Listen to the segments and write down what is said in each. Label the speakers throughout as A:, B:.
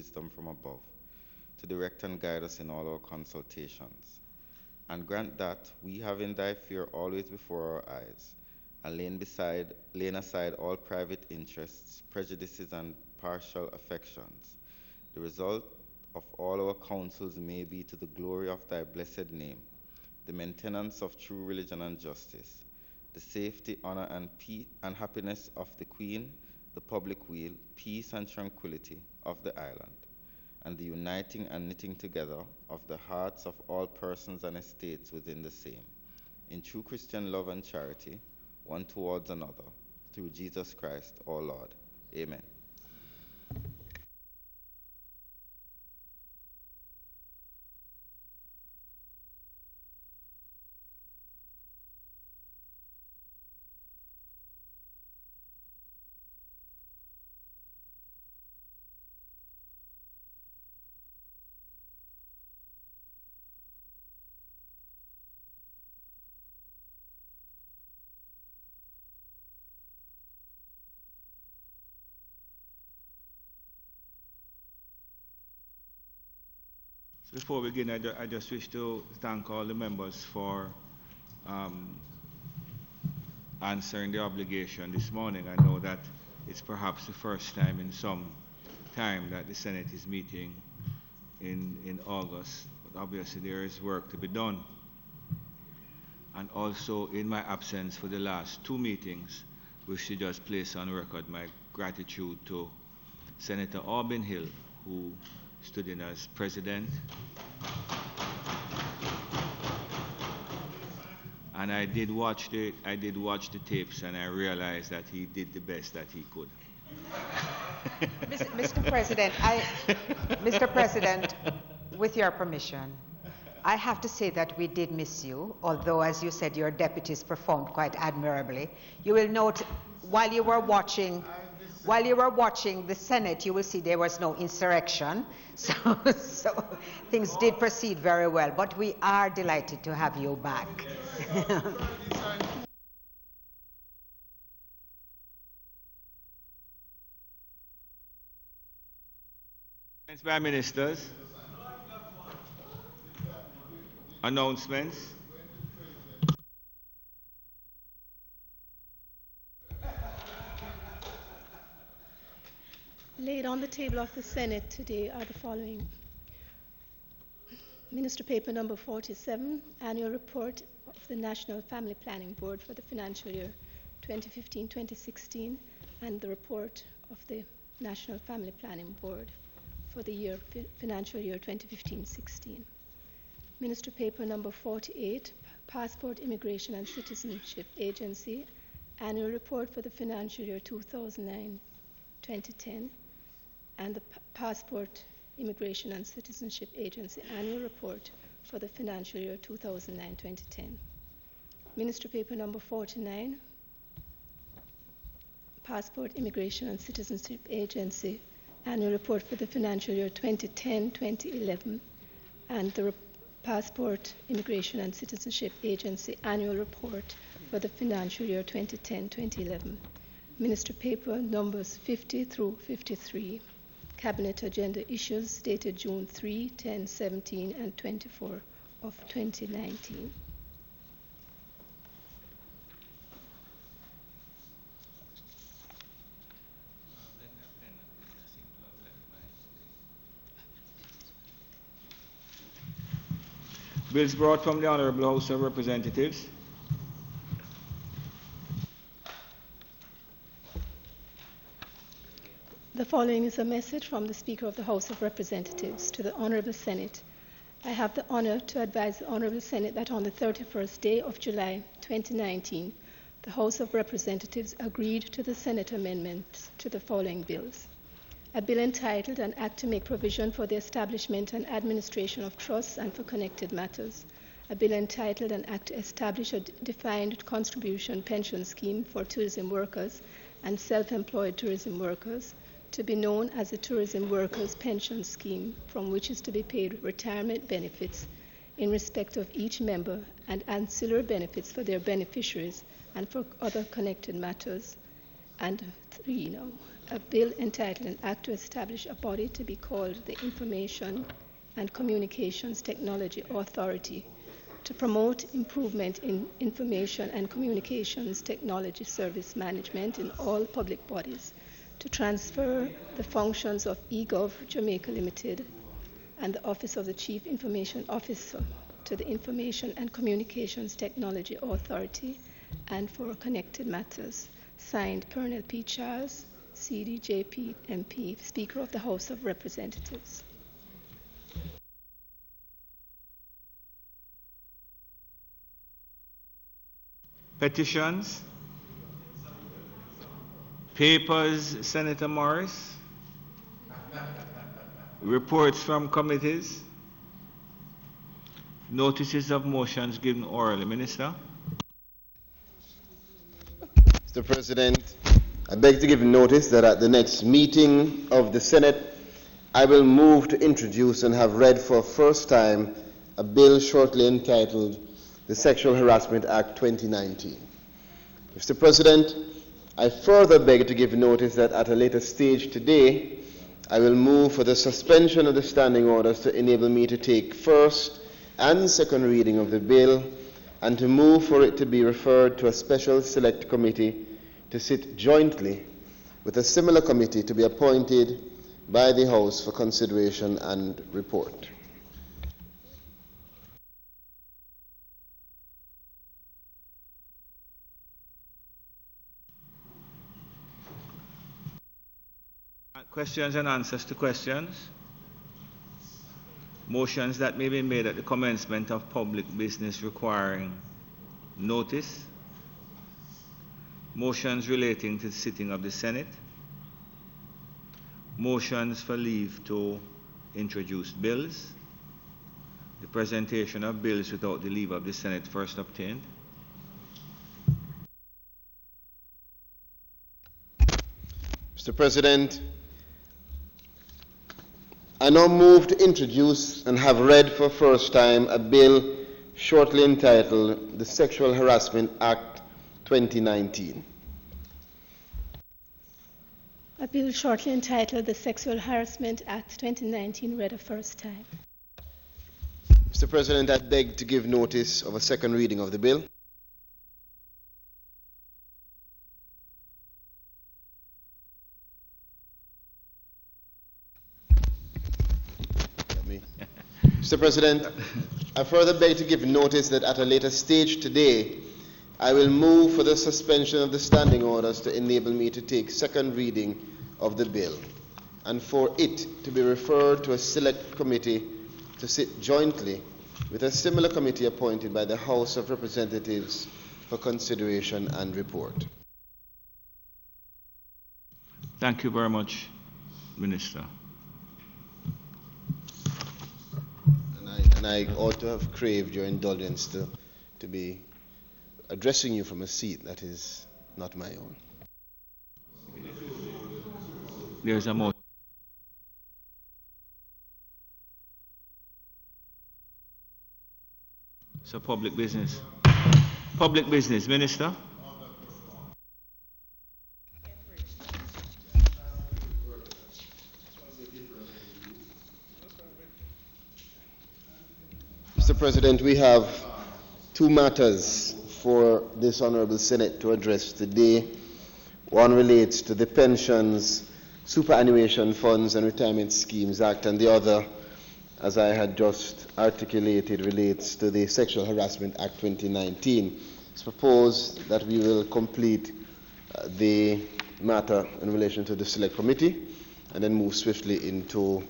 A: wisdom from above, to direct and guide us in all our consultations. And grant that we, having thy fear always before our eyes, and laying aside all private interests, prejudices, and partial affections, the result of all our counsels may be to the glory of thy blessed name, the maintenance of true religion and justice, the safety, honor, and happiness of the Queen, the public weal, peace and tranquility of the island, and the uniting and knitting together of the hearts of all persons and estates within the same, in true Christian love and charity, one towards another, through Jesus Christ our Lord. Amen.
B: So before we begin, I just wish to thank all the members for answering the obligation this morning. I know that it's perhaps the first time in some time that the Senate is meeting in August, but obviously there is work to be done. And also, in my absence for the last two meetings, we should just place on record my gratitude to Senator Auburn Hill, who stood in as president. And I did watch the tapes, and I realized that he did the best that he could.
C: Mr. President, with your permission, I have to say that we did miss you, although, as you said, your deputies performed quite admirably. You will note, while you were watching the Senate, you will see there was no insurrection, so things did proceed very well. But we are delighted to have you back.
B: Thanks by ministers. Announcements.
D: Laid on the table of the Senate today are the following. Minister Paper number 47, Annual Report of the National Family Planning Board for the financial year 2015-2016, and the report of the National Family Planning Board for the financial year 2015-16. Minister Paper number 48, Passport, Immigration and Citizenship Agency, Annual Report for the financial year 2009-2010, and the Passport, Immigration and Citizenship Agency Annual Report for the financial year 2009-2010. Minister Paper number 49, Passport, Immigration and Citizenship Agency Annual Report for the financial year 2010-2011, and the Passport, Immigration and Citizenship Agency Annual Report for the financial year 2010-2011. Minister Paper numbers 50 through 53. Cabinet Agenda Issues dated June 3, 10, 17, and 24 of 2019.
B: Bills brought from the Honourable House of Representatives.
D: The following is a message from the Speaker of the House of Representatives to the Honourable Senate. I have the honour to advise the Honourable Senate that on the 31st day of July 2019, the House of Representatives agreed to the Senate amendments to the following bills. A bill entitled An Act to make provision for the establishment and administration of trusts and for connected matters. A bill entitled An Act to establish a defined contribution pension scheme for tourism workers and self-employed tourism workers, to be known as the Tourism Workers Pension Scheme, from which is to be paid retirement benefits in respect of each member and ancillary benefits for their beneficiaries and for other connected matters. And 3, a bill entitled An Act to Establish a Body to be called the Information and Communications Technology Authority to promote improvement in information and communications technology service management in all public bodies, to transfer the functions of eGov Jamaica Limited and the Office of the Chief Information Officer to the Information and Communications Technology Authority, and for connected matters. Signed, Colonel P. Charles, CDJP MP, Speaker of the House of Representatives.
B: Petitions. Papers, Senator Morris. Reports from committees. Notices of motions given orally. Minister.
E: Mr. President, I beg to give notice that at the next meeting of the Senate, I will move to introduce and have read for first time a bill shortly entitled the Sexual Harassment Act 2019. Mr. President, I further beg to give notice that at a later stage today, I will move for the suspension of the standing orders to enable me to take first and second reading of the bill, and to move for it to be referred to a special select committee to sit jointly with a similar committee to be appointed by the House for consideration and report.
B: Questions and answers to questions. Motions that may be made at the commencement of public business requiring notice. Motions relating to the sitting of the Senate. Motions for leave to introduce bills. The presentation of bills without the leave of the Senate first obtained.
E: Mr. President, I now move to introduce and have read for first time a bill shortly entitled the Sexual Harassment Act 2019.
D: A bill shortly entitled the Sexual Harassment Act 2019 read a first time.
E: Mr. President, I beg to give notice of a second reading of the bill. Mr. President, I further beg to give notice that at a later stage today, I will move for the suspension of the standing orders to enable me to take second reading of the bill, and for it to be referred to a select committee to sit jointly with a similar committee appointed by the House of Representatives for consideration and report.
B: Thank you very much, Minister.
E: And I ought to have craved your indulgence to be addressing you from a seat that is not my own.
B: There's a motion. So public business. Public business, Minister.
E: Mr. President, we have two matters for this Honourable Senate to address today. One relates to the Pensions, Superannuation Funds and Retirement Schemes Act, and the other, as I had just articulated, relates to the Sexual Harassment Act 2019. It's proposed that we will complete the matter in relation to the Select Committee and then move swiftly into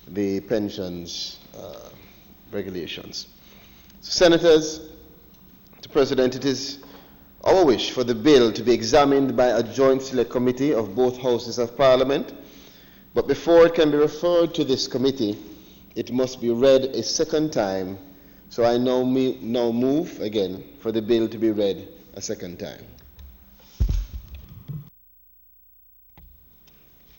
E: the pensions regulations. So, Senators, Mr. President, it is our wish for the bill to be examined by a joint select committee of both houses of Parliament, but before it can be referred to this committee, it must be read a second time. So I now move again for the bill to be read a second time.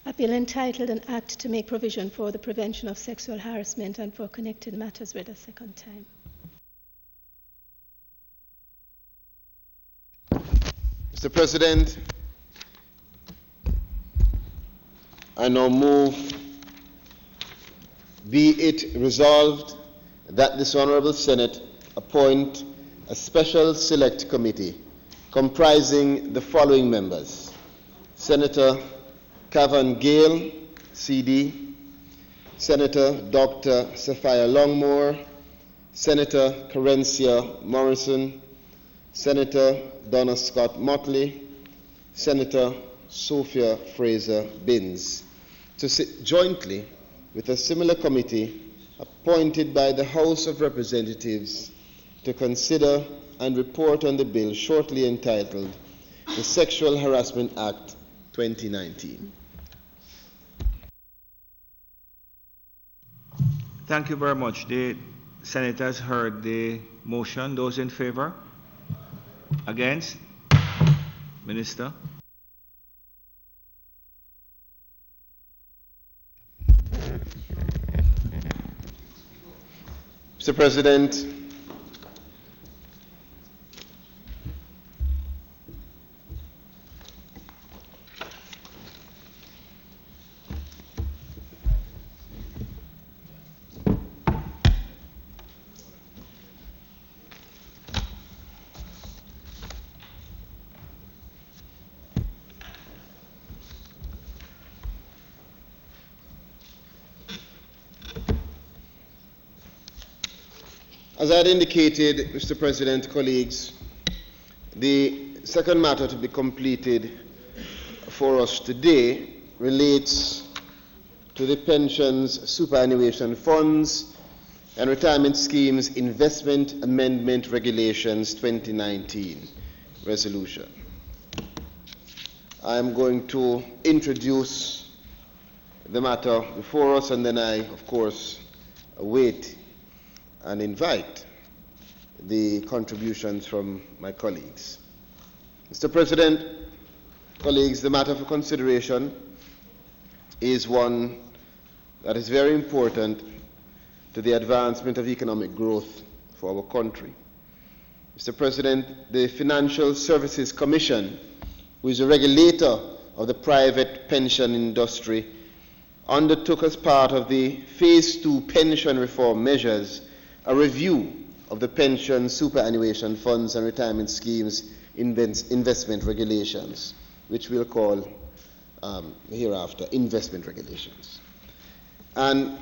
D: A bill entitled An Act to Make Provision for the Prevention of Sexual Harassment and for Connected Matters read a second time.
E: Mr. President, I now move, be it resolved that this Honourable Senate appoint a special select committee comprising the following members: Senator Cavan Gale, CD, Senator Dr. Sophia Longmore, Senator Carencia Morrison, Senator Donna Scott Motley, Senator Sophia Fraser Binns, to sit jointly with a similar committee appointed by the House of Representatives to consider and report on the bill shortly entitled the Sexual Harassment Act 2019.
B: Thank you very much. The Senate has heard the motion. Those in favor? Against? Minister?
E: Mr. President, as I had indicated, Mr. President, colleagues, the second matter to be completed for us today relates to the Pensions Superannuation Funds and Retirement Schemes Investment Amendment Regulations 2019 resolution. I am going to introduce the matter before us, and then I, of course, await and invite the contributions from my colleagues. Mr. President, colleagues, the matter for consideration is one that is very important to the advancement of economic growth for our country. Mr. President, the Financial Services Commission, who is a regulator of the private pension industry, undertook as part of the Phase 2 pension reform measures a review of the pension superannuation funds and retirement schemes investment regulations, which we'll call hereafter investment regulations. And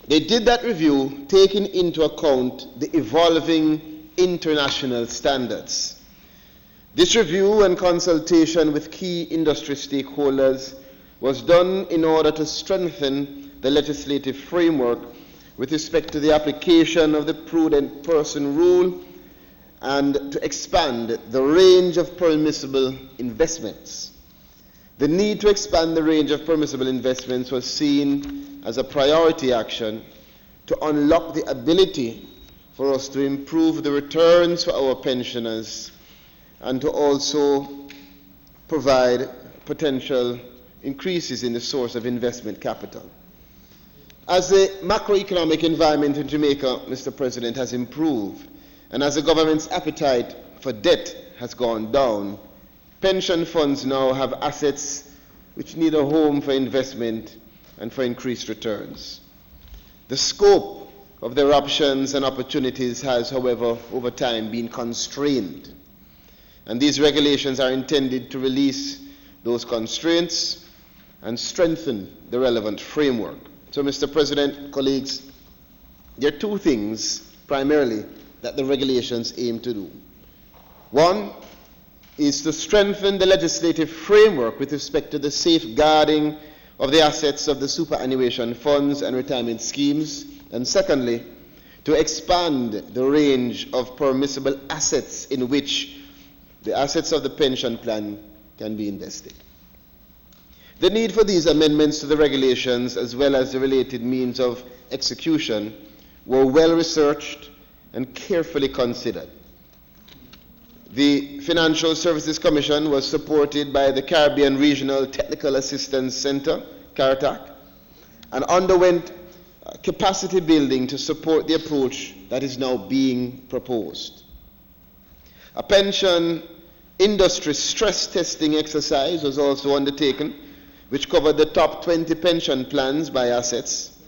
E: they did that review taking into account the evolving international standards. This review and consultation with key industry stakeholders was done in order to strengthen the legislative framework with respect to the application of the prudent person rule and to expand the range of permissible investments. The need to expand the range of permissible investments was seen as a priority action to unlock the ability for us to improve the returns for our pensioners and to also provide potential increases in the source of investment capital. As the macroeconomic environment in Jamaica, Mr. President, has improved, and as the government's appetite for debt has gone down, pension funds now have assets which need a home for investment and for increased returns. The scope of their options and opportunities has, however, over time been constrained, and these regulations are intended to release those constraints and strengthen the relevant framework. So, Mr. President, colleagues, there are two things primarily that the regulations aim to do. One is to strengthen the legislative framework with respect to the safeguarding of the assets of the superannuation funds and retirement schemes, and secondly, to expand the range of permissible assets in which the assets of the pension plan can be invested. The need for these amendments to the regulations, as well as the related means of execution, were well researched and carefully considered. The Financial Services Commission was supported by the Caribbean Regional Technical Assistance Center, CARTAC, and underwent capacity building to support the approach that is now being proposed. A pension industry stress testing exercise was also undertaken which covered the top 20 pension plans by assets.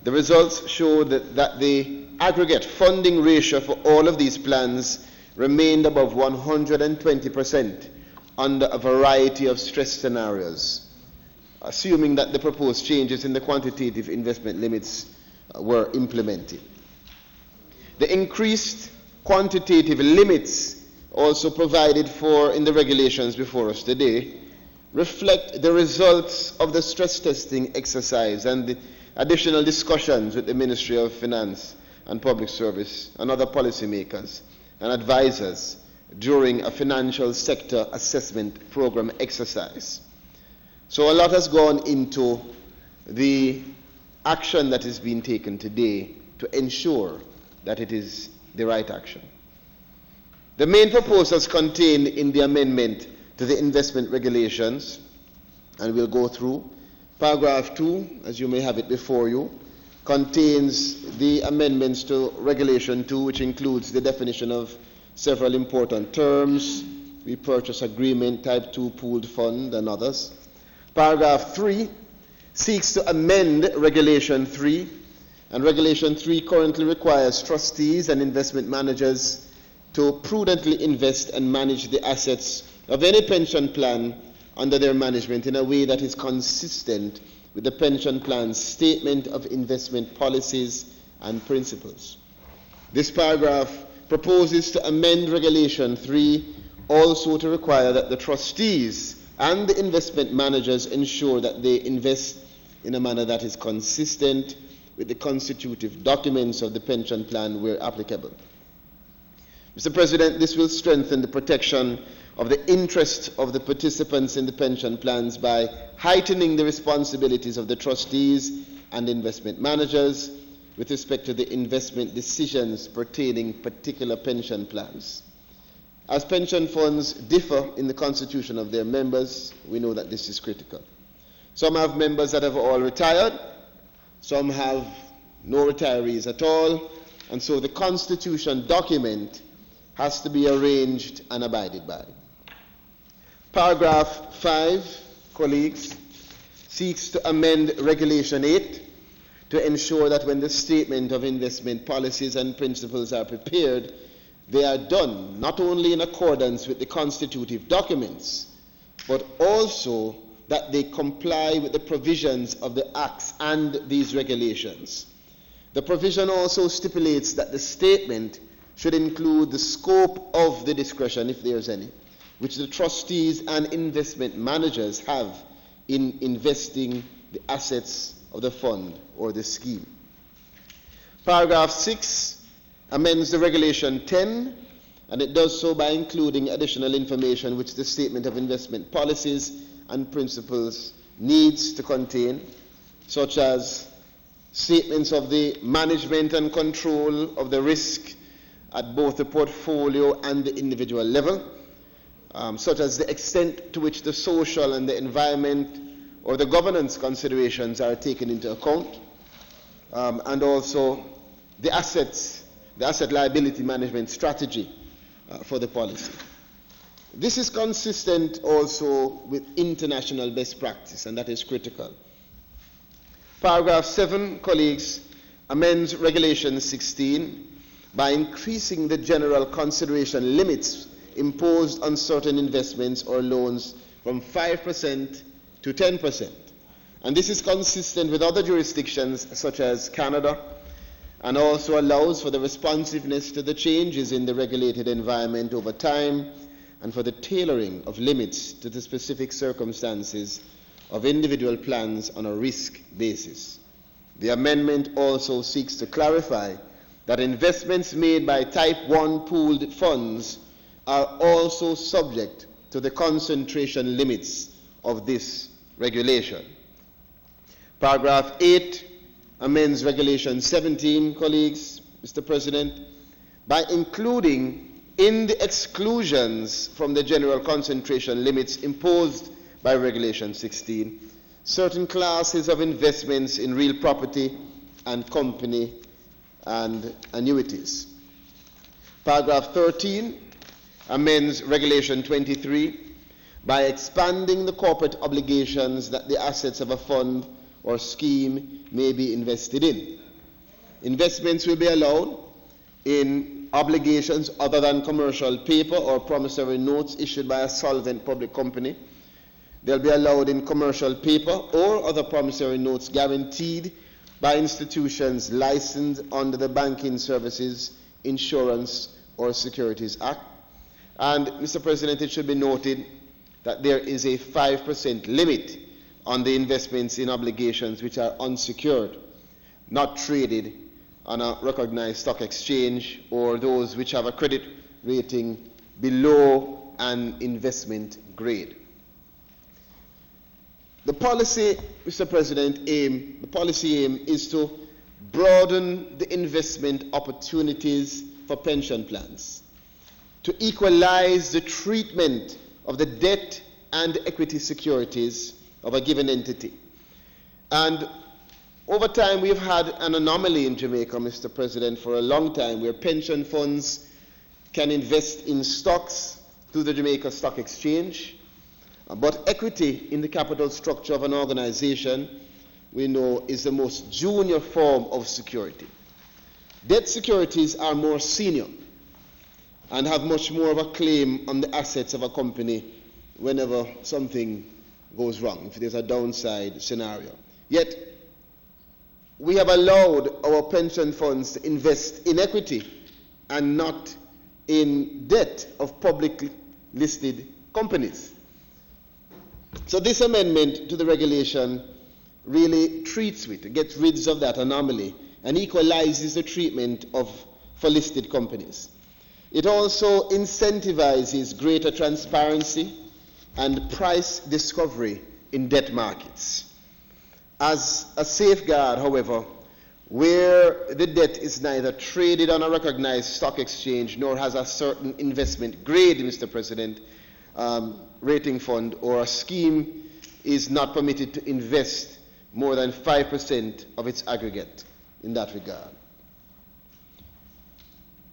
E: The results showed that the aggregate funding ratio for all of these plans remained above 120% under a variety of stress scenarios, assuming that the proposed changes in the quantitative investment limits were implemented. The increased quantitative limits also provided for in the regulations before us today reflect the results of the stress testing exercise and the additional discussions with the Ministry of Finance and Public Service and other policymakers and advisors during a financial sector assessment program exercise. So a lot has gone into the action that is being taken today to ensure that it is the right action. The main proposals contained in the amendment to the investment regulations, and we'll go through. Paragraph 2, as you may have it before you, contains the amendments to Regulation 2, which includes the definition of several important terms, repurchase agreement, type 2 pooled fund, and others. Paragraph 3 seeks to amend Regulation 3, and Regulation 3 currently requires trustees and investment managers to prudently invest and manage the assets of any pension plan under their management in a way that is consistent with the pension plan's statement of investment policies and principles. This paragraph proposes to amend Regulation 3 also to require that the trustees and the investment managers ensure that they invest in a manner that is consistent with the constitutive documents of the pension plan where applicable. Mr. President, this will strengthen the protection of the interests of the participants in the pension plans by heightening the responsibilities of the trustees and investment managers with respect to the investment decisions pertaining particular pension plans. As pension funds differ in the constitution of their members, we know that this is critical. Some have members that have all retired, some have no retirees at all, and so the constitution document has to be arranged and abided by. Paragraph 5, colleagues, seeks to amend Regulation 8 to ensure that when the statement of investment policies and principles are prepared, they are done not only in accordance with the constitutive documents, but also that they comply with the provisions of the acts and these regulations. The provision also stipulates that the statement should include the scope of the discretion, if there is any, which the trustees and investment managers have in investing the assets of the fund or the scheme. Paragraph 6 amends the Regulation 10, and it does so by including additional information which the statement of investment policies and principles needs to contain, such as statements of the management and control of the risk at both the portfolio and the individual level, such as the extent to which the social and the environment or the governance considerations are taken into account, and also the asset liability management strategy for the policy. This is consistent also with international best practice, and that is critical. Paragraph 7, colleagues, amends Regulation 16 by increasing the general consideration limits imposed on certain investments or loans from 5% to 10%. And this is consistent with other jurisdictions such as Canada, and also allows for the responsiveness to the changes in the regulated environment over time and for the tailoring of limits to the specific circumstances of individual plans on a risk basis. The amendment also seeks to clarify that investments made by Type 1 pooled funds are also subject to the concentration limits of this regulation. Paragraph 8 amends Regulation 17, colleagues, Mr. President, by including in the exclusions from the general concentration limits imposed by Regulation 16 certain classes of investments in real property and company and annuities. Paragraph 13 amends Regulation 23 by expanding the corporate obligations that the assets of a fund or scheme may be invested in. Investments will be allowed in obligations other than commercial paper or promissory notes issued by a solvent public company. They'll be allowed in commercial paper or other promissory notes guaranteed by institutions licensed under the Banking Services, Insurance, or Securities Act. And, Mr. President, it should be noted that there is a 5% limit on the investments in obligations which are unsecured, not traded on a recognized stock exchange, or those which have a credit rating below an investment grade. The policy, Mr. President, the policy aim is to broaden the investment opportunities for pension plans, to equalize the treatment of the debt and equity securities of a given entity. And over time, we've had an anomaly in Jamaica, Mr. President, for a long time, where pension funds can invest in stocks through the Jamaica Stock Exchange, but equity in the capital structure of an organization, we know, is the most junior form of security. Debt securities are more senior and have much more of a claim on the assets of a company whenever something goes wrong, if there's a downside scenario. Yet, we have allowed our pension funds to invest in equity and not in debt of publicly listed companies. So this amendment to the regulation really treats with, gets rid of that anomaly and equalizes the treatment for listed companies. It also incentivizes greater transparency and price discovery in debt markets. As a safeguard, however, where the debt is neither traded on a recognized stock exchange nor has a certain investment grade, Mr. President, rating fund, or a scheme is not permitted to invest more than 5% of its aggregate in that regard.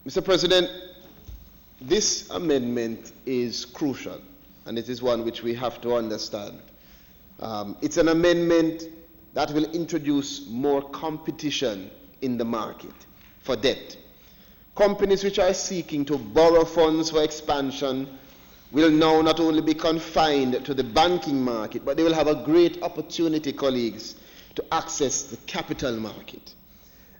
E: Mr. President, this amendment is crucial, and it is one which we have to understand. It's an amendment that will introduce more competition in the market for debt. Companies which are seeking to borrow funds for expansion will now not only be confined to the banking market, but they will have a great opportunity, colleagues, to access the capital market.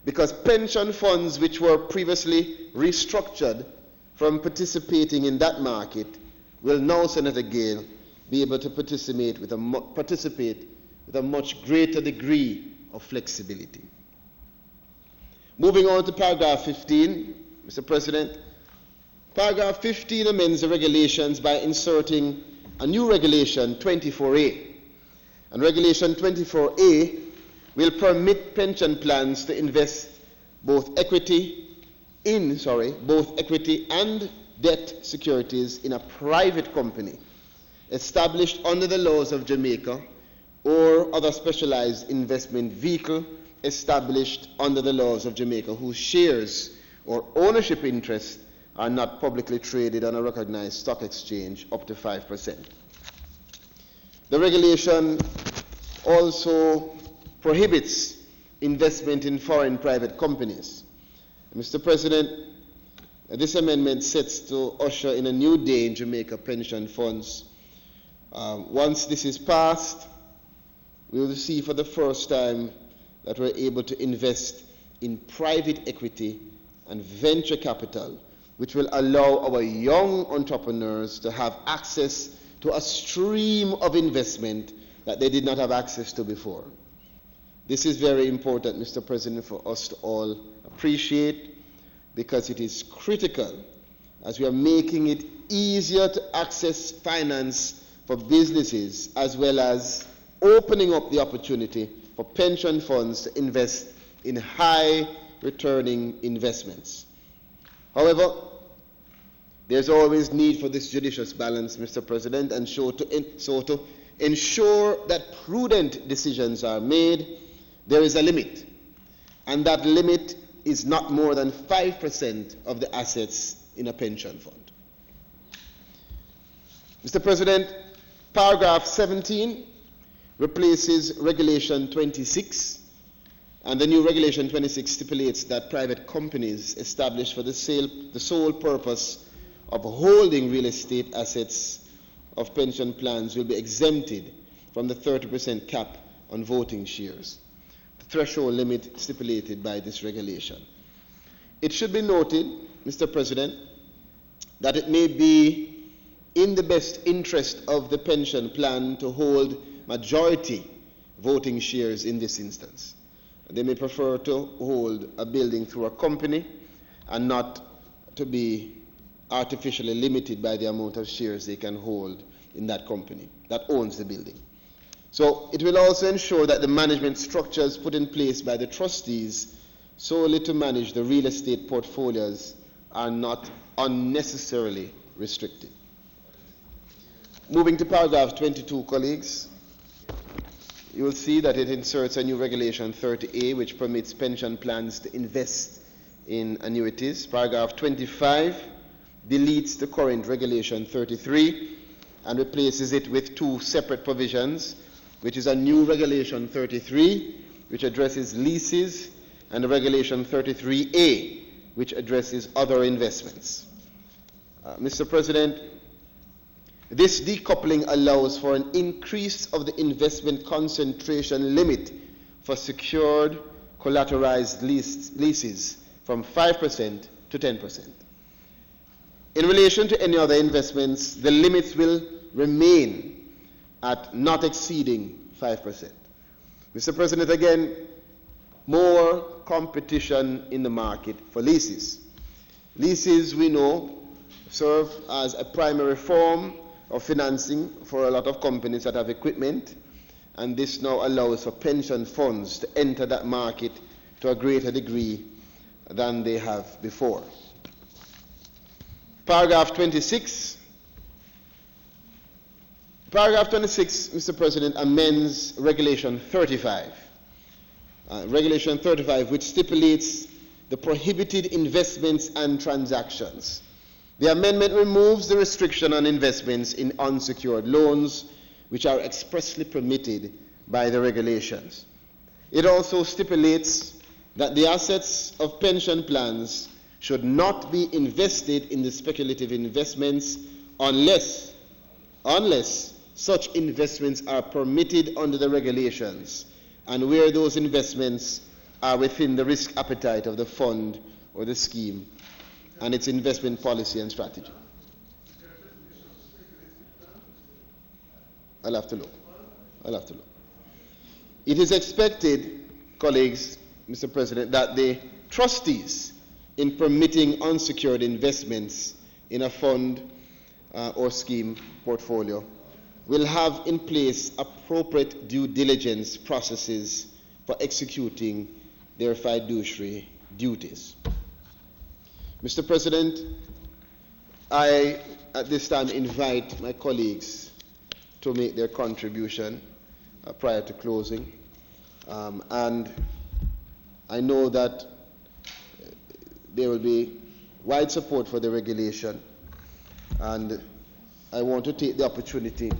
E: Because pension funds which were previously restructured from participating in that market will now, Senator Gale, be able to participate with a much greater degree of flexibility. Moving on to paragraph 15, Mr. President. Paragraph 15 amends the regulations by inserting a new regulation, 24A. And regulation 24A will permit pension plans to invest both equity and debt securities in a private company established under the laws of Jamaica, or other specialized investment vehicle established under the laws of Jamaica, whose shares or ownership interests are not publicly traded on a recognized stock exchange up to 5%. The regulation also prohibits investment in foreign private companies. Mr. President, this amendment sets to usher in a new day in Jamaica pension funds. Once this is passed, we will see for the first time that we're able to invest in private equity and venture capital, which will allow our young entrepreneurs to have access to a stream of investment that they did not have access to before. This is very important, Mr. President, for us to all appreciate, because it is critical as we are making it easier to access finance for businesses, as well as opening up the opportunity for pension funds to invest in high returning investments. However, there's always need for this judicious balance, Mr. President, and so to ensure that prudent decisions are made, there is a limit, and that limit is not more than 5% of the assets in a pension fund. Mr. President, Paragraph 17 replaces Regulation 26, and the new Regulation 26 stipulates that private companies established for the sole purpose of holding real estate assets of pension plans will be exempted from the 30% cap on voting shares, the threshold limit stipulated by this regulation. It should be noted, Mr. President, that it may be in the best interest of the pension plan to hold majority voting shares in this instance. They may prefer to hold a building through a company and not to be artificially limited by the amount of shares they can hold in that company that owns the building. So it will also ensure that the management structures put in place by the trustees solely to manage the real estate portfolios are not unnecessarily restricted. Moving to paragraph 22, colleagues, you will see that it inserts a new regulation 30A which permits pension plans to invest in annuities. Paragraph 25 deletes the current regulation 33 and replaces it with two separate provisions, which is a new regulation 33 which addresses leases and the regulation 33A which addresses other investments. Mr. President, this decoupling allows for an increase of the investment concentration limit for secured collateralized leases from 5% to 10%. In relation to any other investments, the limits will remain at not exceeding 5%. Mr. President, again, more competition in the market for leases. Leases, we know, serve as a primary form of financing for a lot of companies that have equipment, and this now allows for pension funds to enter that market to a greater degree than they have before. Paragraph 26. Paragraph 26, Mr. President, amends Regulation 35. Regulation 35, which stipulates the prohibited investments and transactions. The amendment removes the restriction on investments in unsecured loans, which are expressly permitted by the regulations. It also stipulates that the assets of pension plans should not be invested in the speculative investments unless such investments are permitted under the regulations and where those investments are within the risk appetite of the fund or the scheme and its investment policy and strategy. I'll have to look. It is expected, colleagues, Mr. President, that the trustees, in permitting unsecured investments in a fund or scheme portfolio, will have in place appropriate due diligence processes for executing their fiduciary duties. Mr. President, I at this time invite my colleagues to make their contribution prior to closing. And I know that there will be wide support for the regulation, and I want to take the opportunity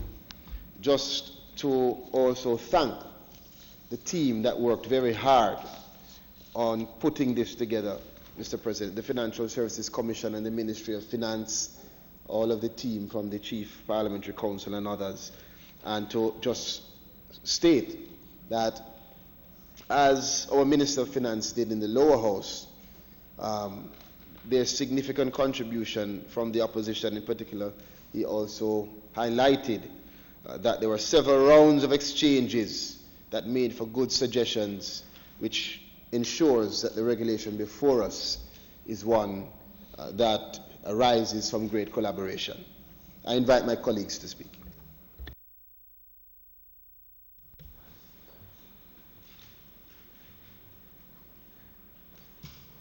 E: just to also thank the team that worked very hard on putting this together, Mr. President, the Financial Services Commission and the Ministry of Finance, all of the team from the Chief Parliamentary Council and others, and to just state that as our Minister of Finance did in the lower house, there's significant contribution from the opposition. In particular, he also highlighted that there were several rounds of exchanges that made for good suggestions, which ensures that the regulation before us is one that arises from great collaboration. I invite my colleagues to speak.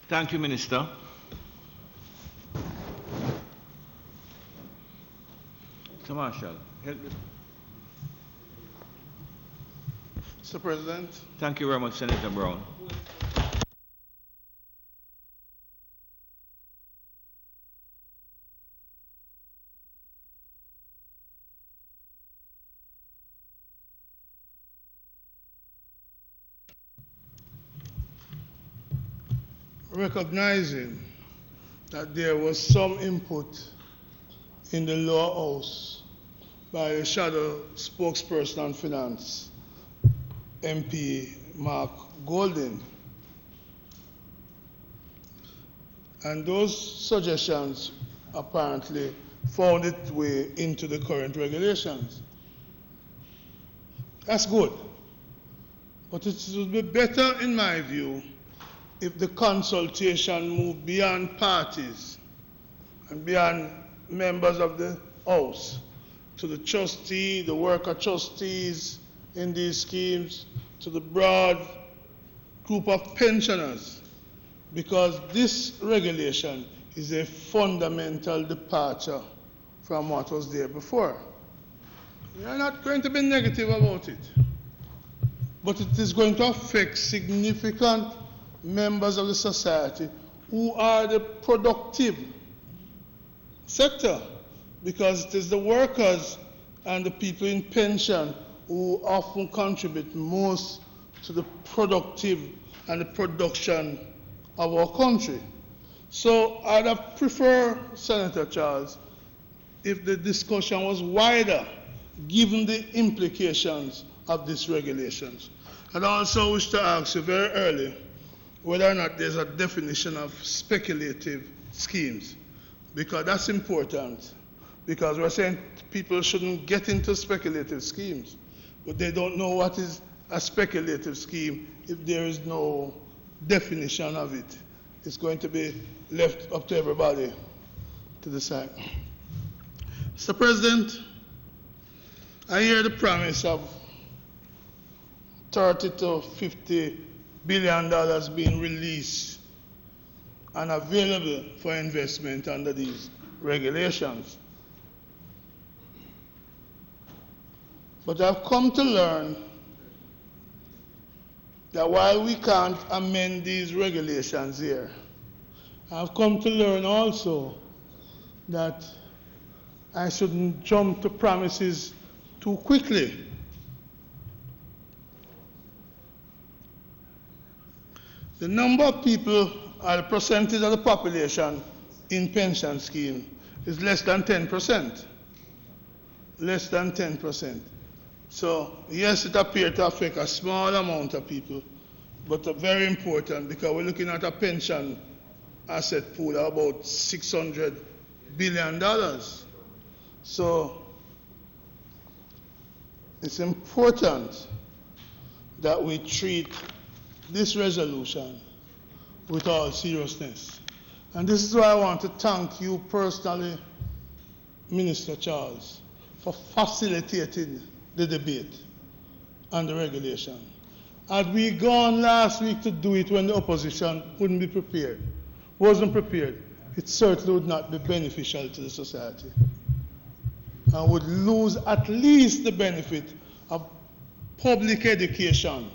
B: Thank you, Minister. Mr. Marshall, help me.
F: Mr. President.
B: Thank you very much, Senator Brown.
F: recognizing that there was some input in the lower house by the shadow spokesperson on finance, MP Mark Golding. And those suggestions apparently found its way into the current regulations. That's good. But it would be better, in my view, if the consultation moved beyond parties and beyond members of the House to the trustee, the worker trustees in these schemes, to the broad group of pensioners, because this regulation is a fundamental departure from what was there before. We are not going to be negative about it, but it is going to affect significant members of the society who are the productive sector, because it is the workers and the people in pension who often contribute most to the productive and the production of our country. So I'd have preferred, Senator Charles, if the discussion was wider, given the implications of these regulations. And I also wish to ask you very early whether or not there's a definition of speculative schemes, because that's important, because we're saying people shouldn't get into speculative schemes, but they don't know what is a speculative scheme if there is no definition of it. It's going to be left up to everybody to decide. Mr. President, I hear the promise of $30 to $50 billion being released and available for investment under these regulations. But I've come to learn that while we can't amend these regulations here, I've come to learn also that I shouldn't jump to promises too quickly. The number of people, or the percentage of the population in pension scheme is less than 10%. Less than 10%. So, yes, it appears to affect a small amount of people, but very important, because we're looking at a pension asset pool of about $600 billion. So, it's important that we treat this resolution with all seriousness. And this is why I want to thank you personally, Minister Charles, for facilitating the debate on the regulation. Had we gone last week to do it when the opposition wouldn't be prepared, wasn't prepared, it certainly would not be beneficial to the society, and would lose at least the benefit of public education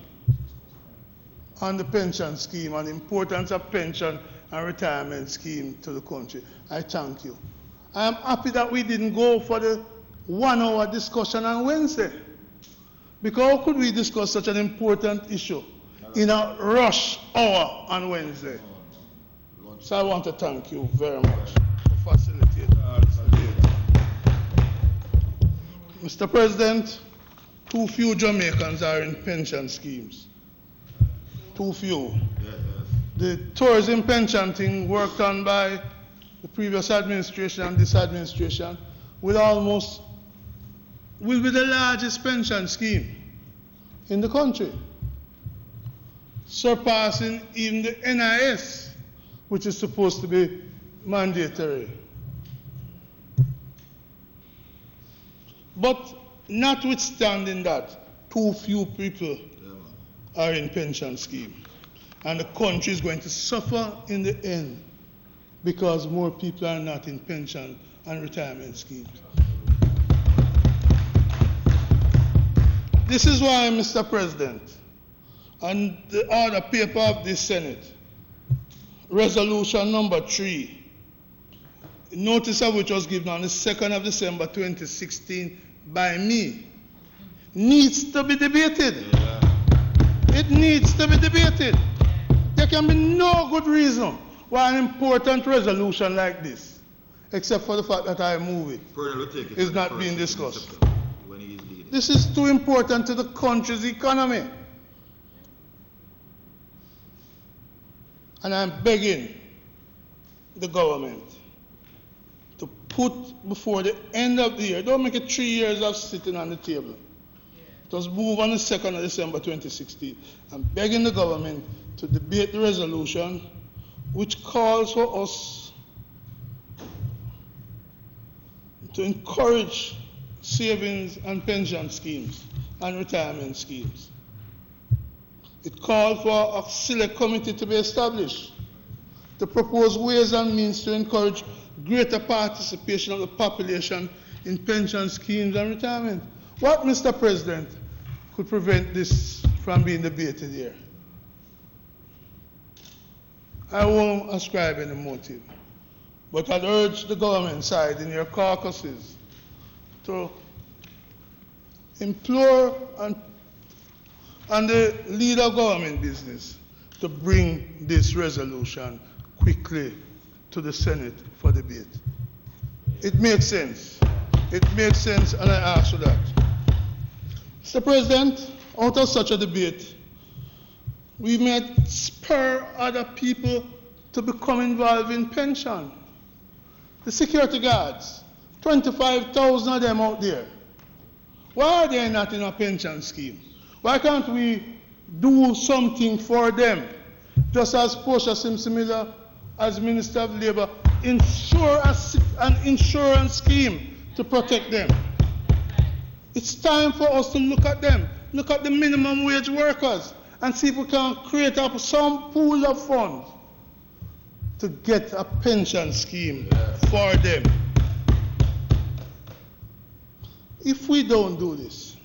F: on the pension scheme and the importance of pension and retirement scheme to the country. I thank you. I am happy that we didn't go for the 1 hour discussion on Wednesday, because how could we discuss such an important issue in a rush hour on Wednesday? So I want to thank you very much for facilitating this debate. Mr. President, too few Jamaicans are in pension schemes. Too few. The tourism pension thing worked on by the previous administration and this administration will be the largest pension scheme in the country, surpassing even the NIS, which is supposed to be mandatory. But notwithstanding that, too few people are in pension scheme. And the country is going to suffer in the end because more people are not in pension and retirement schemes. This is why, Mr. President, on the order paper of this Senate, resolution number 3, notice of which was given on the 2nd of December 2016 by me, needs to be debated. It needs to be debated. There can be no good reason why an important resolution like this, except for the fact that I move it, is not being discussed. This is too important to the country's economy. And I'm begging the government to put before the end of the year, don't make it 3 years of sitting on the table. Just move on the 2nd of December 2016. I'm begging the government to debate the resolution which calls for us to encourage savings and pension schemes and retirement schemes. It called for a select committee to be established to propose ways and means to encourage greater participation of the population in pension schemes and retirement. What, Mr. President, could prevent this from being debated here? I won't ascribe any motive, but I'd urge the government side in your caucuses to implore and the leader of government business to bring this resolution quickly to the Senate for debate. It makes sense. It makes sense, and I ask for that. Mr. President, out of such a debate, we might spur other people to become involved in pension. The security guards, 25,000 of them out there. Why are they not in a pension scheme? Why can't we do something for them? Just as Portia Simpson-Miller, as Minister of Labour, ensure an insurance scheme to protect them. It's time for us to look at them, look at the minimum wage workers, and see if we can create up some pool of funds to get a pension scheme for them. If we don't do this,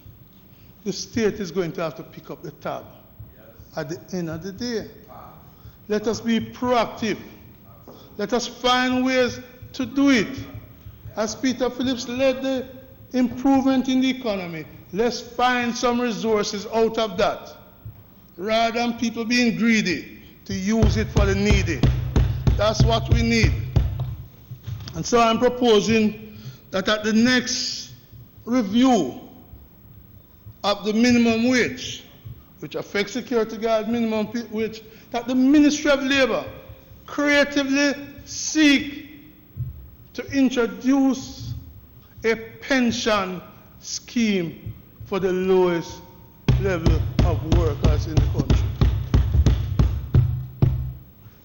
F: the state is going to have to pick up the tab at the end of the day. Let us be proactive. Let us find ways to do it. As Peter Phillips led the improvement in the economy, let's find some resources out of that, rather than people being greedy to use it for the needy. That's what we need. And so I'm proposing that at the next review of the minimum wage, which affects security guard minimum wage, that the Ministry of Labour creatively seek to introduce a pension scheme for the lowest level of workers in the country.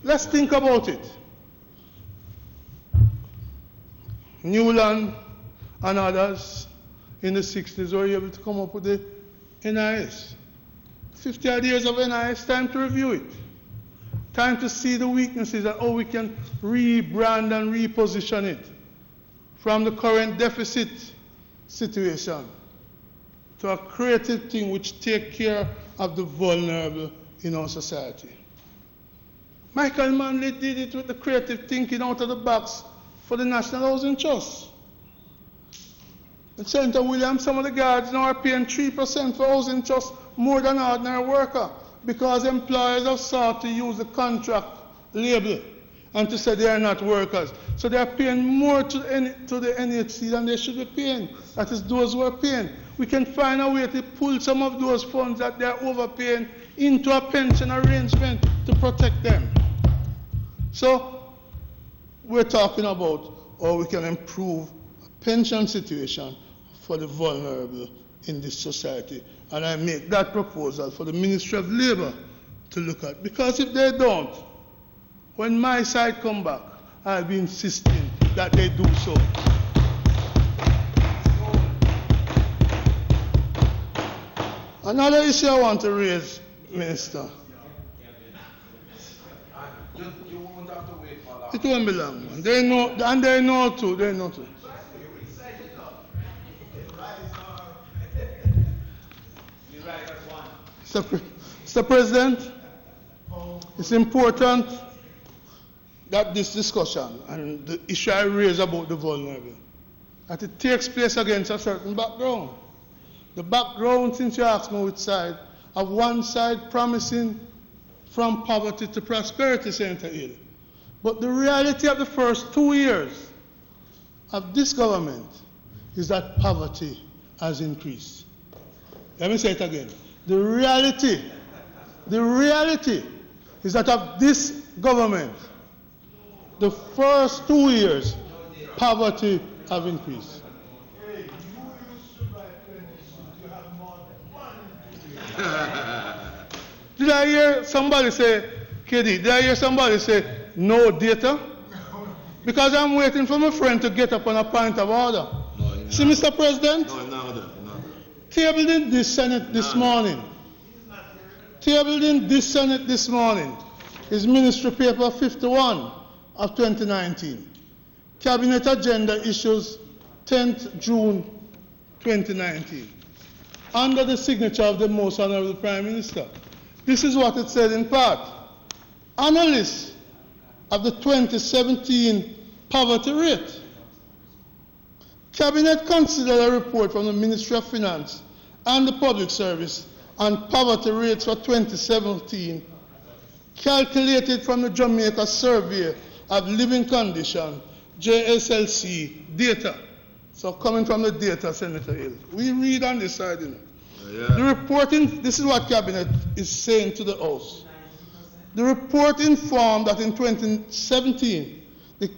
F: Let's think about it. Newland and others in the 60s were able to come up with the NIS. 50 odd years of NIS, time to review it. Time to see the weaknesses and how we can rebrand and reposition it from the current deficit situation to a creative thing which takes care of the vulnerable in our society. Michael Manley did it with the creative thinking out of the box for the National Housing Trust. In Senator Williams, some of the guards now are paying 3% for housing trust more than an ordinary worker because employers have sought to use the contract label and to say they are not workers. So they are paying more to the NHC than they should be paying. That is those who are paying. We can find a way to pull some of those funds that they are overpaying into a pension arrangement to protect them. So we're talking about how we can improve a pension situation for the vulnerable in this society. And I make that proposal for the Ministry of Labour to look at. Because if they don't, when my side come back, I'll be insisting that they do so. Another issue I want to raise, Minister.
G: You won't have to wait for long.
F: It won't be long, man. They know, and they know too. They know too. Mr. President, it's important that this discussion and the issue I raise about the vulnerable, that it takes place against a certain background. The background, since you asked me which side, of one side promising from poverty to prosperity, Senator Hill. But the reality of the first 2 years of this government is that poverty has increased. Let me say it again. The reality is that of this government, the first 2 years, poverty have increased. Did I hear somebody say, KD, did I hear somebody say, no data? Because I'm waiting for my friend to get up on a point of order.
G: No,
F: See, Mr. President?
G: No, no.
F: Tabled in this Senate this morning. Tabled in this Senate this morning is Ministry Paper 51 of 2019. Cabinet Agenda issues 10th June 2019. Under the signature of the Most Honourable Prime Minister. This is what it said in part. Analysts of the 2017 poverty rate. Cabinet considered a report from the Ministry of Finance and the Public Service on poverty rates for 2017, calculated from the Jamaica Survey of Living Condition, JSLC data. So coming from the data, Senator Hill. We read on this side, you know. The reporting, this is what Cabinet is saying to the House. The report informed that in 2017, the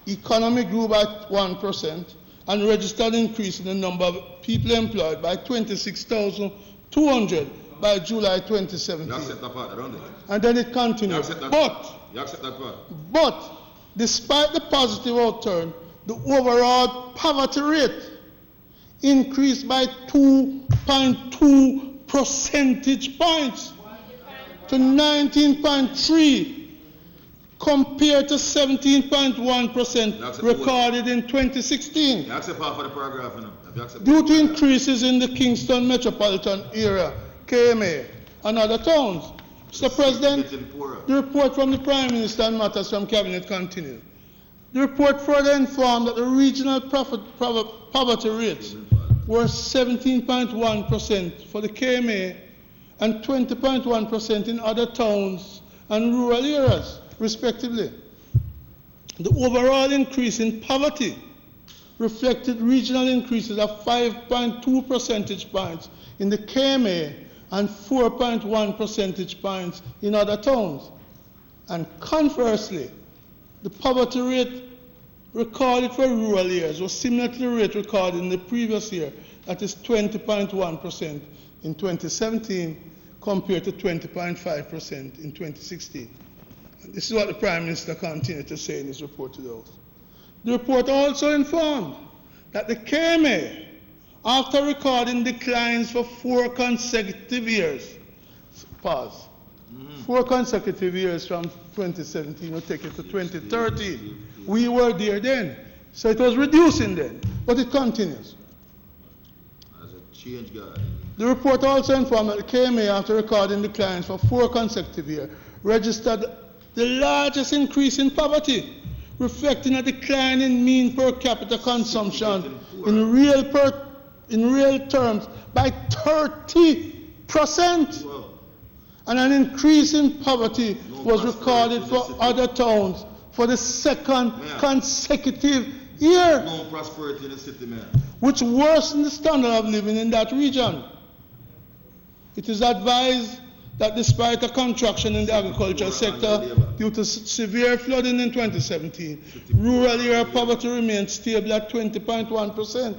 F: economy grew by 1% and registered an increase in the number of people employed by 26,200 by July 2017.
G: You accept that part, don't you?
F: And then it continued.
G: You accept that part?
F: But, despite the positive outturn, the overall poverty rate increased by 2.2 percentage points to 19.3 compared to 17.1% recorded in 2016.
G: You accept part for the paragraph, you know?
F: Due to increases in the Kingston metropolitan area, KMA, and other towns. Mr. President, the report from the Prime Minister and matters from Cabinet continued. The report further informed that the regional poverty rates were 17.1% for the KMA and 20.1% in other towns and rural areas, respectively. The overall increase in poverty reflected regional increases of 5.2 percentage points in the KMA and 4.1 percentage points in other towns. And conversely, the poverty rate recorded for rural areas was similar to the rate recorded in the previous year, that is 20.1% in 2017 compared to 20.5% in 2016. And this is what the Prime Minister continued to say in his report to the House. The report also informed that the KMA, after recording declines for 4 consecutive years, 4 consecutive years from 2017, we'll take it to 2013. We were there then. So it was reducing then, but it continues.
G: As a change guy.
F: The report also informed that the KMA, after recording declines for 4 consecutive years, registered the largest increase in poverty, reflecting a decline in mean per capita consumption in real terms by 30%. And an increase in poverty was recorded for other towns for the second consecutive year,
G: No prosperity in the city, man.
F: which worsened the standard of living in that region. It is advised that despite a contraction in the agricultural sector due to severe flooding in 2017, rural area poverty remained stable at 20.1%,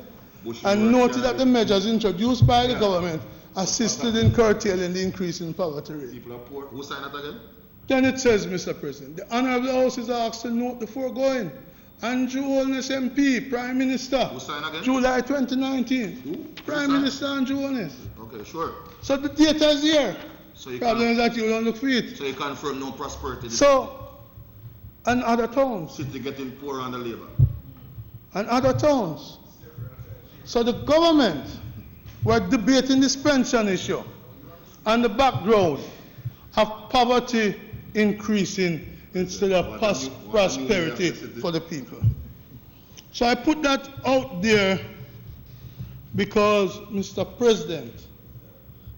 F: and noted that the measures introduced by the government assisted in curtailing the increase in poverty rate.
G: People are poor. Who signed that again?
F: Then it says, Mr. President, the Honourable House is asked to note the foregoing. Andrew Holness MP, Prime Minister,
G: Who signed again?
F: July 2019.
G: Who?
F: Prime Minister Andrew Holness.
G: Okay, sure.
F: So the data is here.
G: So you
F: Problem is that you don't look for it.
G: So you confirm no prosperity.
F: So, and other towns.
G: City getting poorer on the labor.
F: And other towns. So the government were debating this pension issue and the background of poverty increasing instead of prosperity for the people. So I put that out there because, Mr. President,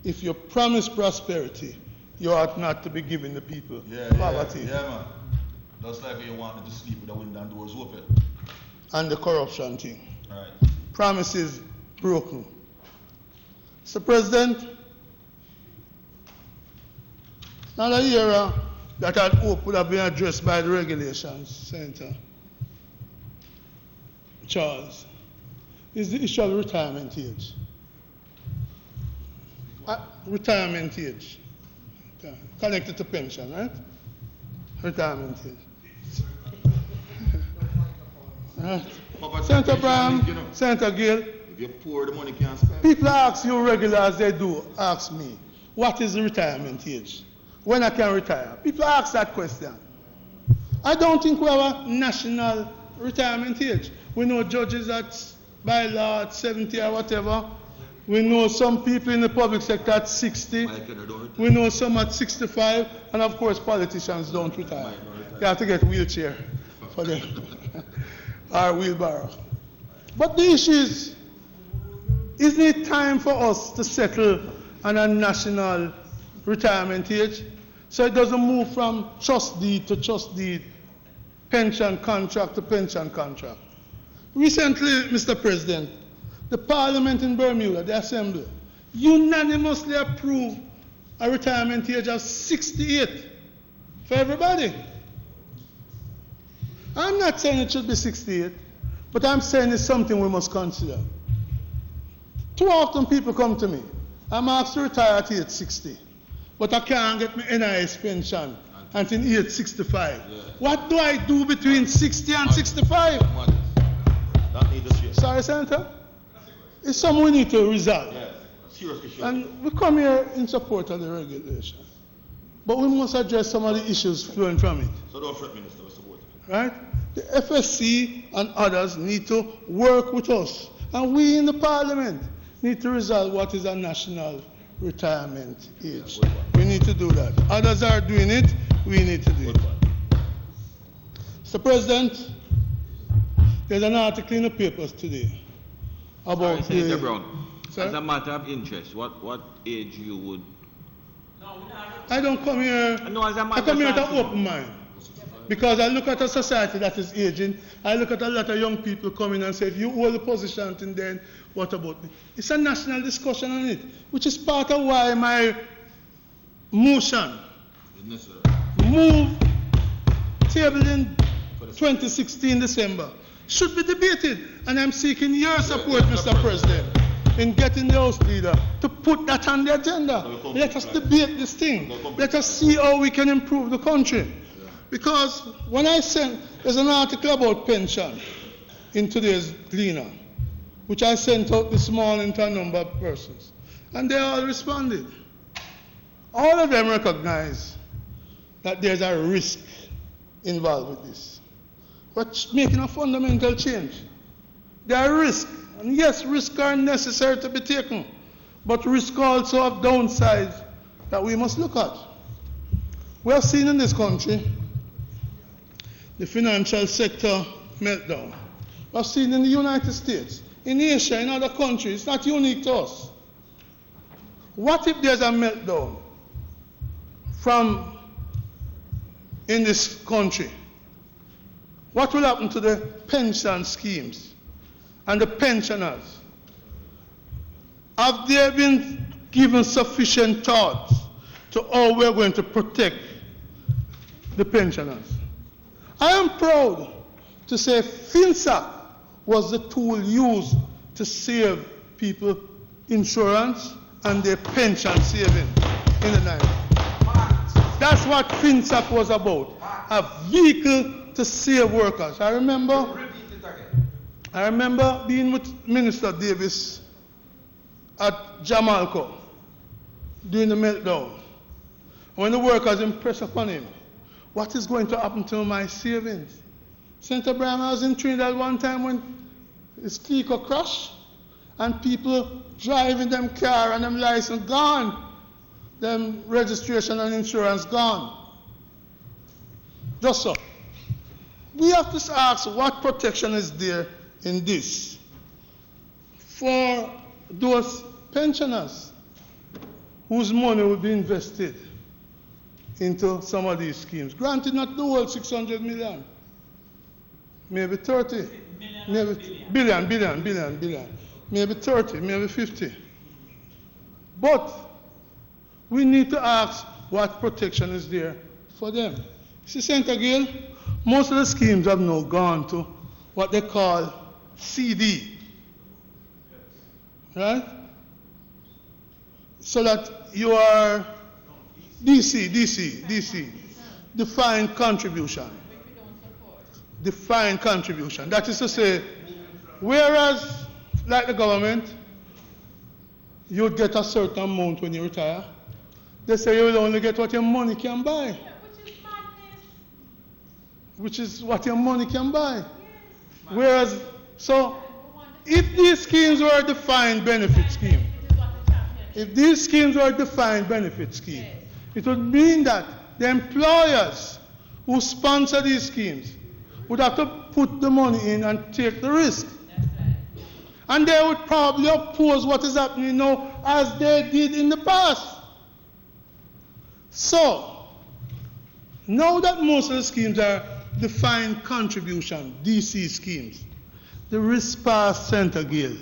F: if you promise prosperity, you ought not to be giving the people poverty.
G: Yeah, man. Just like you want me to sleep with the window and doors open.
F: And the corruption thing.
G: Right.
F: Promises broken. Mr. President, another era that I hope would have been addressed by the regulations, Senator Charles, is the issue of retirement age. Retirement age. Connected to pension, right? Retirement age. Senator Brown, Senator Gill,
G: If you're poor, the money can't spend.
F: people ask you regular as they do, ask me, what is the retirement age? When I can retire? People ask that question. I don't think we have a national retirement age. We know judges at, by law at 70 or whatever. We know some people in the public sector at 60. We know some at 65. And of course, politicians don't retire. You have to get a wheelchair for them. Or wheelbarrow. But the issue is, isn't it time for us to settle on a national retirement age so it doesn't move from trust deed to trust deed, pension contract to pension contract? Recently, Mr. President, the Parliament in Bermuda, the Assembly, unanimously approved a retirement age of 68 for everybody. I'm not saying it should be 68, but I'm saying it's something we must consider. Too often people come to me, I'm asked to retire at age 60, but I can't get my NIS pension until age 65. Yeah. What do I do between 60 and 65? Sorry, Senator? It's something we need to resolve.
G: Yeah. Seriously.
F: And we come here in support of the regulation. But we must address some of the issues flowing from it.
G: So don't fret, Minister, we support it.
F: Right? The FSC and others need to work with us. And we in the Parliament need to resolve what is a national retirement age. We need to do that. Others are doing it, we need to do it. Mr. President, there's an article in the papers today about
B: Senator Brown,
F: Sir?
B: as a matter of interest, what age you would...
F: I don't come here,
B: No, as a
F: I
B: matter
F: come here with
B: of
F: an open mind. Because I look at a society that is aging, I look at a lot of young people coming and say, if you hold the position, and then what about me? It's a national discussion on it, which is part of why my motion move table in 2016 December should be debated. And I'm seeking your support, Mr. President, in getting the House Leader to put that on the agenda. Let us debate this thing. Let us see how we can improve the country. Because when I sent, there's an article about pension in today's Gleaner, which I sent out this morning to a number of persons. And they all responded. All of them recognize that there's a risk involved with this. We're making a fundamental change. There are risks. And yes, risks are necessary to be taken. But risks also have downsides that we must look at. We have seen in this country the financial sector meltdown. We have seen in the United States, in Asia, in other countries. It's not unique to us. What if there's a meltdown in this country? What will happen to the pension schemes and the pensioners? Have they been given sufficient thought to how we're going to protect the pensioners? I am proud to say FinSAC was the tool used to save people insurance and their pension saving in the 90s. That's what FinSAC was about, a vehicle to save workers. I remember being with Minister Davis at Jamaica during the meltdown. When the workers impressed upon him, what is going to happen to my savings? Senator Brown, I was in Trinidad one time when his Clico crashed and people driving them car and them license gone, them registration and insurance gone. Just so. We have to ask what protection is there in this for those pensioners whose money will be invested into some of these schemes. Granted, not the whole 600 million. Maybe 30. Maybe billion. Maybe 30, maybe 50. But we need to ask what protection is there for them. See, Senator Gill, most of the schemes have now gone to what they call CD. Right? So that you are DC, defined contribution. Defined contribution. That is to say, whereas, like the government, you would get a certain amount when you retire, they say you will only get what your money can buy.
H: Yeah, which is madness.
F: Which is what your money can buy. Whereas, so, if these schemes were a defined benefit scheme, it would mean that the employers who sponsor these schemes would have to put the money in and take the risk. And they would probably oppose what is happening now as they did in the past. So, now that most of the schemes are defined contribution, DC schemes, the risk pass Senator Gill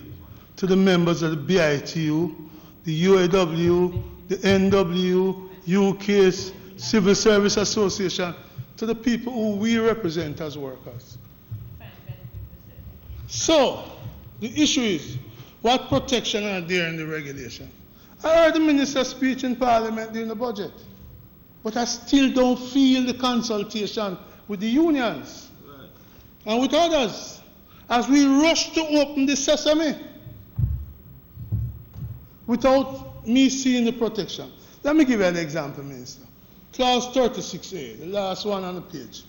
F: to the members of the BITU, the UAW, the NW, UKIS, Civil Service Association, to the people who we represent as workers. So, the issue is, what protection are there in the regulation? I heard the minister's speech in Parliament during the budget, but I still don't feel the consultation with the unions and with others as we rush to open the sesame without me seeing the protection. Let me give you an example, Minister. Clause 36A, the last one on the page,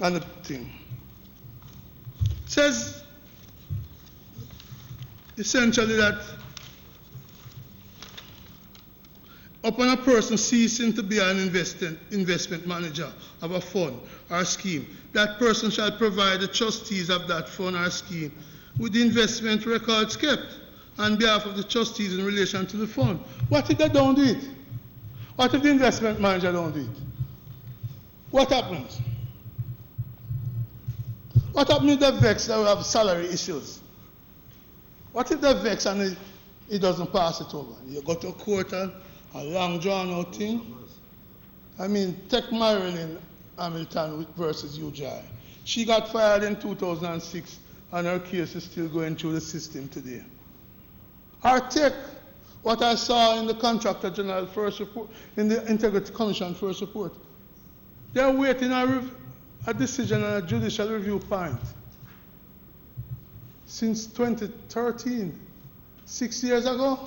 F: on the thing, says essentially that upon a person ceasing to be an investment manager of a fund or scheme, that person shall provide the trustees of that fund or scheme with the investment records kept on behalf of the trustees in relation to the fund. What if they don't do it? What if the investment manager don't do it? What happens? What happens if they vex that we have salary issues? What if they vex and it doesn't pass it over? You go to court and a long drawn out thing. I mean, take Marilyn Hamilton versus UJI. She got fired in 2006 and her case is still going through the system today. Or take what I saw in the Contractor General first report, in the Integrity Commission first report. They're waiting a decision on a judicial review point since 2013, 6 years ago.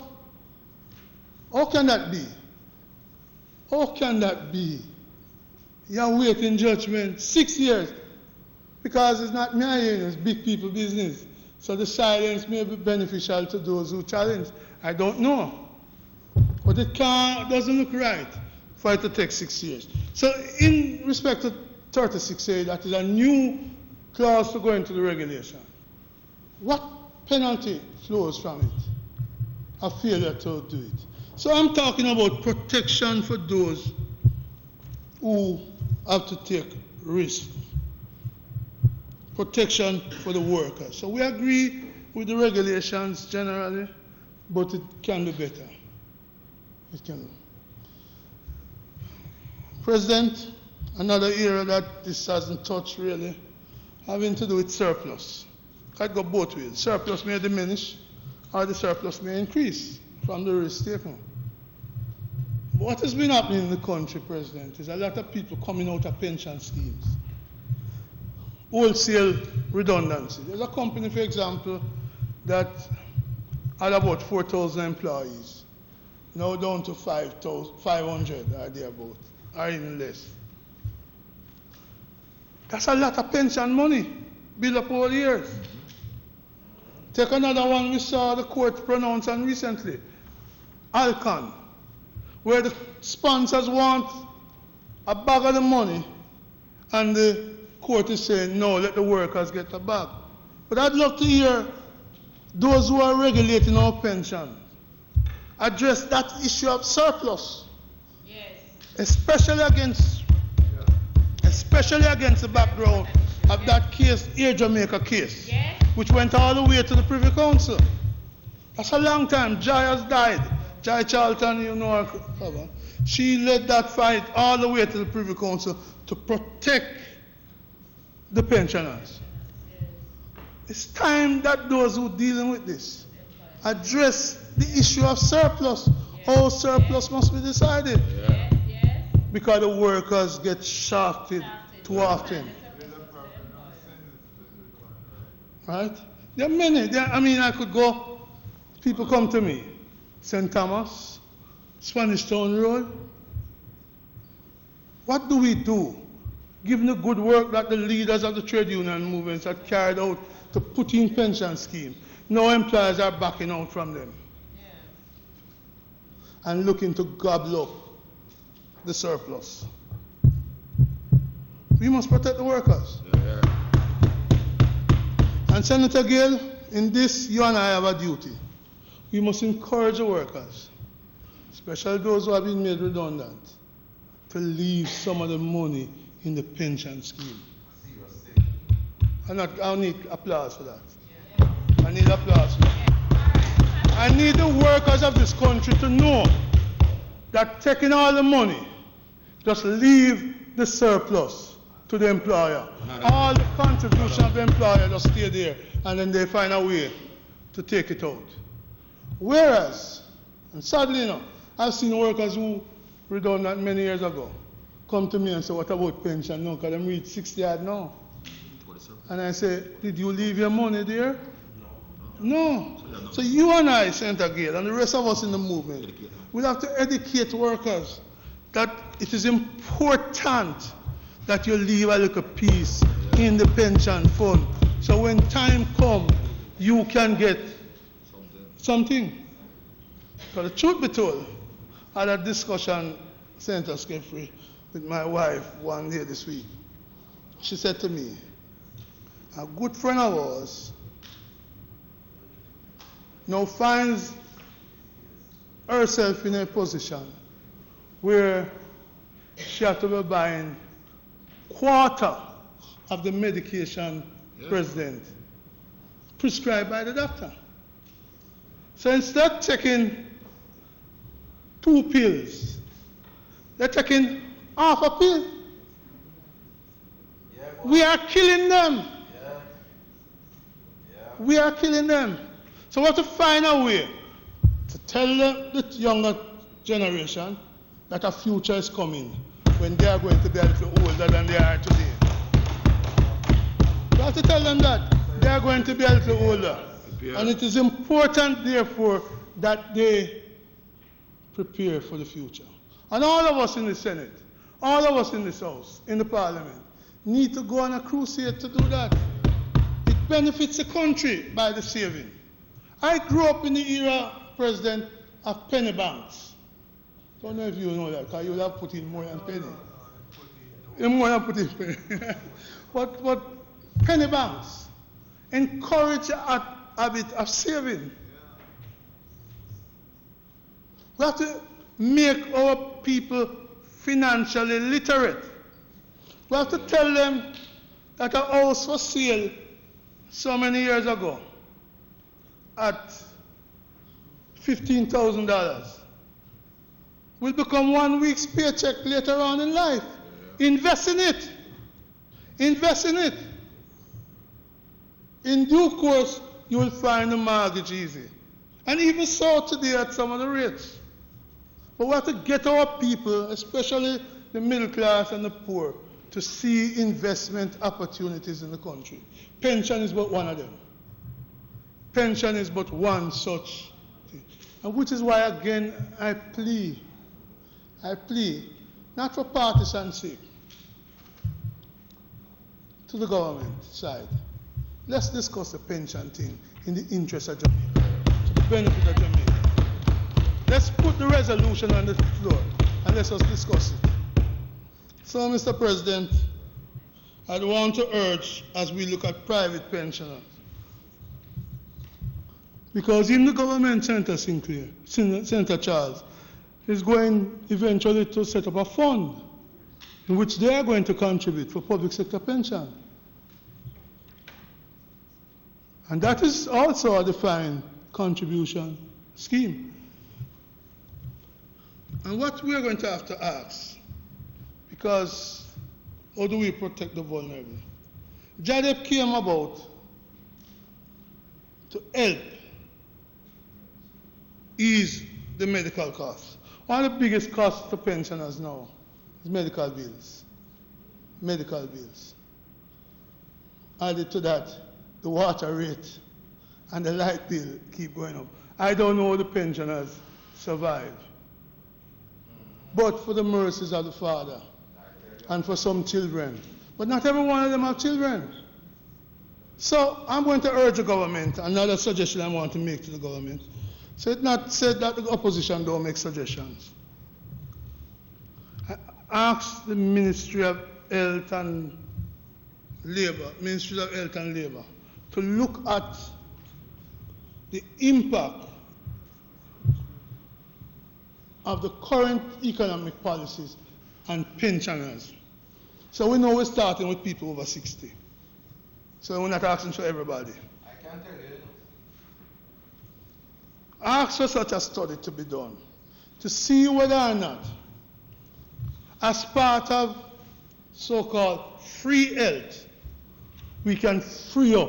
F: How can that be? How can that be? You're waiting judgment 6 years because it's not my union, it's big people business. So the silence may be beneficial to those who challenge. I don't know. But it doesn't look right for it to take 6 years. So in respect to 36A, that is a new clause to go into the regulation. What penalty flows from it? A failure to do it. So I'm talking about protection for those who have to take risks. Protection for the workers. So we agree with the regulations generally, but it can be better. It can be. President, another area that this hasn't touched really, having to do with surplus. I'd go both ways. Surplus may diminish, or the surplus may increase from the risk taken. What has been happening in the country, President, is a lot of people coming out of pension schemes. Wholesale redundancy. There's a company, for example, that had about 4,000 employees, now down to 500 or thereabout, or even less. That's a lot of pension money built up over years. Take another one we saw the court pronounce on recently, Alcon, where the sponsors want a bag of the money and the court is saying, no, let the workers get a bag. But I'd love to hear those who are regulating our pension address that issue of surplus.
H: Yes.
F: especially against the background of that case, Jamaica case, which went all the way to the Privy Council. That's a long time. Joy has died. Joy Charlton, you know her. She led that fight all the way to the Privy Council to protect the pensioners. It's time that those who are dealing with this address the issue of surplus. How surplus must be decided. Because the workers get shafted too often. Right? There are many. I could go, people come to me. St. Thomas, Spanish Town Road. What do we do? Given the good work that the leaders of the trade union movements have carried out to put in pension scheme, no employers are backing out from them. And looking to gobble up the surplus. We must protect the workers. And Senator Gill, in this, you and I have a duty. We must encourage the workers, especially those who have been made redundant, to leave some of the money in the pension scheme. I need applause for that. I need applause for that. I need the workers of this country to know that taking all the money, just leave the surplus to the employer. All the contribution of the employer just stay there, and then they find a way to take it out. Whereas, and sadly enough, I've seen workers who redundant many years ago come to me and say, what about pension now? Because I'm reached 60 odd now. And I say, did you leave your money there? No. So you and I, Senator Gale, and the rest of us in the movement, we'll have to educate workers that it is important that you leave a little piece in the pension fund. So when time comes, you can get something. But the truth be told, I had a discussion, Senator Skeffrey, with my wife one day this week. She said to me, a good friend of ours now finds herself in a position where she has to be buying quarter of the medication president prescribed by the doctor. So instead of taking 2 pills, they're taking half a pill. We are killing them. We are killing them. So we have to find a way to tell the younger generation that a future is coming when they are going to be a little older than they are today. We have to tell them that they are going to be a little older. And it is important, therefore, that they prepare for the future. And all of us in the Senate, all of us in this House, in the Parliament, need to go on a crusade to do that. It benefits the country by the saving. I grew up in the era, President, of penny banks. Don't know if you know that, because you would have put in more than penny. More than put in penny. But penny banks encourage a habit of saving. We have to make our people financially literate. We have to tell them that a house for sale so many years ago at $15,000 will become 1 week's paycheck later on in life. Invest in it. Invest in it. In due course, you will find the mortgage easy. And even so today at some of the rates. But we have to get our people, especially the middle class and the poor, to see investment opportunities in the country. Pension is but one of them. Pension is but one such thing. And which is why, again, I plea, not for partisan sake, to the government side. Let's discuss the pension thing in the interest of Jamaica, to the benefit of Jamaica. Let's put the resolution on the floor and let's just discuss it. So, Mr. President, I want to urge as we look at private pensioners, because in the government, Senator Sinclair, Senator Charles, is going eventually to set up a fund in which they are going to contribute for public sector pension. And that is also a defined contribution scheme. And what we are going to have to ask, because how do we protect the vulnerable? JADEP came about to help ease the medical costs. One of the biggest costs to pensioners now is medical bills. Medical bills. Added to that, the water rate and the light bill keep going up. I don't know how the pensioners survive. But for the mercies of the Father and for some children. But not every one of them have children. So I'm going to urge the government, another suggestion I want to make to the government. So it's not said that the opposition don't make suggestions. I ask the Ministry of Health and Labour, to look at the impact of the current economic policies and pensioners. So we know we're starting with people over 60. So we're not asking for everybody.
G: I can't tell you.
F: Ask for such a study to be done to see whether or not, as part of so-called free health, we can free up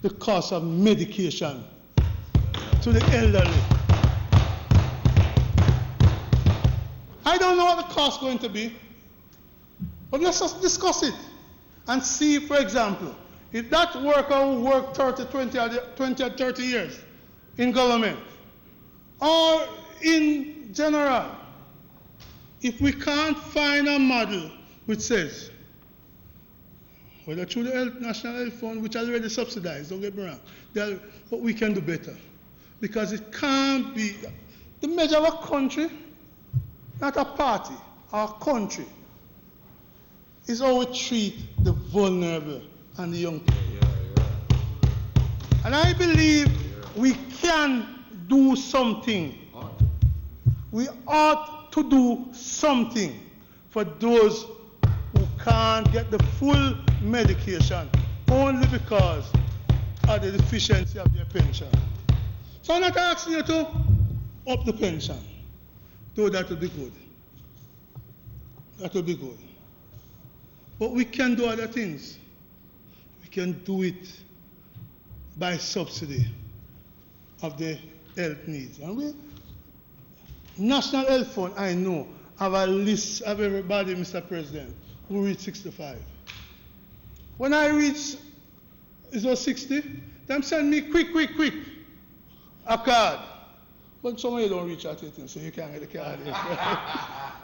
F: the cost of medication to the elderly. I don't know what the cost is going to be, but let's just discuss it and see, for example, if that worker who worked 20 or 30 years in government or in general, if we can't find a model which says, whether through the National Health Fund, which is already subsidized, don't get me wrong, but we can do better. Because it can't be, the measure of a country, not a party, our country, is how we treat the vulnerable and the young people. And I believe we can do something. We ought to do something for those who can't get the full medication only because of the deficiency of their pension. So I'm not asking you to up the pension, though that would be good. That would be good. But we can do other things. We can do it by subsidy of the health needs. And we, National Health Fund, I know, have a list of everybody, Mr. President, who reach 65. When I reach 60, them send me quick, a card. But some of you don't reach at 18, so you can't get the card.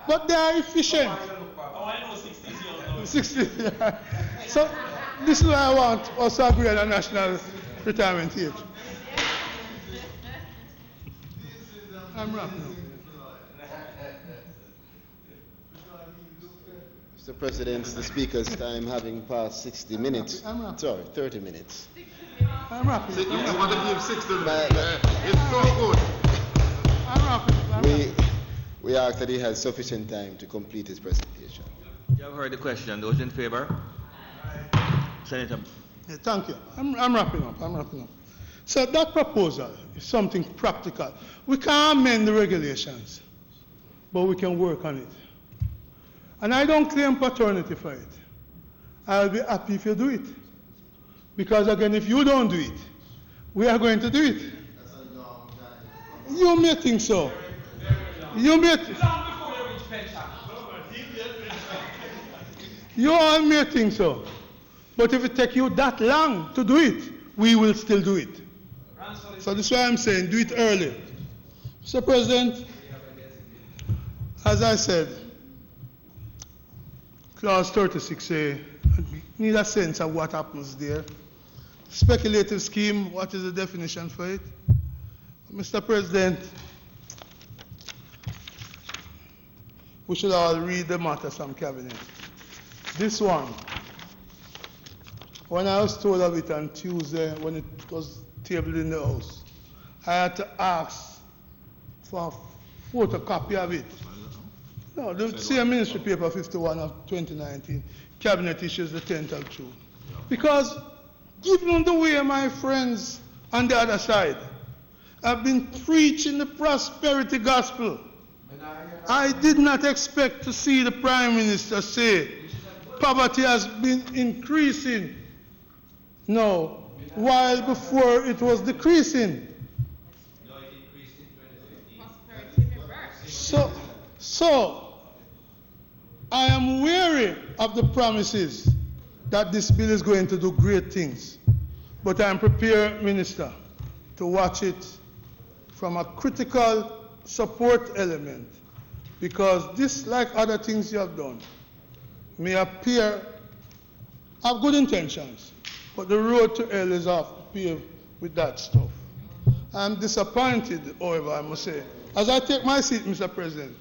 F: But they are efficient.
H: Oh, I know 60 is young.
F: 60, yeah. So this is why I want also agree on a national retirement age. I'm wrapping up.
E: Mr. President, the Speaker's time having passed 60 minutes.
F: I'm wrapping.
E: Sorry, 30 minutes.
F: I'm wrapping.
G: You want to give 60 minutes? It's so good.
F: I'm wrapping.
E: We ask that he has sufficient time to complete his presentation.
B: You have heard the question. Those in favor? Senator.
F: Yeah, thank you. I'm wrapping up. So that proposal is something practical. We can't amend the regulations, but we can work on it. And I don't claim paternity for it. I'll be happy if you do it. Because again, if you don't do it, we are going to do it. You may think so. You all may think so. But if it takes you that long to do it, we will still do it. So this is why I'm saying, do it early. Mr. President, as I said, Clause 36A, need a sense of what happens there. Speculative scheme, what is the definition for it? Mr. President, we should all read the matter from Cabinet. This one, when I was told of it on Tuesday, when it was tabled in the House, I had to ask for photocopy of it. No, the same ministry paper 51 of 2019, Cabinet issues the 10th of June. Because given the way my friends on the other side have been preaching the prosperity gospel, I did not expect to see the Prime Minister say poverty has been increasing. No, while before it was decreasing. So, I am wary of the promises that this bill is going to do great things. But I am prepared, Minister, to watch it from a critical support element, because this, like other things you have done, may appear have good intentions, but the road to hell is often paved with that stuff. I'm disappointed, however, I must say, as I take my seat, Mr. President,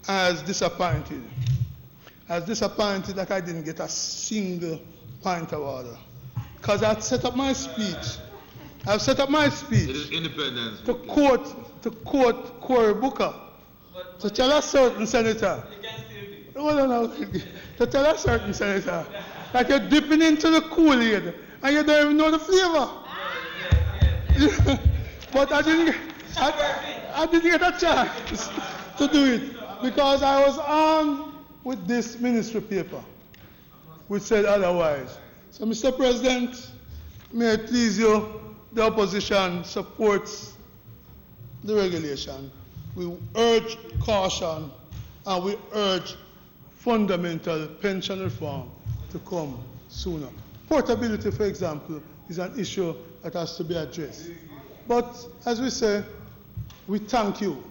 F: as disappointed that I didn't get a single point of order. Because I've set up my speech. It is independence. To quote Cory Booker, to tell a certain senator, to tell a certain senator that you're dipping into the Kool-Aid and you don't even know the flavor. But I didn't get a chance to do it because I was armed with this ministry paper, which said otherwise. So, Mr. President, may it please you, the opposition supports the regulation. We urge caution and we urge fundamental pension reform to come sooner. Portability, for example, is an issue that has to be addressed. But as we say, we thank you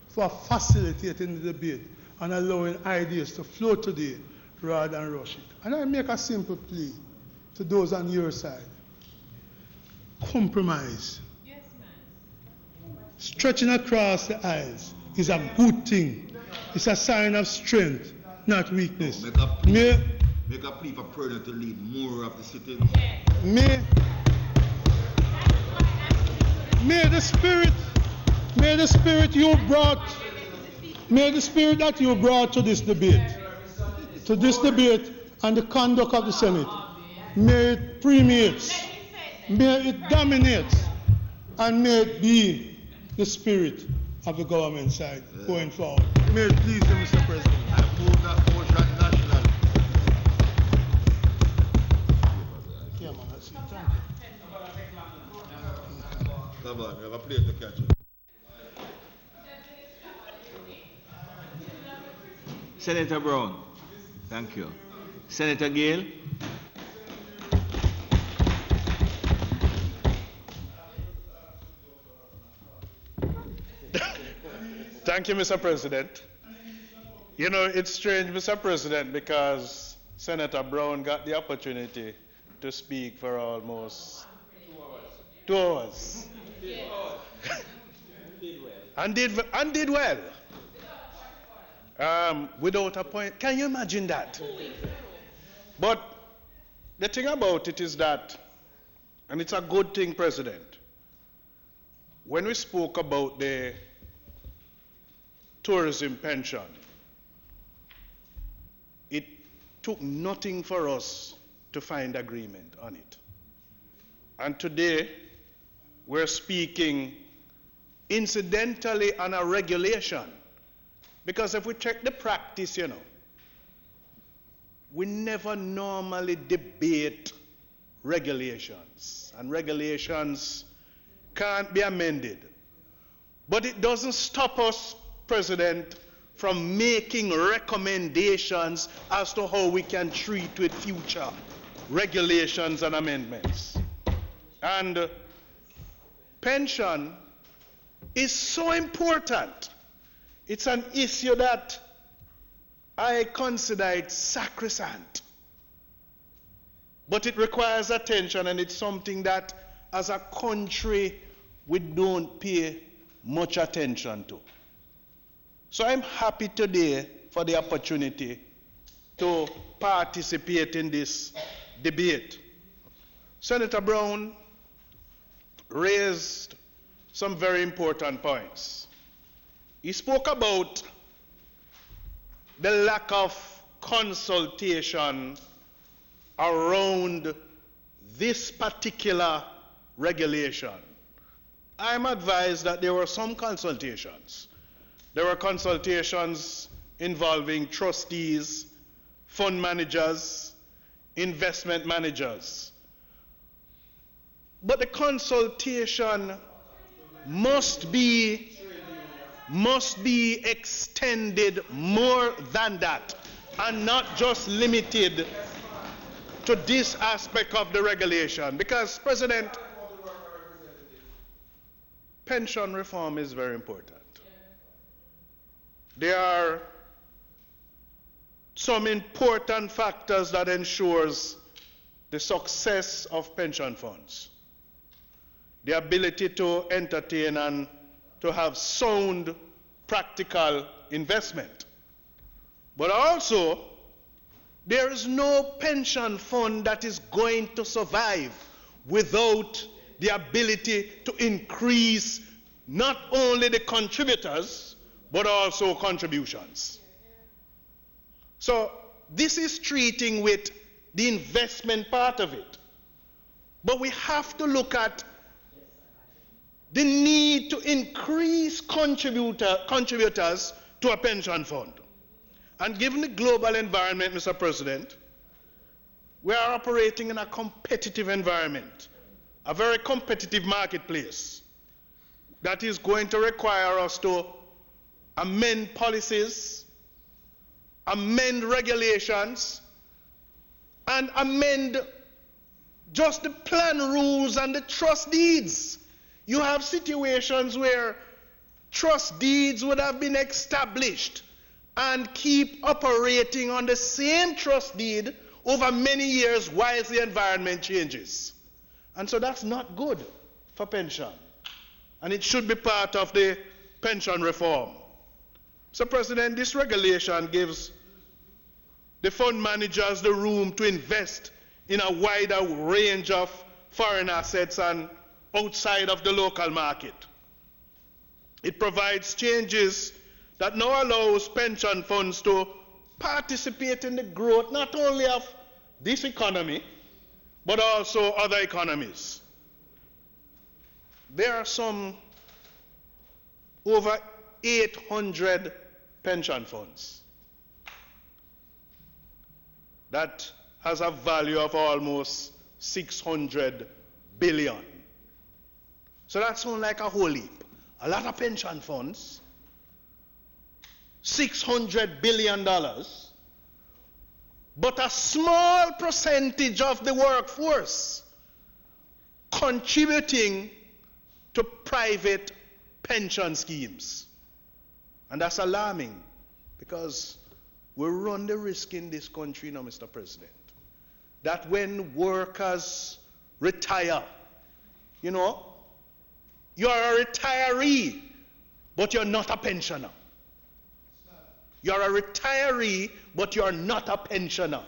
F: for facilitating the debate and allowing ideas to flow today rather than rush it. And I make a simple plea to those on your side. Compromise. Yes, ma'am. Stretching across the aisles is a good thing. It's a sign of strength, not weakness.
G: Make a plea for President to lead more of the citizens.
F: May the spirit that you brought to this debate and the conduct of the Senate, may it permeates, may it dominates, and may it be the spirit of the government side going forward. May it please you, Mr. President.
G: I move that motion national.
F: Yeah, man, that's it. Thank you.
G: Come on, we have a place to catch it.
B: Senator Brown, thank you. Senator Gale.
I: Thank you, Mr. President. You know, it's strange, Mr. President, because Senator Brown got the opportunity to speak for almost 2 hours. And did well. Without a point. Can you imagine that? But the thing about it is that, and it's a good thing, President, when we spoke about the tourism pension, it took nothing for us to find agreement on it. And today, we're speaking incidentally on a regulation. Because if we check the practice, you know, we never normally debate regulations. And regulations can't be amended. But it doesn't stop us, President, from making recommendations as to how we can treat with future regulations and amendments. And pension is so important. It's an issue that I consider it sacrosanct. But it requires attention, and it's something that as a country we don't pay much attention to. So I'm happy today for the opportunity to participate in this debate. Senator Brown raised some very important points. He spoke about the lack of consultation around this particular regulation. I'm advised that there were some consultations. There were consultations involving trustees, fund managers, investment managers. But the consultation must be extended more than that, and not just limited to this aspect of the regulation. Because, President, pension reform is very important. There are some important factors that ensures the success of pension funds. The ability to entertain and to have sound, practical investment. But also, there is no pension fund that is going to survive without the ability to increase not only the contributors, but also contributions. So this is treating with the investment part of it. But we have to look at the need to increase contributors to a pension fund. And given the global environment, Mr. President, we are operating in a competitive environment, a very competitive marketplace that is going to require us to amend policies, amend regulations, and amend just the plan rules and the trust deeds. You have situations where trust deeds would have been established and keep operating on the same trust deed over many years while the environment changes. And so that's not good for pension. And it should be part of the pension reform. So, President, this regulation gives the fund managers the room to invest in a wider range of foreign assets and outside of the local market. It provides changes that now allows pension funds to participate in the growth not only of this economy, but also other economies. There are some over 800 pension funds that has a value of almost 600 billion. So that sounds like a whole heap. A lot of pension funds, $600 billion, but a small percentage of the workforce contributing to private pension schemes. And that's alarming, because we run the risk in this country now, Mr. President, that when workers retire, you're a retiree, but you're not a pensioner. You're a retiree, but you're not a pensioner.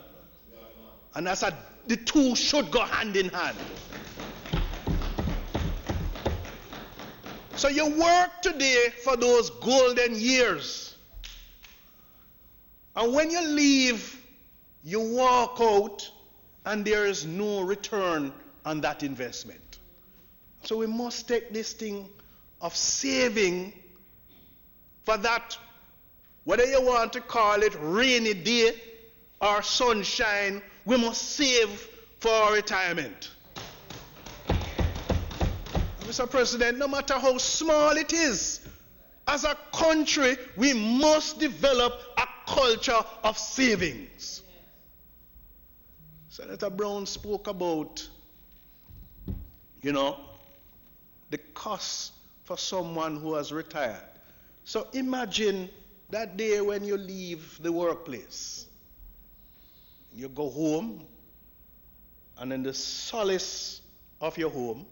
I: And the two should go hand in hand. So you work today for those golden years. And when you leave, you walk out, and there is no return on that investment. So we must take this thing of saving for that, whether you want to call it rainy day or sunshine, we must save for our retirement. Mr. President, no matter how small it is, as a country, we must develop a culture of savings. Senator Brown spoke about, the cost for someone who has retired. So imagine that day when you leave the workplace. You go home, and in the solace of your home,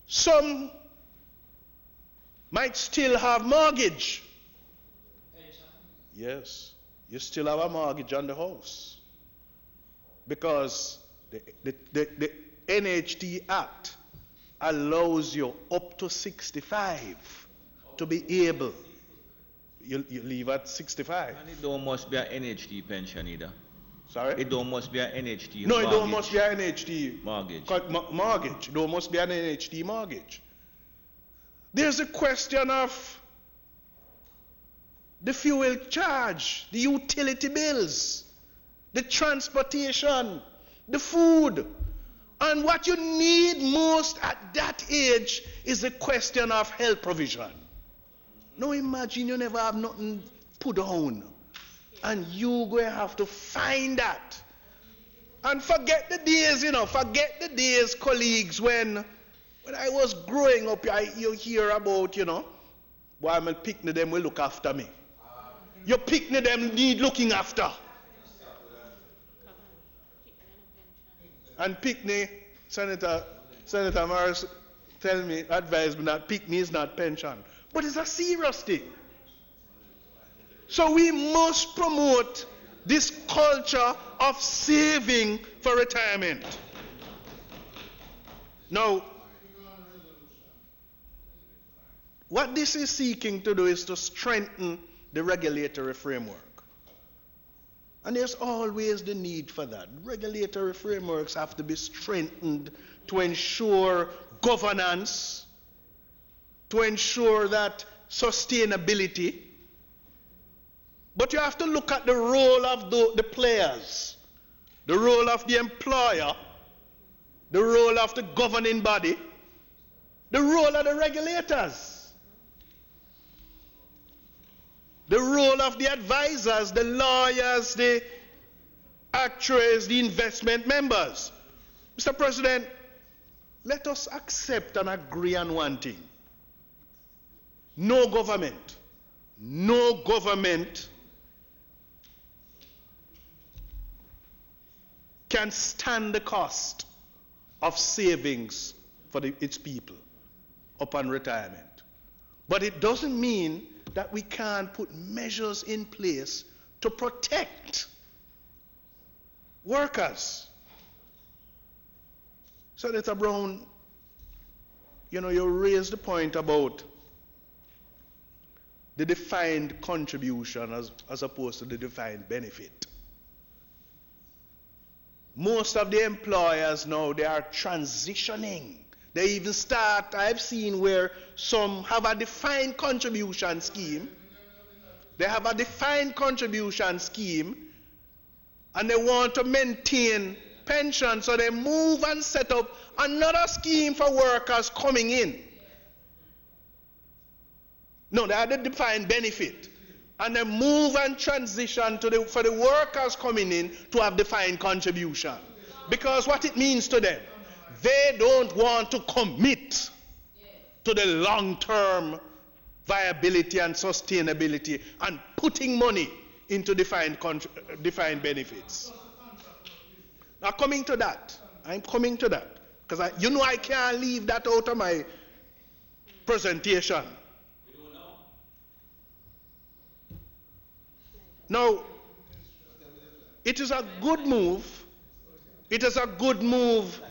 I: some might still have mortgage. Yes, you still have a mortgage on the house. Because the NHT Act allows you up to 65 to be able, you leave at 65.
B: And it don't must be an NHT pension either.
I: Sorry?
B: It don't must be an NHT
I: No,
B: mortgage.
I: it don't must be an NHT
B: mortgage.
I: Mortgage. It don't must be an NHT mortgage. There's a question of the fuel charge, the utility bills, the transportation, the food. And what you need most at that age is the question of health provision. Now imagine you never have nothing put on, and you going to have to find that. And forget the days, forget the days, colleagues, when I was growing up, you hear about, boy, I'm a picnic, them will look after me. Your picnic, them need looking after. And picnic, Senator Morris advised me that picnic is not pension. But it's a serious thing. So we must promote this culture of saving for retirement. Now, what this is seeking to do is to strengthen the regulatory framework. And there's always the need for that. Regulatory frameworks have to be strengthened to ensure governance, to ensure that sustainability. But you have to look at the role of the players, the role of the employer, the role of the governing body, the role of the regulators, the role of the advisors, the lawyers, the actuaries, the investment members. Mr. President, let us accept and agree on one thing. No government can stand the cost of savings for its people upon retirement. But it doesn't mean that we can't put measures in place to protect workers. Senator Brown, you raised the point about the defined contribution as opposed to the defined benefit. Most of the employers now, they are transitioning. They even start, I've seen where some have a defined contribution scheme. They have a defined contribution scheme and they want to maintain pension, so they move and set up another scheme for workers coming in. No, they have the defined benefit. And they move and transition for the workers coming in to have defined contribution. Because what it means to them, they don't want to commit to the long-term viability and sustainability and putting money into defined benefits. Now coming to that, I'm coming to that. Because I can't leave that out of my presentation. Now, it is a good move. It is a good move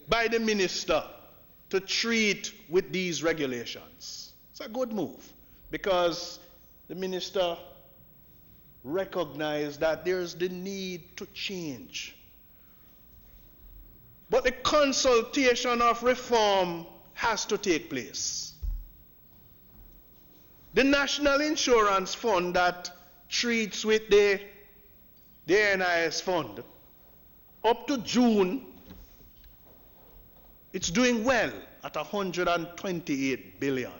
I: by the minister to treat with these regulations. It's a good move because the minister recognized that there's the need to change. But the consultation of reform has to take place. The National Insurance Fund that treats with the NIS fund, up to June, it's doing well at 128 billion.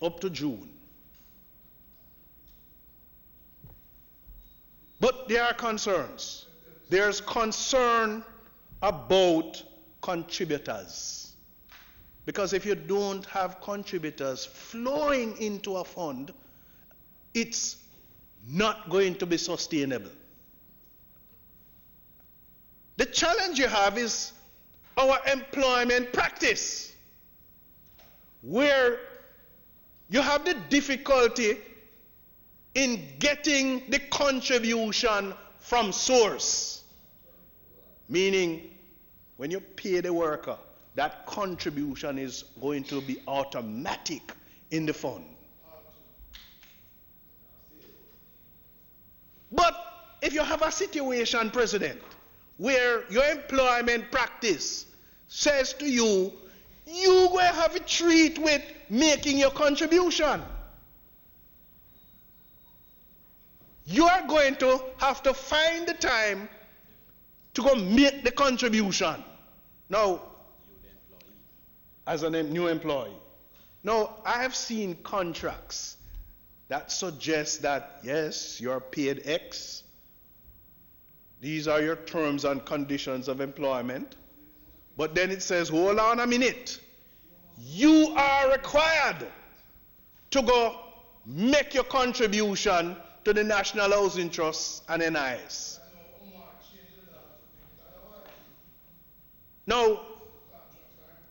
I: Up to June. But there are concerns. There's concern about contributors. Because if you don't have contributors flowing into a fund, it's not going to be sustainable. The challenge you have is our employment practice, where you have the difficulty in getting the contribution from source. Meaning, when you pay the worker, that contribution is going to be automatic in the fund. But if you have a situation, President, where your employment practice says to you, you're going to have a treat with making your contribution. You are going to have to find the time to go make the contribution. Now, as a new employee. Now, I have seen contracts that suggest that, yes, you're paid X. These are your terms and conditions of employment. But then it says, hold on a minute. You are required to go make your contribution to the National Housing Trust and NIS. Now,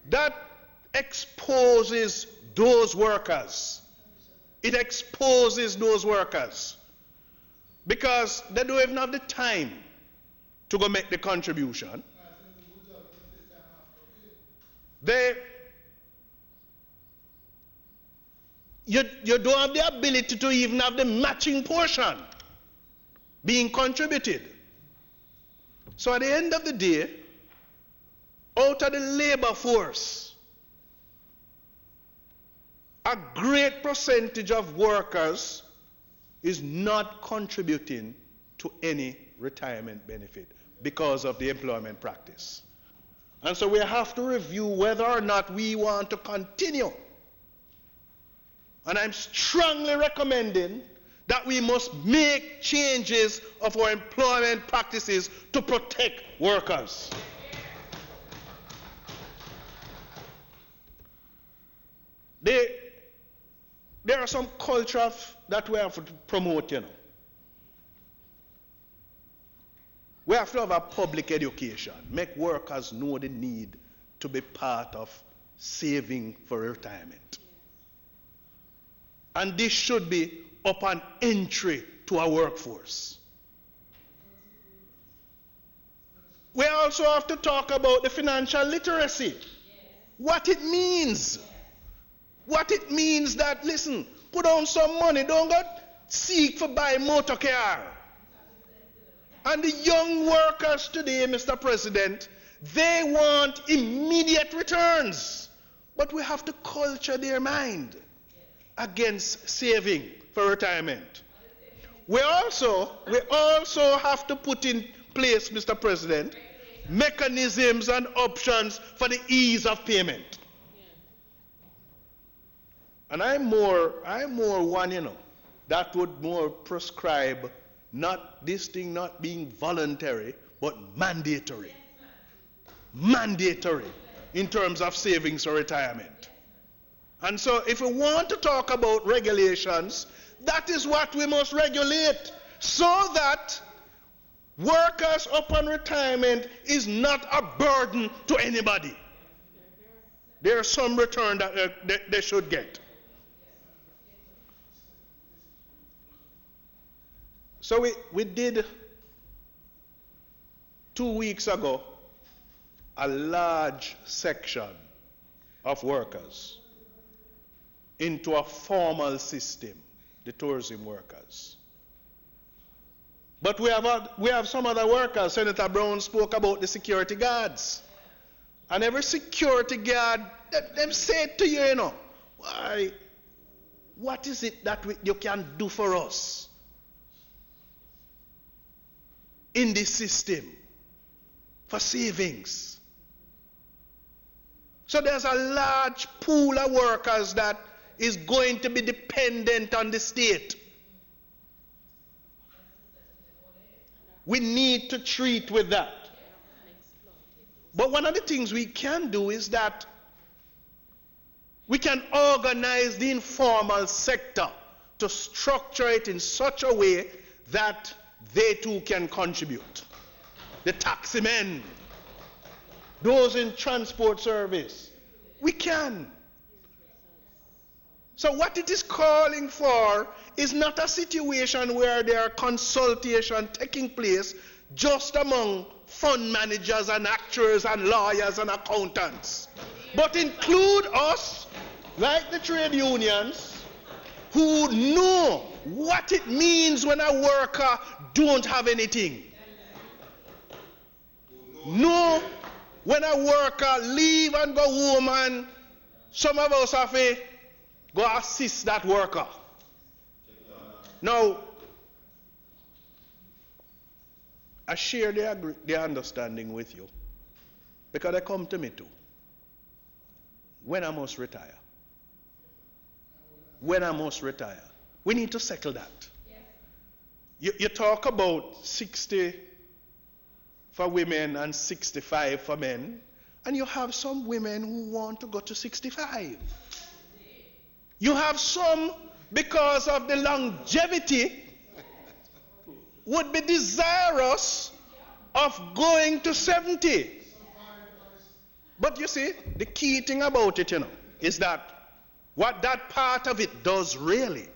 I: that exposes those workers. It exposes those workers because they don't even have the time to go make the contribution. You don't have the ability to even have the matching portion being contributed. So at the end of the day, out of the labor force, a great percentage of workers is not contributing to any retirement benefit because of the employment practice. And so we have to review whether or not we want to continue. And I'm strongly recommending that we must make changes of our employment practices to protect workers. There are some cultures that we have to promote, We have to have a public education, make workers know the need to be part of saving for retirement. And this should be upon entry to our workforce. We also have to talk about the financial literacy. What it means. What it means that, listen, put on some money, don't go seek for buy motor car. And the young workers today, Mr. President, they want immediate returns. But we have to culture their mind against saving for retirement. We also have to put in place, Mr. President, mechanisms and options for the ease of payment. And I'm more one, that would more prescribe not this thing not being voluntary, but mandatory. Mandatory in terms of savings or retirement. And so if we want to talk about regulations, that is what we must regulate so that workers upon retirement is not a burden to anybody. There's some return that they should get. So we did 2 weeks ago a large section of workers into a formal system, the tourism workers. But we have some other workers. Senator Brown spoke about the security guards. And every security guard, them say to you, why, what is it that you can do for us in this system for savings? So there's a large pool of workers that is going to be dependent on the state. We need to treat with that. But one of the things we can do is that we can organize the informal sector to structure it in such a way that they too can contribute. The taxi men, those in transport service, we can. So what it is calling for is not a situation where there are consultation taking place just among fund managers and actuaries and lawyers and accountants, but include us, like the trade unions, who know what it means when a worker don't have anything. Know when a worker leave and go home, and some of us have to go assist that worker. Now, I share the understanding with you because they come to me too. When I must retire. When I must retire. We need to settle that. You talk about 60 for women and 65 for men, and you have some women who want to go to 65. You have some, because of the longevity, would be desirous of going to 70. But you see, the key thing about it, is that what that part of it does really,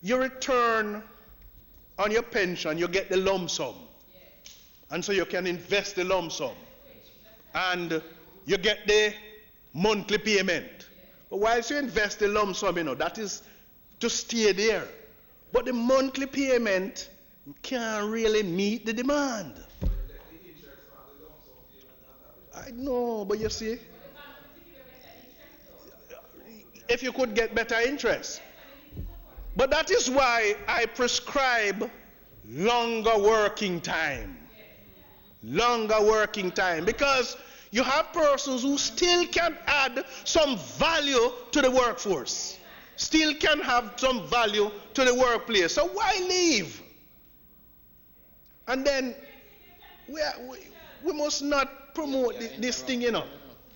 I: you return on your pension, you get the lump sum. And so you can invest the lump sum. And you get the monthly payment. But whilst you invest the lump sum, that is to stay there. But the monthly payment can't really meet the demand. I know, but you see, if you could get better interest. But that is why I prescribe longer working time. Longer working time. Because you have persons who still can add some value to the workforce. Still can have some value to the workplace. So why leave? And then we must not promote this thing,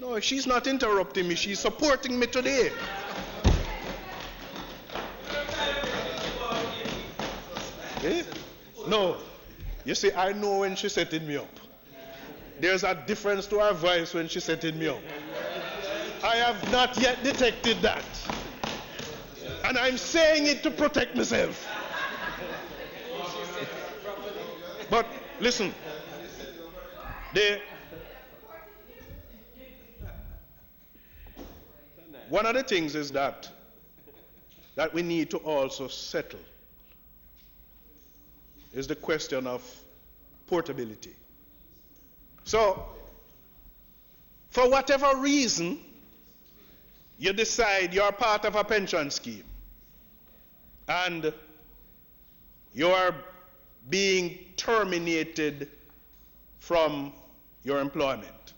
I: No, she's not interrupting me. She's supporting me today. Eh? No. You see, I know when she's setting me up. There's a difference to her voice when she's setting me up. I have not yet detected that. And I'm saying it to protect myself. But listen, one of the things is that we need to also settle is the question of portability. So, for whatever reason, you decide you're part of a pension scheme and you're being terminated from your employment.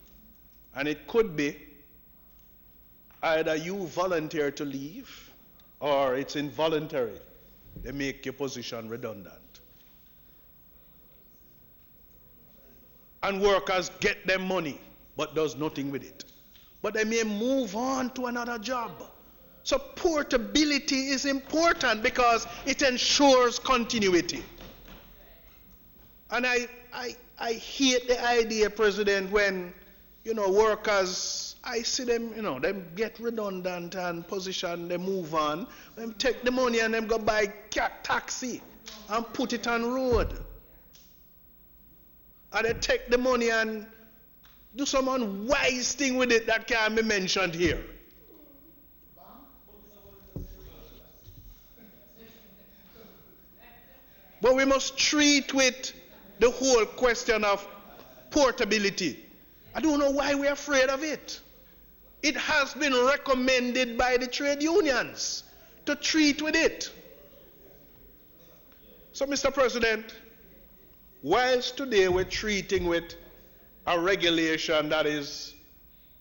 I: And it could be either you volunteer to leave or it's involuntary. They make your position redundant. And workers get their money but does nothing with it. But they may move on to another job. So portability is important because it ensures continuity. And I hate the idea, President, when, workers, I see them, them get redundant and position, they move on, them take the money and them go buy taxi and put it on road. And they take the money and do some unwise thing with it that can't be mentioned here. But we must treat with the whole question of portability. I don't know why we're afraid of it. It has been recommended by the trade unions to treat with it. So, Mr. President, whilst today we're treating with a regulation that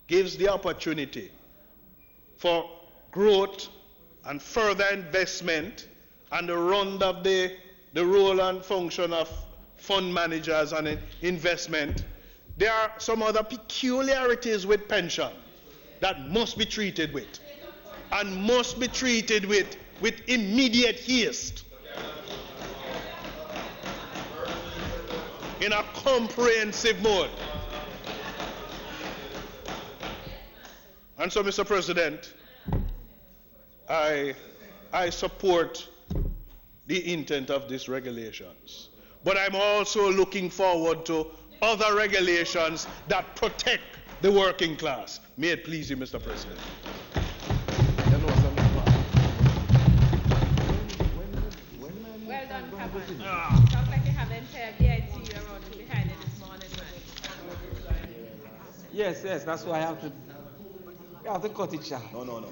I: gives the opportunity for growth and further investment and the run of the role and function of fund managers and investment, there are some other peculiarities with pension that must be treated with and must be treated with immediate haste in a comprehensive mode. And so, Mr. President, I support the intent of these regulations. But I'm also looking forward to other regulations that protect the working class. May it please you, Mr. President.
J: Well done, Captain. Sounds like you have the entire BIT around behind you this morning, man.
H: Yes, that's why I have to cut it short.
G: No.
H: No,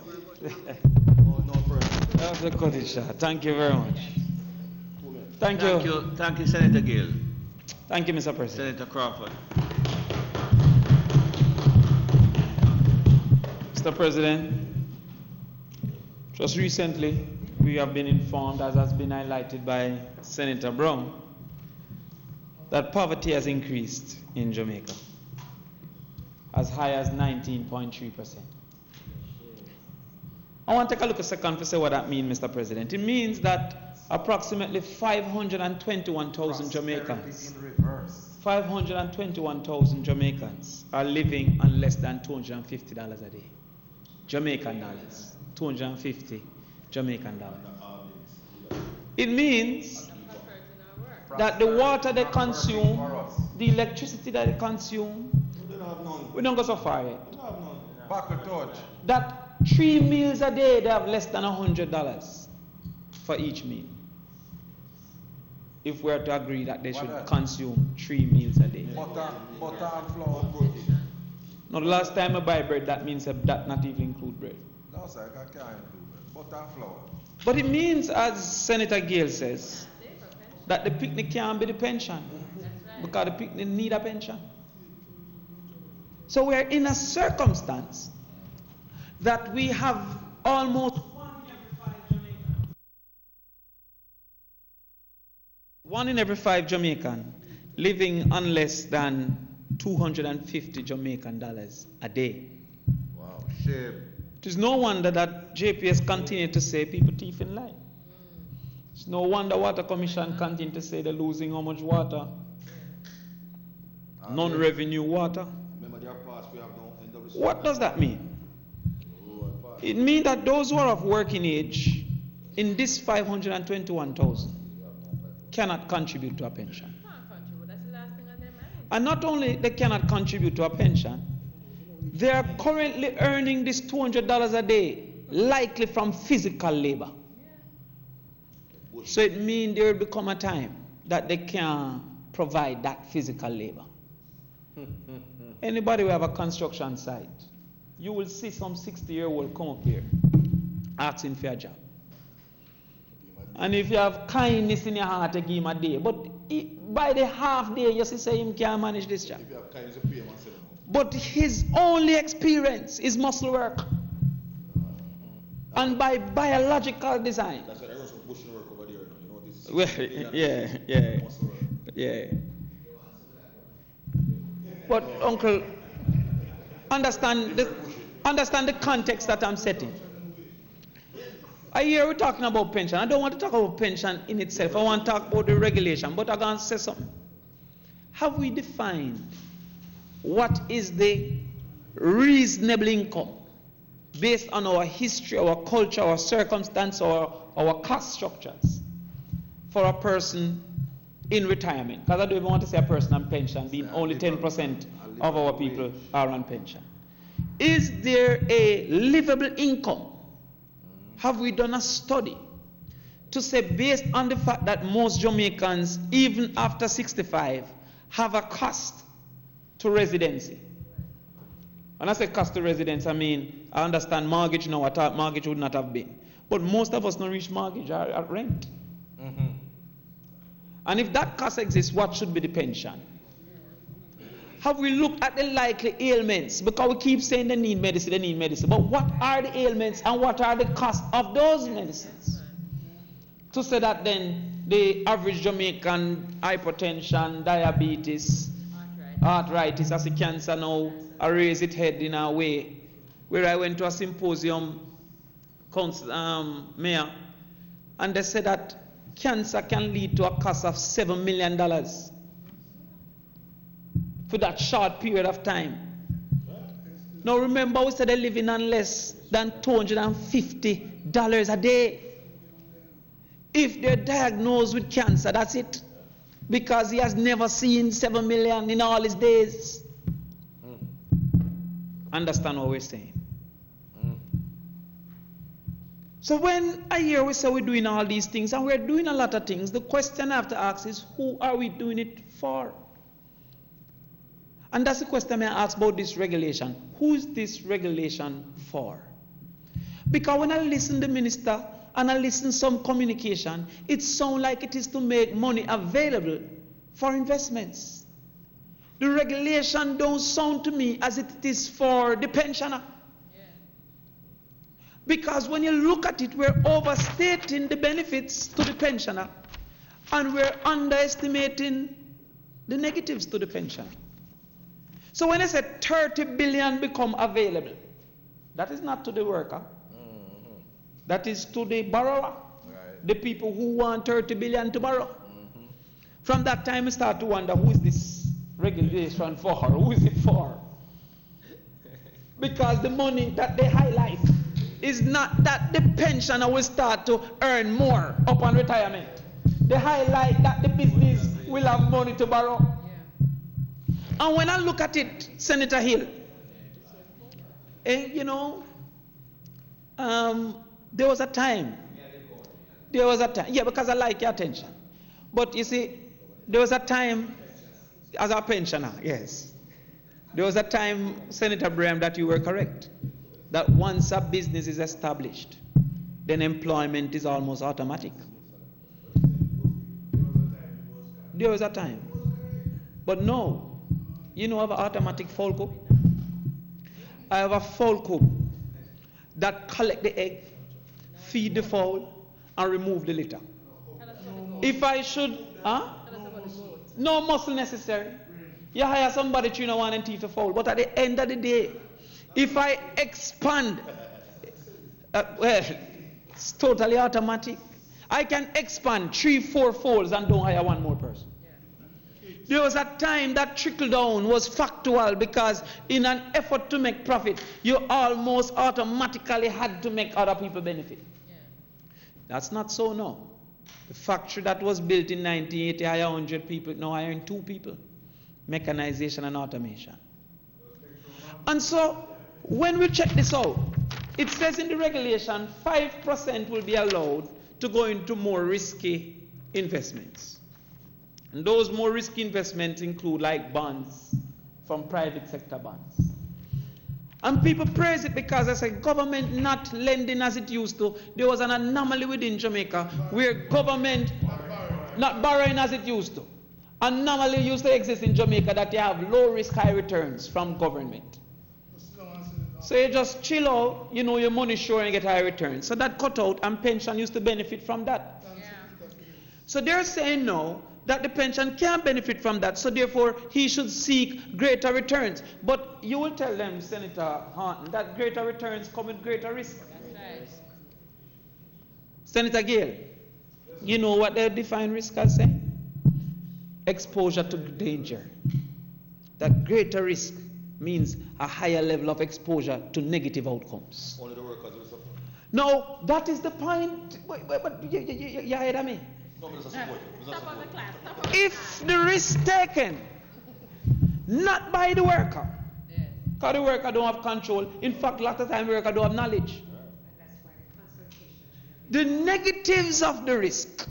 H: I have to cut it short. Thank you very much. Thank you,
B: Senator Gill.
H: Thank you, Mr. President.
B: Senator Crawford.
H: Mr. President, just recently we have been informed, as has been highlighted by Senator Brown, that poverty has increased in Jamaica as high as 19.3%. I want to take a look a second to say what that means, Mr. President. It means that approximately 521,000 Jamaicans, 521,000 Jamaicans are living on less than $250 a day. Jamaican dollars, 250 Jamaican dollars. It means that the water they consume, the electricity that they consume, we don't go so far yet. That 3 meals a day, they have less than $100 for each meal. If we are to agree that they should consume 3 meals a day.
G: Butter and flour.
H: Now, the last time I buy bread, that means that not even include bread.
G: No, sir, I can't include bread. Butter and flour.
H: But it means, as Senator Gale says, that the picnic can't be the pension. Because the picnic need a pension. So we are in a circumstance that we have almost 1 in every 5 Jamaican living on less than 250 Jamaican dollars a day.
G: Wow, shame.
H: It is no wonder that JPS continue to say people thief in line. It's no wonder Water Commission continue to say they're losing how much water. Non-revenue water. What does that mean? It means that those who are of working age in this 521,000 cannot contribute to a pension. And not only they cannot contribute to a pension, they are currently earning this $200 a day, likely from physical labor. So it means there will become a time that they can provide that physical labor. Anybody who have a construction site, you will see some 60-year-old come up here asking for a job. And if you have kindness in your heart, to give him a day. But by the half day, you see say him can't manage this job. But his only experience is muscle work. And by biological design.
G: That's what everyone's pushing work over there. You know,
H: yeah. But Uncle, understand the context that I'm setting. I hear we're talking about pension. I don't want to talk about pension in itself. I want to talk about the regulation. But I'm going to say something. Have we defined what is the reasonable income based on our history, our culture, our circumstance, or our cost structures for a person in retirement? Because I don't even want to say a person on pension, being only 10% of our people are on pension. Is there a livable income? Have we done a study to say, based on the fact that most Jamaicans, even after 65, have a cost to residency? When I say cost to residence, I mean, I understand mortgage now. I thought mortgage would not have been. But most of us don't reach mortgage or rent. Mm-hmm. And if that cost exists, what should be the pension? Have we looked at the likely ailments? Because we keep saying they need medicine. But what are the ailments and what are the costs of those medicines? To say that then the average Jamaican hypertension, diabetes, arthritis as a cancer now, I raise its head in a way. Where I went to a symposium, mayor, and they said that cancer can lead to a cost of $7 million for that short period of time. Now remember, we said they're living on less than $250 a day. If they're diagnosed with cancer, that's it. Because he has never seen 7 million in all his days. Understand what we're saying? So when I hear we say we're doing all these things, and we're doing a lot of things, the question I have to ask is, who are we doing it for? And that's the question I ask about this regulation. Who is this regulation for? Because when I listen to the minister and I listen to some communication, it sounds like it is to make money available for investments. The regulation don't sound to me as it is for the pensioner. Because when you look at it, we're overstating the benefits to the pensioner and we're underestimating the negatives to the pensioner. So when I say 30 billion become available, that is not to the worker. That is to the borrower, the people who want 30 billion to borrow. From that time, we start to wonder, who is this regulation for? Who is it for? Because the money that they highlight is not that the pensioner will start to earn more upon retirement. They highlight that the business will have money to borrow. And when I look at it, Senator Hill, there was a time, yeah, because I like your attention. But you see, there was a time, as a pensioner, yes, there was a time, Senator Braham, that you were correct, that once a business is established, then employment is almost automatic. There was a time. But no, you know, I have an automatic Folco. I have a Folco that collect the egg, feed the fowl, and remove the litter. If I should, no muscle necessary. You hire somebody to one and teeth a fowl, but at the end of the day, if I expand, well, it's totally automatic. I can expand 3-4 folds and don't hire one more person. There was a time that trickle down was factual because in an effort to make profit, you almost automatically had to make other people benefit. That's not so now. The factory that was built in 1980 hired 100 people, now hiring 2 people. Mechanization and automation. And so, when we check this out, it says in the regulation 5% will be allowed to go into more risky investments. And those more risky investments include like bonds from private sector bonds. And people praise it because they say government not lending as it used to. There was an anomaly within Jamaica where government not borrowing as it used to. Anomaly used to exist in Jamaica that you have low risk, high returns from government. So you just chill out, you know your money sure and get high returns. So that cut out and pension used to benefit from that. So they're saying no, that the pension can't benefit from that, so therefore he should seek greater returns. But you will tell them, Senator Horton, that greater returns come with greater risk. Senator Gale, you know what they define risk as saying? Exposure to danger. That greater risk means a higher level of exposure to negative outcomes.
G: Only the workers will suffer.
H: No, that is the point. But you heard of me?
G: No, but it's a support.
H: If the risk taken, not by the worker, because the worker don't have control. In fact, a lot of time the worker don't have knowledge. The negatives of the risk,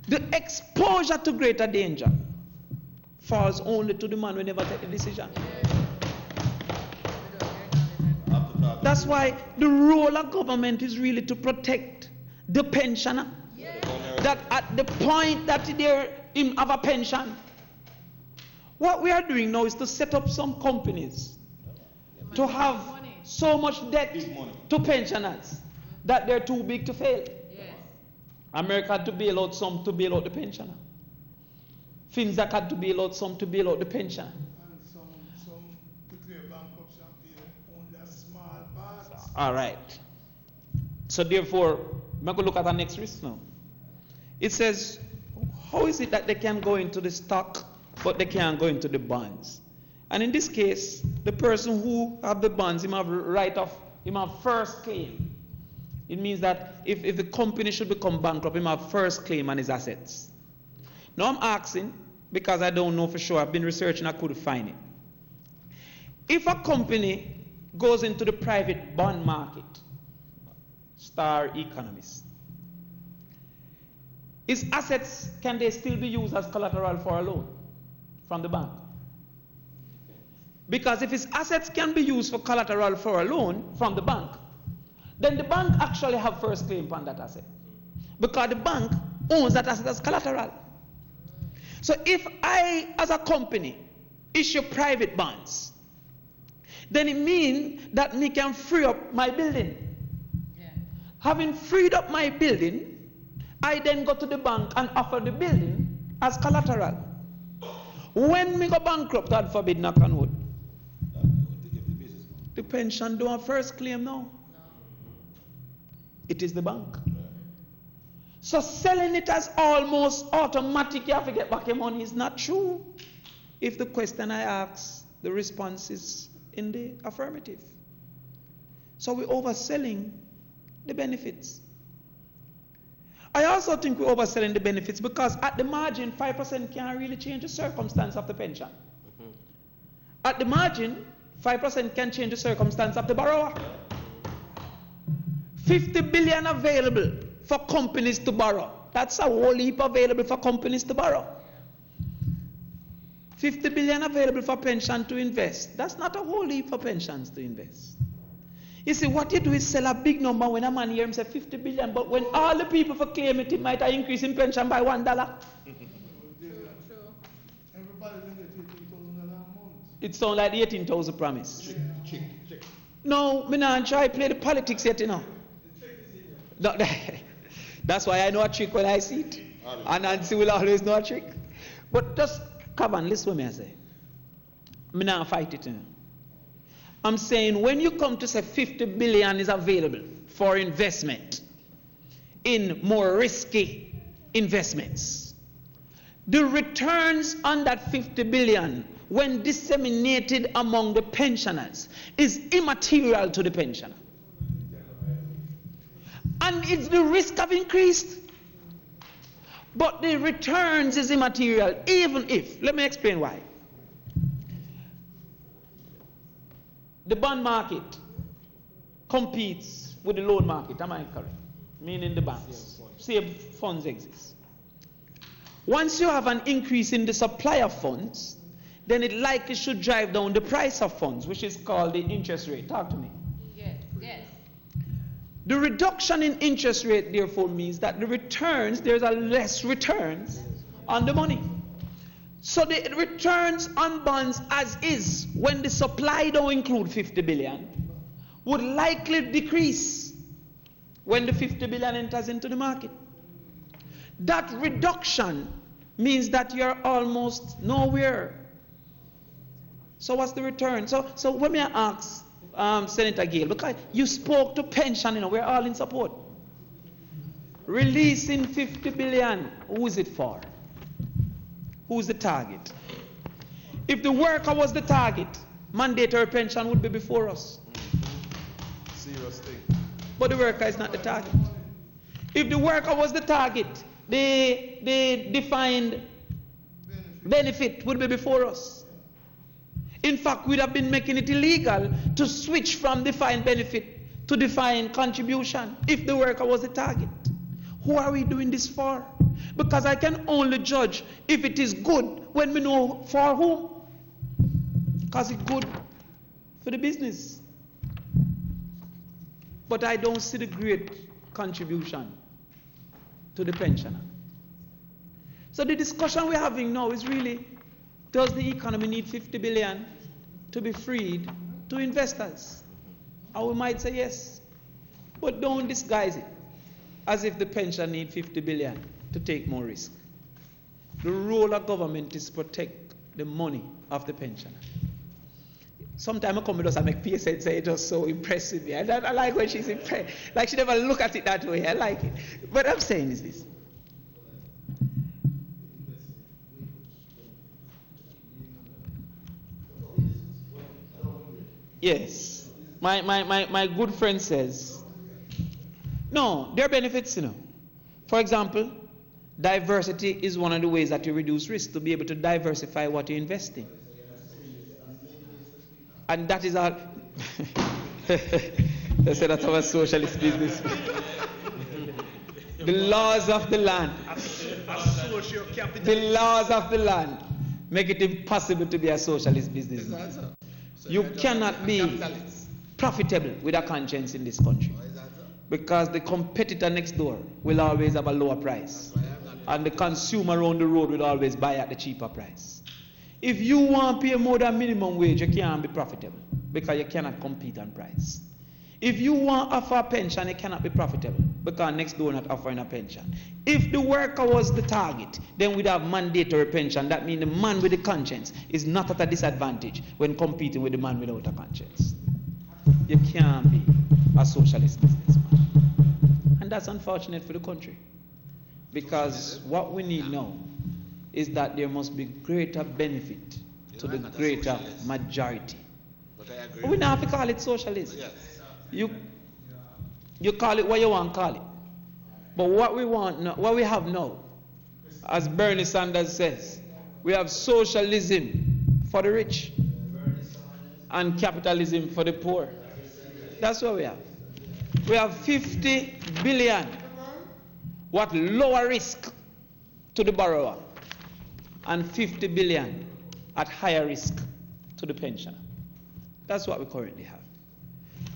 H: the exposure to greater danger, falls only to the man who never take the decision. That's why the role of government is really to protect the pensioner. That at the point that they have a pension, what we are doing now is to set up some companies to have so much debt to pensioners that they're too big to fail. America had to bail out some to bail out the pensioner. FinZac had to bail out some to bail out the pensioner.
F: And some declare bankruptcy and pay only a small part.
H: All right. So therefore, I'm going to look at the next risk now. It says, how is it that they can go into the stock, but they can't go into the bonds? And in this case, the person who have the bonds, he have right of, he have first claim. It means that if the company should become bankrupt, him have first claim on his assets. Now I'm asking, because I don't know for sure, I've been researching, I couldn't find it. If a company goes into the private bond market, star economist, his assets, can they still be used as collateral for a loan from the bank? Because if his assets can be used for collateral for a loan from the bank, then the bank actually have first claim on that asset. Because the bank owns that asset as collateral. So if I, as a company, issue private bonds, then it means that me can free up my building. Yeah. Having freed up my building, I then go to the bank and offer the building as collateral. When me go bankrupt, God forbid, knock on wood, the pension don't have first claim now. No. It is the bank. Yeah. So selling it as almost automatic, you have to get back your money, is not true. If the question I ask, the response is in the affirmative. So we're overselling the benefits. I also think we're overselling the benefits because at the margin, 5% can't really change the circumstance of the pension. Mm-hmm. At the margin, 5% can change the circumstance of the borrower. 50 billion available for companies to borrow. That's a whole heap available for companies to borrow. 50 billion available for pension to invest. That's not a whole heap for pensions to invest. You see, what you do is sell a big number when a man hears him say 50 billion, but when all the people for claim it, it might increase in pension by $1. It sounds like the 18,000 promise. No, me not try play the politics yet, you know. No, that's why I know a trick when I see it. And Nancy will always know a trick. But just come on, listen to me I say. Me not fight it, you know. I'm saying when you come to say 50 billion is available for investment in more risky investments, the returns on that 50 billion when disseminated among the pensioners is immaterial to the pensioner. And it's the risk have increased, but the returns is immaterial, even if, let me explain why. The bond market competes with the loan market, am I correct? Meaning the banks. Save funds exist. Once you have an increase in the supply of funds, then it likely should drive down the price of funds, which is called the interest rate. Talk to me.
J: Yes, yes.
H: The reduction in interest rate, therefore, means that the returns, there's a less returns on the money. So the returns on bonds as is, when the supply don't include 50 billion, would likely decrease when the 50 billion enters into the market. That reduction means that you're almost nowhere. So what's the return? So when I ask Senator Gale, because you spoke to pension, you know, we're all in support. Releasing 50 billion, who is it for? Who's the target? If the worker was the target, mandatory pension would be before us.
G: Serious thing.
H: But the worker is not the target. If the worker was the target, the defined benefit would be before us. In fact, we'd have been making it illegal to switch from defined benefit to defined contribution if the worker was the target. Who are we doing this for? Because I can only judge if it is good when we know for whom. Because it's good for the business. But I don't see the great contribution to the pensioner. So the discussion we're having now is really, does the economy need 50 billion to be freed to investors? And we might say yes. But don't disguise it as if the pension need 50 billion to take more risk. The role of government is to protect the money of the pensioner. Sometimes I come with us and make PSN say it was so impressive. I like when she's impressed. Like she never look at it that way. I like it. What I'm saying is this. Yes. My good friend says, No, there are benefits, For example, diversity is one of the ways that you reduce risk, to be able to diversify what you invest in. And that is all. They said that's our socialist business. The laws of the land. The laws of the land make it impossible to be a socialist businessman. You cannot be profitable with a conscience in this country, because the competitor next door will always have a lower price, and the consumer on the road will always buy at the cheaper price. If you want to pay more than minimum wage, you can't be profitable, because you cannot compete on price. If you want to offer a pension, you cannot be profitable, because next door not offering a pension. If the worker was the target, then we'd have mandatory pension. That means the man with the conscience is not at a disadvantage when competing with the man without a conscience. You can't be a socialist businessman. And that's unfortunate for the country, because what we need now is that there must be greater benefit to the greater majority. But we don't have to call it socialism. You call it what you want to call it. But what we want now, what we have now, as Bernie Sanders says, we have socialism for the rich and capitalism for the poor. That's what we have. We have 50 billion, what lower risk to the borrower, and 50 billion at higher risk to the pensioner. That's what we currently have.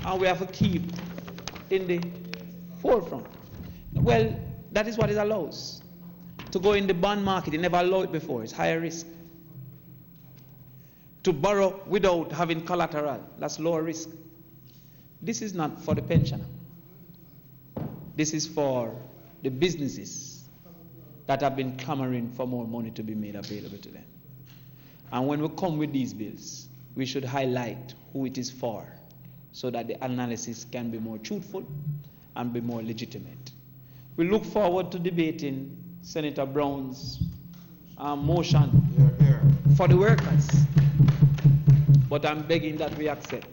H: And we have to keep in the forefront. Well, that is what it allows. To go in the bond market, it never allowed it before. It's higher risk. To borrow without having collateral, that's lower risk. This is not for the pensioner. This is for the businesses that have been clamoring for more money to be made available to them. And when we come with these bills, we should highlight who it is for, so that the analysis can be more truthful and be more legitimate. We look forward to debating Senator Brown's motion for the workers. But I'm begging that we accept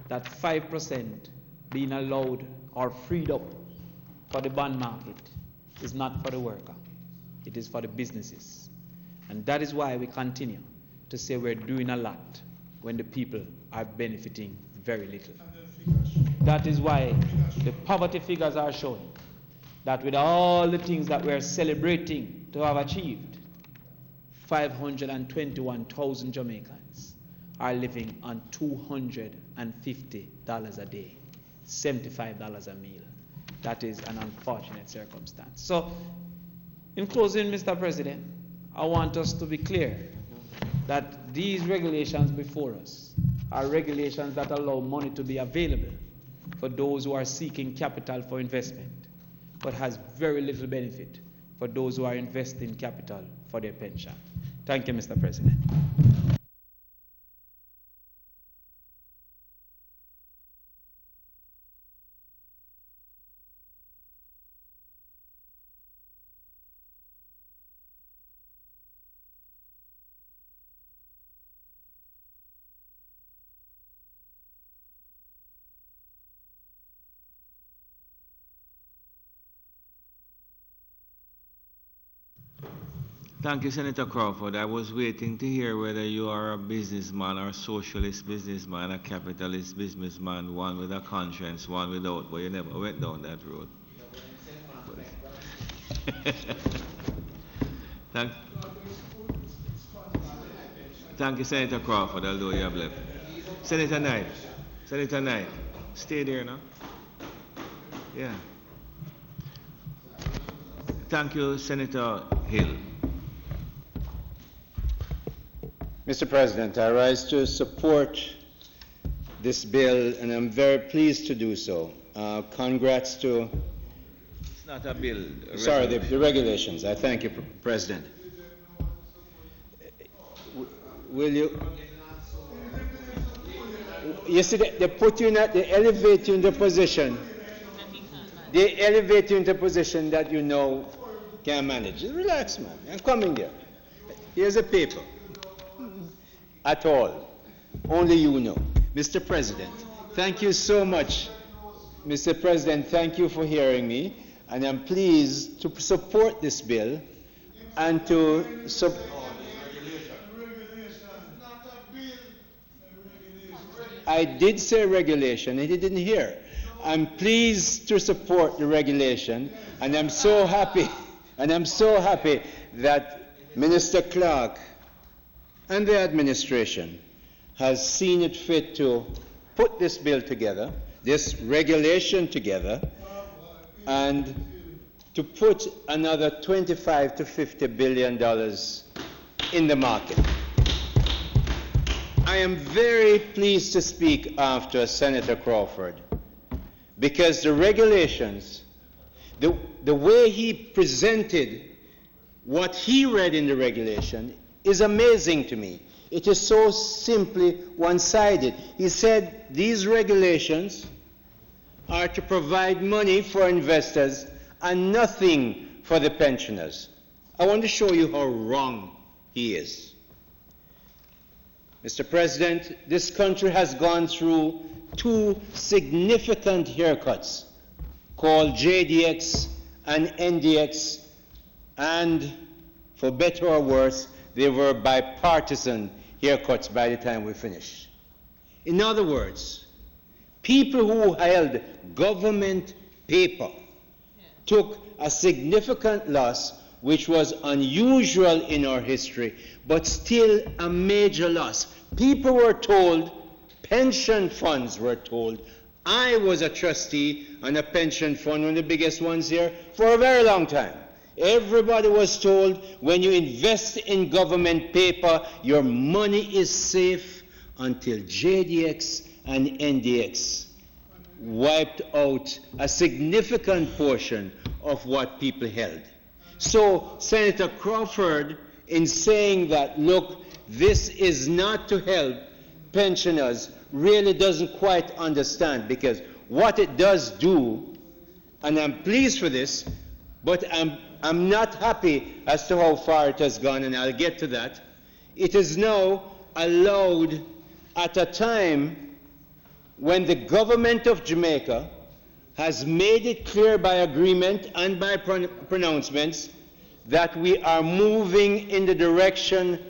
H: that 5% being allowed or freed up for the bond market is not for the worker. It is for the businesses. And that is why we continue to say we're doing a lot when the people are benefiting very little. That is why the poverty figures are showing that with all the things that we're celebrating to have achieved, 521,000 Jamaicans are living on $250 a day, $75 a meal. That is an unfortunate circumstance. So, in closing, Mr. President, I want us to be clear that these regulations before us are regulations that allow money to be available for those who are seeking capital for investment, but has very little benefit for those who are investing capital for their pension. Thank you, Mr. President.
B: Thank you, Senator Crawford. I was waiting to hear whether you are a businessman or a socialist businessman, a capitalist businessman, one with a conscience, one without, but you never went down that road. Thank you, Senator Crawford, although you have left. Senator Knight, stay there now. Yeah. Thank you, Senator Hill.
K: Mr. President, I rise to support this bill, and I'm very pleased to do so. Congrats to...
B: It's not a bill.
K: Sorry, the regulations. I thank you, President. Will you... You see, they put you in they elevate you into position. They elevate you into position that you know can manage. Relax, man. I'm coming there. Here's a paper. At all. Only you know. Mr. President, thank you so much. Mr. President, thank you for hearing me, and I'm pleased to support this bill and to support. I did say regulation, and he didn't hear. I'm pleased to support the regulation, and I'm so happy, that Minister Clark and the administration has seen it fit to put this bill together, this regulation together, and to put another $25 to $50 billion in the market. I am very pleased to speak after Senator Crawford, because the regulations, the way he presented what he read in the regulation is amazing to me. It is so simply one-sided. He said these regulations are to provide money for investors and nothing for the pensioners. I want to show you how wrong he is. Mr. President, this country has gone through two significant haircuts called JDX and NDX, and for better or worse, they were bipartisan haircuts by the time we finished. In other words, people who held government paper took a significant loss, which was unusual in our history, but still a major loss. People were told, pension funds were told. I was a trustee on a pension fund, one of the biggest ones here, for a very long time. Everybody was told, when you invest in government paper, your money is safe until JDX and NDX wiped out a significant portion of what people held. So Senator Crawford, in saying that, look, this is not to help pensioners, really doesn't quite understand, because what it does do, and I'm pleased for this, but I'm not happy as to how far it has gone, and I'll get to that. It is now allowed at a time when the government of Jamaica has made it clear by agreement and by pronouncements that we are moving in the direction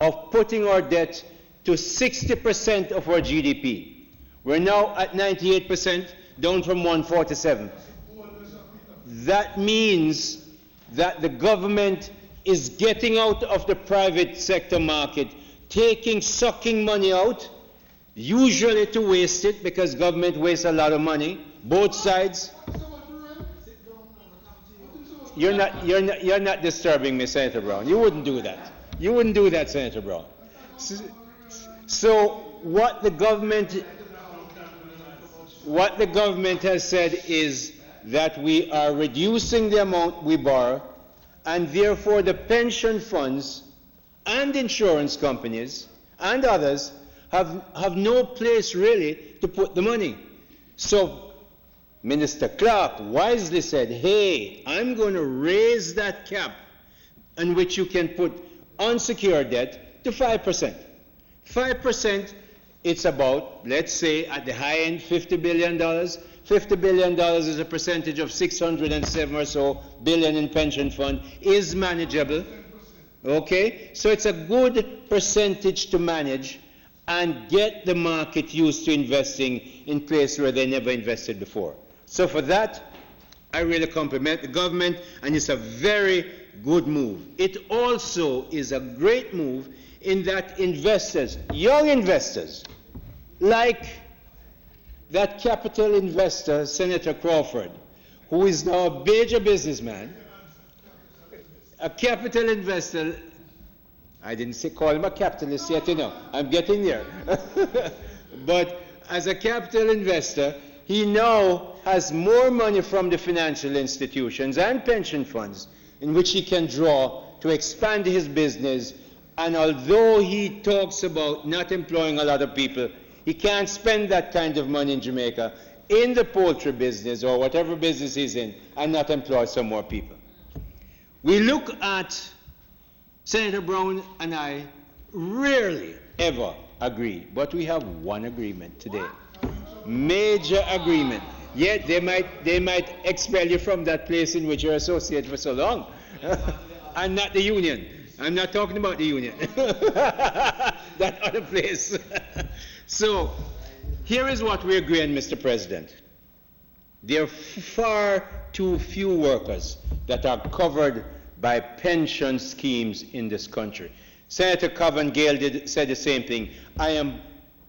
K: of putting our debt to 60% of our GDP. We're now at 98%, down from 147. That means that the government is getting out of the private sector market, sucking money out, usually to waste it, because government wastes a lot of money, both sides. You're not disturbing me, Senator Brown. You wouldn't do that. You wouldn't do that, Senator Brown. So what the government has said is that we are reducing the amount we borrow, and therefore the pension funds and insurance companies and others have no place really to put the money. So Minister Clark wisely said, hey, I'm going to raise that cap in which you can put unsecured debt to 5%. 5%, it's about, let's say, at the high end, $50 billion. $50 billion is a percentage of 607 or so billion in pension fund, is manageable. Okay? So it's a good percentage to manage and get the market used to investing in places where they never invested before. So for that, I really compliment the government, and it's a very good move. It also is a great move in that investors, young investors, like that capital investor, Senator Crawford, who is now a major businessman, a capital investor. I didn't call him a capitalist yet, I'm getting there. But as a capital investor, he now has more money from the financial institutions and pension funds in which he can draw to expand his business. And although he talks about not employing a lot of people, he can't spend that kind of money in Jamaica in the poultry business or whatever business he's in and not employ some more people. We look at, Senator Brown and I rarely ever agree, but we have one agreement today. Major agreement. Yet they might expel you from that place in which you're associated for so long. And not the union. I'm not talking about the union. That other place. So, here is what we agree on, Mr. President. There are far too few workers that are covered by pension schemes in this country. Senator Coven Gale said the same thing.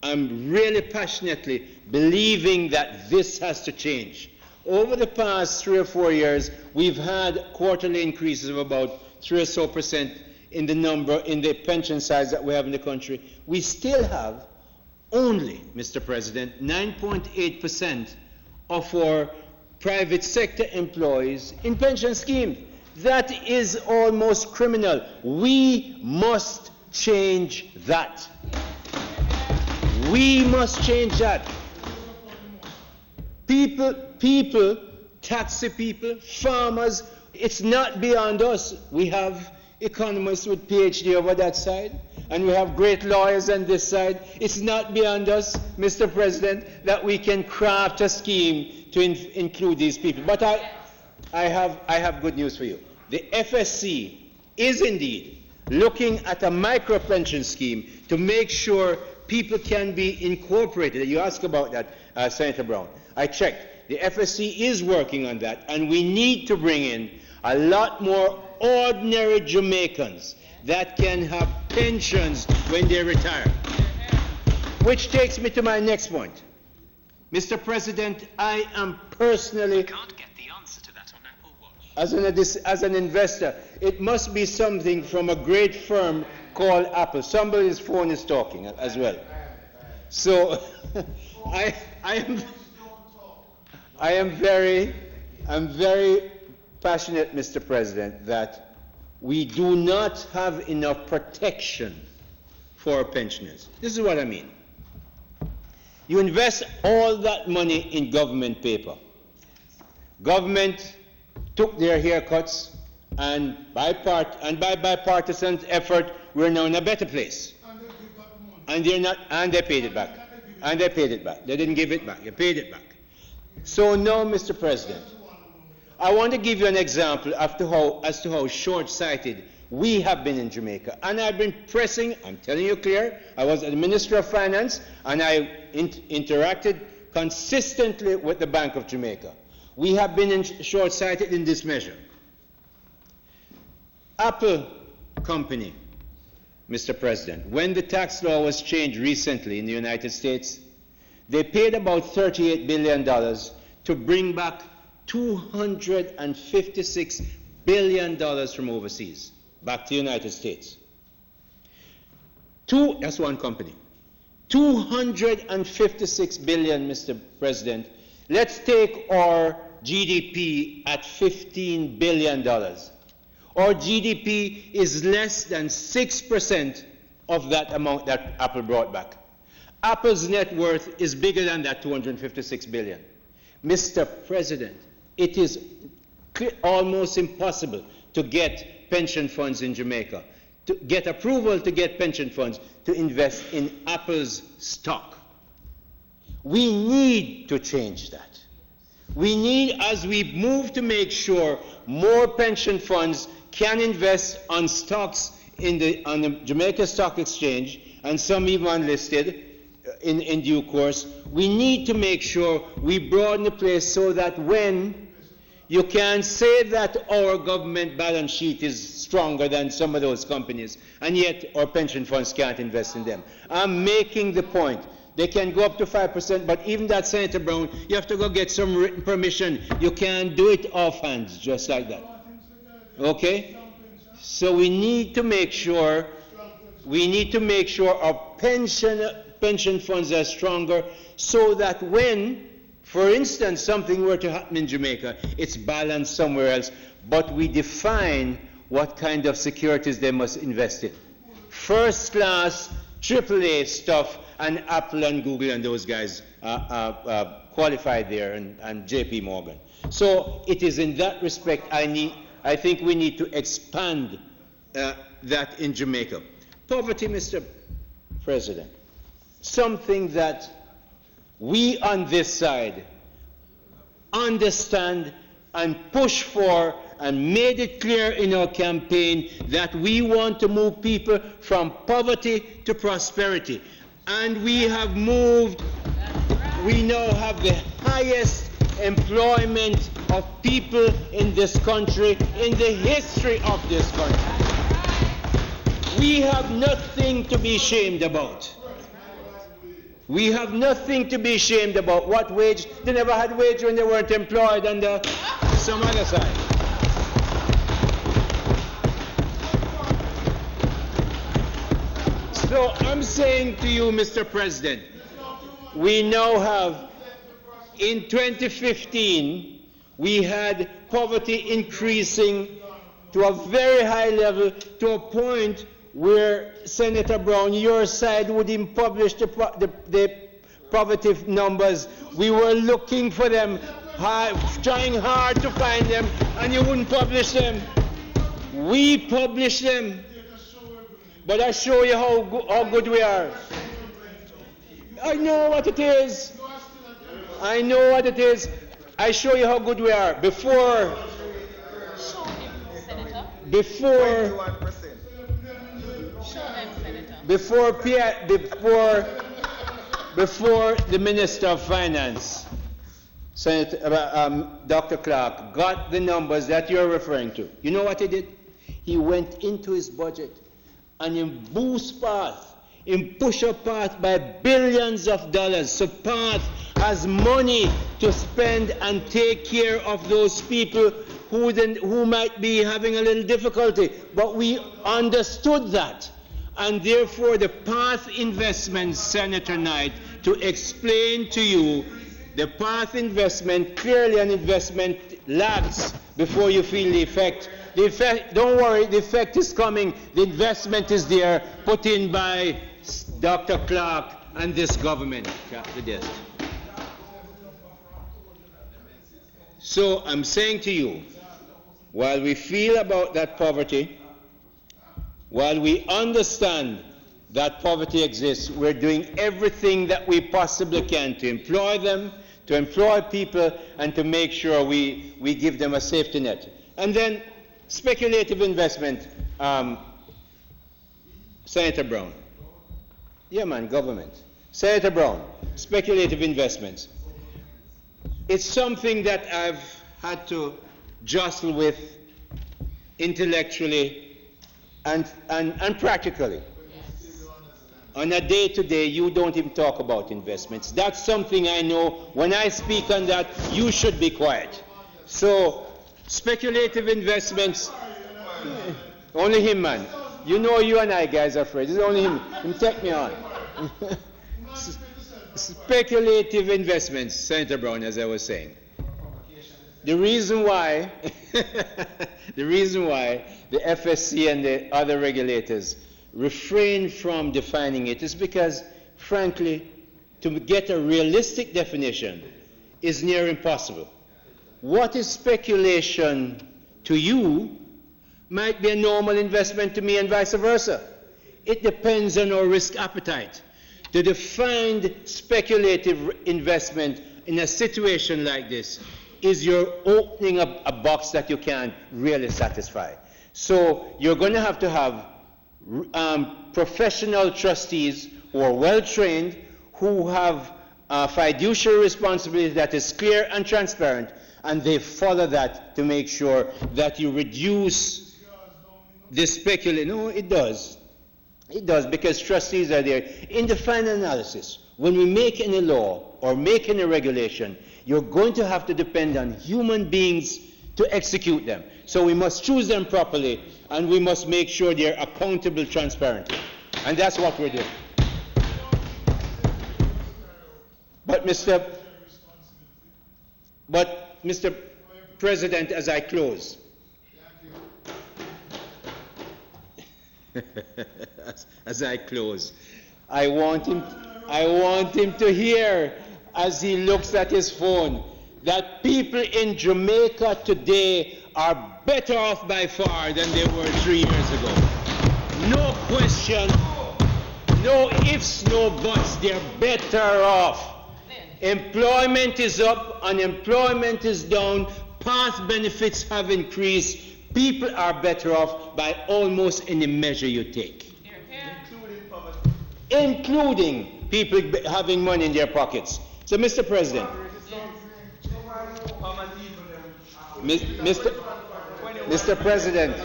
K: I'm really passionately believing that this has to change. Over the past 3 or 4 years, we've had quarterly increases of about 3 or so percent in the pension size that we have in the country. We still have only, Mr. President, 9.8% of our private sector employees in pension schemes. That is almost criminal. We must change that. We must change that. People, taxi people, farmers, it's not beyond us. We have economists with PhD over that side, and we have great lawyers on this side. It's not beyond us, Mr. President, that we can craft a scheme to include these people. But I have good news for you. The FSC is indeed looking at a micro pension scheme to make sure people can be incorporated. You asked about that, Senator Brown. I checked. The FSC is working on that, and we need to bring in a lot more ordinary Jamaicans that can have pensions when they retire. Which takes me to my next point. Mr. President, I am personally...
L: Can't get the answer to that on Apple Watch.
K: As an investor, it must be something from a great firm called Apple. Somebody's phone is talking as well. So I am very passionate, Mr. President, that we do not have enough protection for our pensioners. This is what I mean. You invest all that money in government paper. Government took their haircuts, and by bipartisan effort, we're now in a better place. And they paid it back. And they paid it back. They didn't give it back. They paid it back. So now, Mr. President, I want to give you an example as to how short-sighted we have been in Jamaica. And I've been pressing, I'm telling you clear, I was the Minister of Finance, and I interacted consistently with the Bank of Jamaica. We have been short-sighted in this measure. Apple Company, Mr. President, when the tax law was changed recently in the United States, they paid about $38 billion to bring back $256 billion from overseas, back to the United States. That's one company. $256 billion, Mr. President. Let's take our GDP at $15 billion. Our GDP is less than 6% of that amount that Apple brought back. Apple's net worth is bigger than that $256 billion. Mr. President, it is almost impossible to get pension funds in Jamaica, to get approval to get pension funds to invest in Apple's stock. We need to change that. We need, as we move to make sure more pension funds can invest on stocks on the Jamaica Stock Exchange, and some even unlisted in due course, we need to make sure we broaden the place so that when you can say that our government balance sheet is stronger than some of those companies, and yet our pension funds can't invest in them. I'm making the point. They can go up to 5%, but even that, Senator Brown, you have to go get some written permission. You can't do it offhand, just like that. Okay? So we need to make sure our pension funds are stronger, so that when, for instance, something were to happen in Jamaica, it's balanced somewhere else, but we define what kind of securities they must invest in. First class, AAA stuff, and Apple and Google and those guys qualified there, and JP Morgan. So it is in that respect I think we need to expand that in Jamaica. Poverty, Mr. President, something that we on this side understand and push for and made it clear in our campaign that we want to move people from poverty to prosperity. And we have moved, we now have the highest employment of people in this country, in the history of this country. We have nothing to be ashamed about. We have nothing to be ashamed about. What wage? They never had wage when they weren't employed under some other side. So I'm saying to you, Mr. President, we now have, in 2015, we had poverty increasing to a very high level, to a point where, Senator Brown, your side wouldn't publish the poverty numbers. We were looking for them, trying hard to find them, and you wouldn't publish them. We publish them. But I show you how good we are. I know what it is. I know what it is. I show you how good we are. Before the Minister of Finance, Dr. Clark, got the numbers that you're referring to, you know what he did? He went into his budget and in boost path, in push up path by billions of dollars. So path has money to spend and take care of those people who might be having a little difficulty. But we understood that. And therefore the path investment, Senator Knight, to explain to you, the path investment, clearly an investment lags before you feel the effect. The effect, don't worry, the effect is coming. The investment is there, put in by Dr. Clark and this government. So I'm saying to you, while we feel about that poverty, while we understand that poverty exists, we're doing everything that we possibly can to employ them, to employ people, and to make sure we give them a safety net. And then speculative investment, Senator Brown. Yeah, man, government. Senator Brown, speculative investments. It's something that I've had to jostle with intellectually and practically. On a day-to-day, you don't even talk about investments. That's something I know. When I speak on that, you should be quiet. So, speculative investments, only him, man. You know you and I guys are afraid. It's only him. Him take me on. Speculative investments, Senator Brown, as I was saying. The reason why the FSC and the other regulators refrain from defining it is because, frankly, to get a realistic definition is near impossible. What is speculation to you might be a normal investment to me and vice versa. It depends on our risk appetite. To define speculative investment in a situation like this is you're opening up a box that you can't really satisfy. So you're going to have professional trustees who are well-trained, who have fiduciary responsibility that is clear and transparent, and they follow that to make sure that you reduce the speculation. No, it does. It does, because trustees are there. In the final analysis, when we make any law or make any regulation, you're going to have to depend on human beings to execute them. So we must choose them properly, and we must make sure they're accountable transparently. And that's what we're doing. But Mr. President, as I close, as I close, I want him to hear, as he looks at his phone, that people in Jamaica today are better off by far than they were 3 years ago. No question, no ifs, no buts, they're better off. Employment is up, unemployment is down, past benefits have increased, people are better off by almost any measure you take. Including people having money in their pockets. So, Mr. President, Mr. President,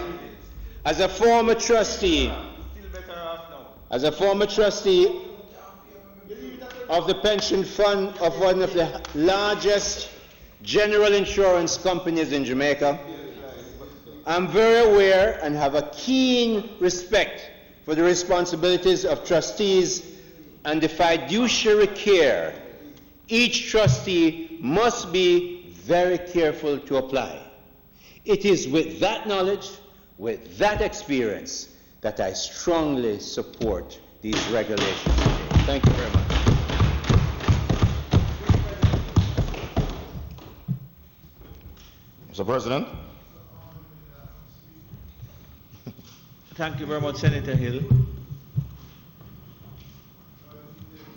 K: as a former trustee of the pension fund of one of the largest general insurance companies in Jamaica, I'm very aware and have a keen respect for the responsibilities of trustees and the fiduciary care each trustee must be very careful to apply. It is with that knowledge, with that experience, that I strongly support these regulations today. Thank you very much.
G: Mr. President.
B: Thank you very much, Senator Hill.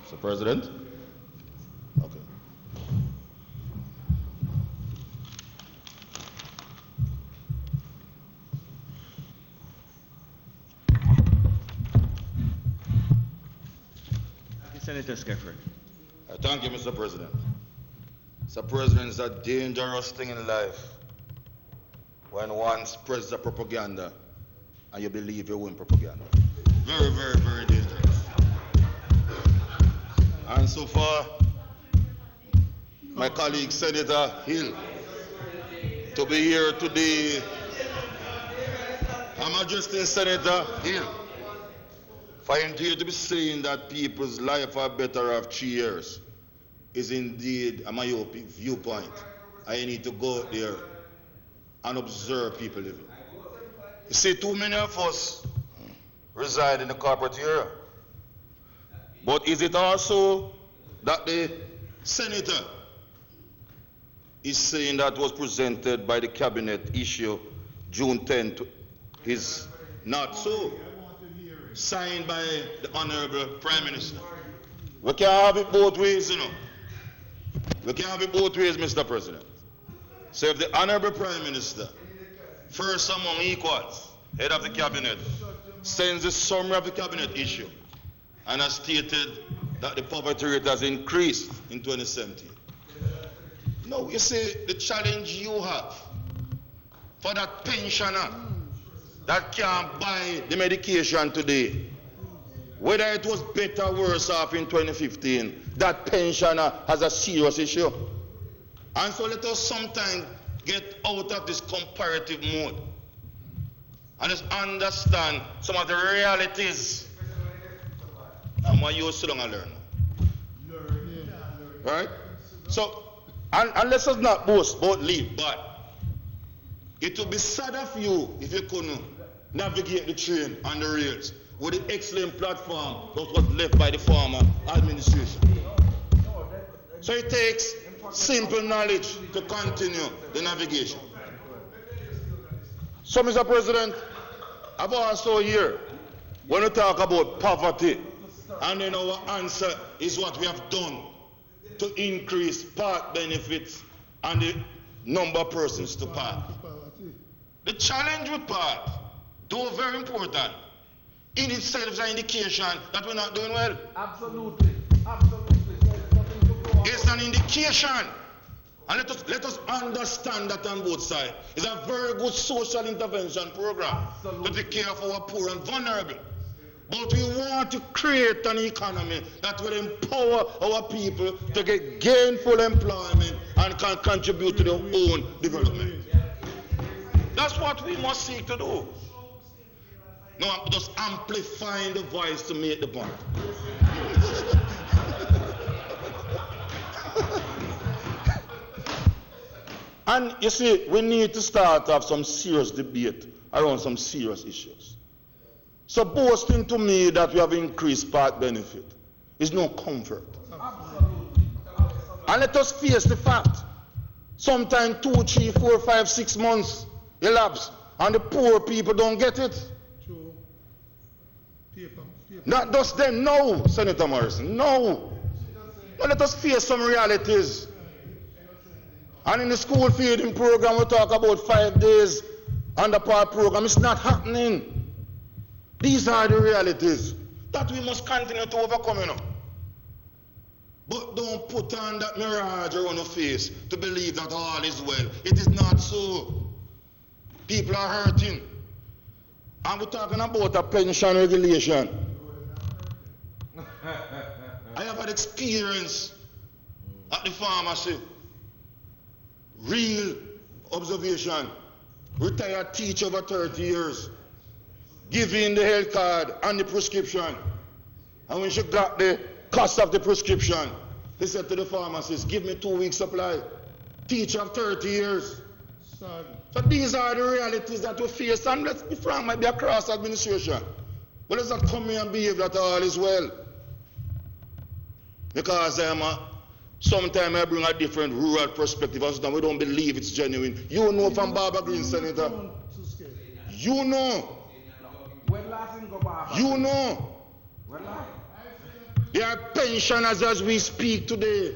G: Mr. President. Okay.
B: Senator Skefford.
G: Thank you, Mr. President. Mr. President, it's a dangerous thing in life when one spreads the propaganda and you believe you win propaganda. Very, very, very dangerous. And so far, my colleague Senator Hill, to be here today, I'm addressing Senator Hill. For him to be saying that people's life are better off 3 years is indeed a myopic viewpoint. I need to go out there and observe people living. You see, too many of us reside in the corporate area. But is it also that the senator is saying that was presented by the cabinet issue June 10th is not so? Signed by the Honourable Prime Minister. We can have it both ways, you know. We can have it both ways, Mr. President. So if the Honourable Prime Minister, first among equals, head of the cabinet, sends a summary of the cabinet issue and has stated that the poverty rate has increased in 2017. No, you see, the challenge you have for that pensioner that can't buy the medication today, whether it was better or worse off in 2015, that pensioner has a serious issue. And so let us sometimes get out of this comparative mode and just understand some of the realities. And what you sit down and learn. Right? So, and let's just not boast about leave, but it would be sad of you if you couldn't navigate the train on the rails with the excellent platform that was left by the former administration. So it takes simple knowledge to continue the navigation. So, Mr. President, I've also here, when we talk about poverty, and then our answer is what we have done to increase part benefits and the number of persons to part. The challenge with part, though very important, in itself is an indication that we're not doing well.
F: Absolutely. Absolutely.
G: It's an indication. And let us understand that on both sides. It's a very good social intervention program to take care of our poor and vulnerable. But we want to create an economy that will empower our people to get gainful employment and can contribute to their own development. That's what we must seek to do. No, I'm just amplifying the voice to make the point. And you see, we need to start off some serious debate around some serious issues. So boasting to me that we have increased part benefit is no comfort. And let us face the fact. Sometimes 2, 3, 4, 5, 6 months elapse and the poor people don't get it. Not just them, no, Senator Morrison, no. But let us face some realities. And in the school feeding program, we talk about 5 days underpart program. It's not happening. These are the realities that we must continue to overcome, you know. But don't put on that mirage around your face to believe that all is well. It is not so. People are hurting. And we're talking about a pension regulation. I have had experience at the pharmacy. Real observation. Retired teacher over 30 years. Giving the health card and the prescription. And when she got the cost of the prescription, he said to the pharmacist, give me 2 weeks supply. Teacher of 30 years.
F: Sorry.
G: So these are the realities that we face, and let's be frank, might be across administration. But let's not come here and behave that all is well. Because sometimes I bring a different rural perspective, we don't believe it's genuine. You know from Barbara Green, Senator. You know. You know. There are pensioners as we speak today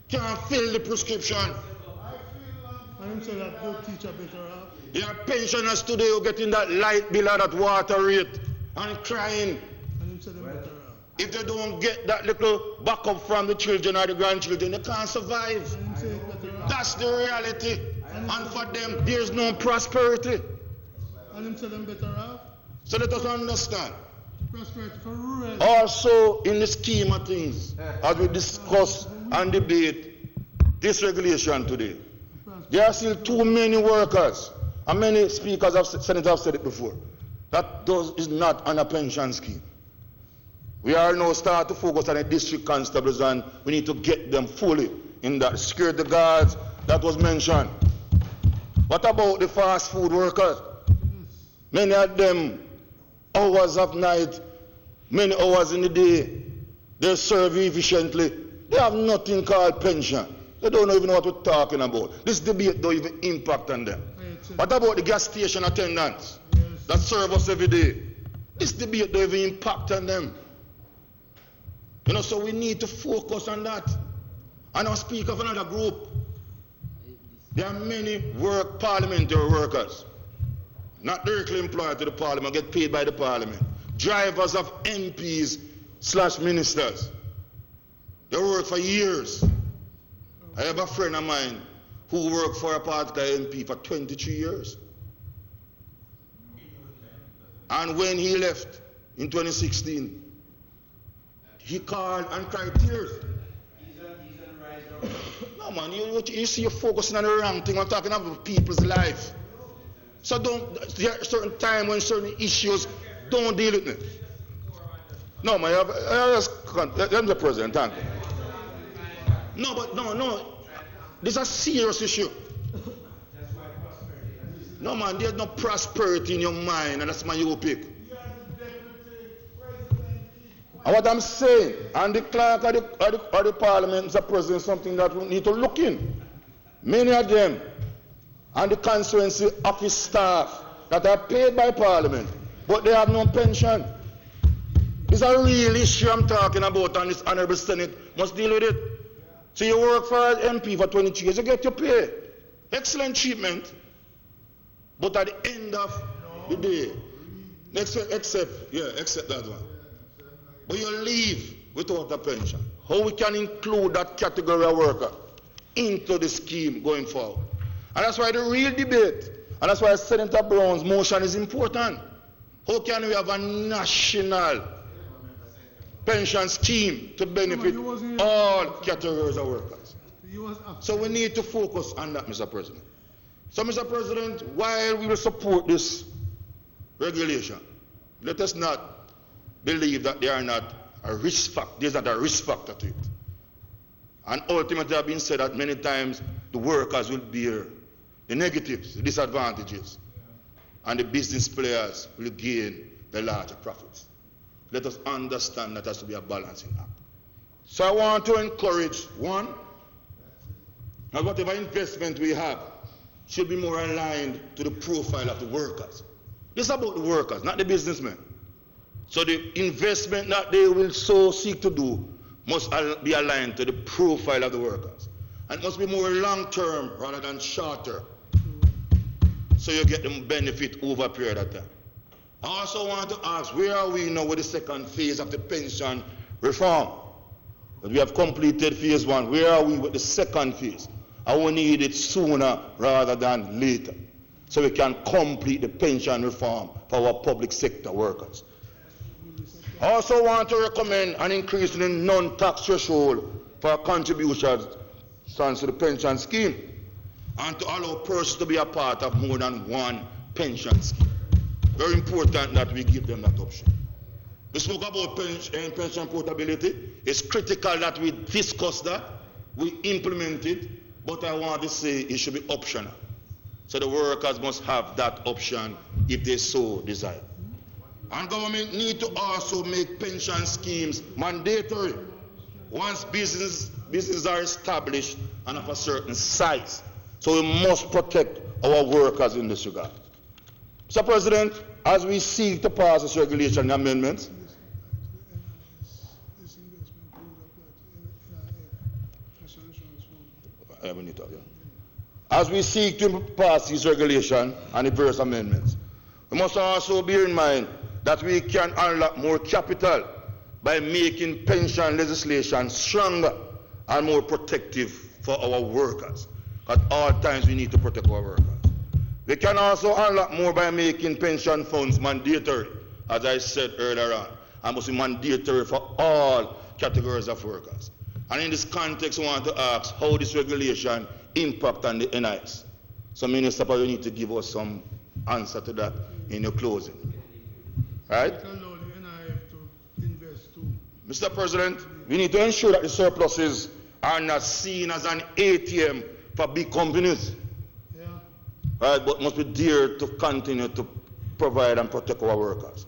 G: can't fill the prescription.
F: I'm saying that good teacher better off.
G: There are pensioners today who getting that light bill or that water rate and crying.
F: I'm saying better off.
G: If they don't get that little backup from the children or the grandchildren, they can't survive. That's the reality. And for them, there's no prosperity.
F: And I'm saying better off.
G: So let us understand.
F: Prosperity for rural.
G: Also, in the scheme of things, as we discuss and debate this regulation today, there are still too many workers, and many speakers of senators have said it before, that is not on a pension scheme. We are now start to focus on the district constables, and we need to get them fully in that. Security guards, that was mentioned. What about the fast food workers? Many of them, hours of night, many hours in the day, they serve efficiently. They have nothing called pension. They don't even know what we're talking about. This debate don't even impact on them. What about the gas station attendants that serve us every day? This debate don't even impact on them. You know, so we need to focus on that. And I'll speak of another group. There are many parliamentary workers, not directly employed to the parliament, get paid by the parliament. Drivers of MPs/ministers. They work for years. I have a friend of mine who worked for a particular MP for 23 years. And when he left in 2016, he called and cried tears. No man, you see you're focusing on the wrong thing. I'm talking about people's life. So there are certain time when certain issues, don't deal with it. No man, I'm the president, thank you. No. This is a serious issue. No man, there's no prosperity in your mind, and that's myopic. And what I'm saying, and the clerk or the parliament, Mr. President, is something that we need to look in. Many of them, and the constituency office staff that are paid by parliament, but they have no pension. It's a real issue I'm talking about, and this Honourable Senate must deal with it. So you work for an MP for 22 years, you get your pay. Excellent treatment. But at the end of the day, except that one. But you leave without a pension. How we can include that category of worker into the scheme going forward? And that's why the real debate, and that's why Senator Brown's motion is important. How can we have a national pension scheme to benefit all categories of workers? So we need to focus on that, Mr. President. So, Mr. President, while we will support this regulation, let us not believe that there are not a risk factor. There's not a risk factor to it. And ultimately, I've been said that many times the workers will bear the negatives, the disadvantages, and the business players will gain the larger profits. Let us understand that has to be a balancing act. So I want to encourage, one, that whatever investment we have should be more aligned to the profile of the workers. This is about the workers, not the businessmen. So the investment that they will so seek to do must be aligned to the profile of the workers. And it must be more long-term rather than shorter, so you get the benefit over a period of time. I also want to ask, where are we now with the second phase of the pension reform? But we have completed phase one. Where are we with the second phase? I will need it sooner rather than later, so we can complete the pension reform for our public sector workers. I also want to recommend an increase in the non-tax threshold for contributions to the pension scheme, and to allow persons to be a part of more than one pension scheme. Very important that we give them that option. We spoke about pension portability. It's critical that we discuss that, we implement it, but I want to say it should be optional. So the workers must have that option if they so desire. And government need to also make pension schemes mandatory once businesses are established and of a certain size. So we must protect our workers in this regard. Mr. President, as we seek to pass this regulation amendments, as we seek to pass this regulation and the various amendments, we must also bear in mind that we can unlock more capital by making pension legislation stronger and more protective for our workers. At all times we need to protect our workers. We can also unlock more by making pension funds mandatory, as I said earlier on, and must be mandatory for all categories of workers. And in this context, I want to ask how this regulation impact on the NIS. So Minister, you need to give us some answer to that in your closing. Right? Mr. President, we need to ensure that the surpluses are not seen as an ATM for big companies. Yeah. Right, but must be there to continue to provide and protect our workers.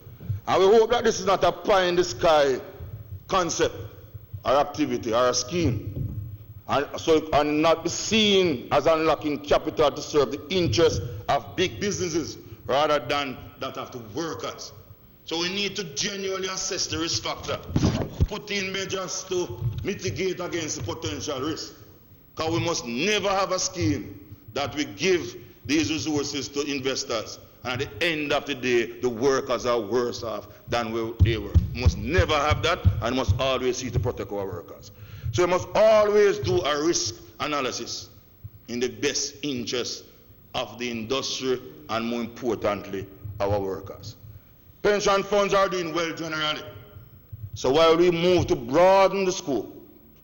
G: And we hope that this is not a pie in the sky concept or activity or a scheme. And not be seen as unlocking capital to serve the interests of big businesses rather than that of the workers. So we need to genuinely assess the risk factor, put in measures to mitigate against the potential risk. Because we must never have a scheme that we give these resources to investors, and at the end of the day, the workers are worse off than they were. We must never have that, and must always seek to protect our workers. So we must always do a risk analysis in the best interest of the industry and, more importantly, our workers. Pension funds are doing well generally. So while we move to broaden the scope,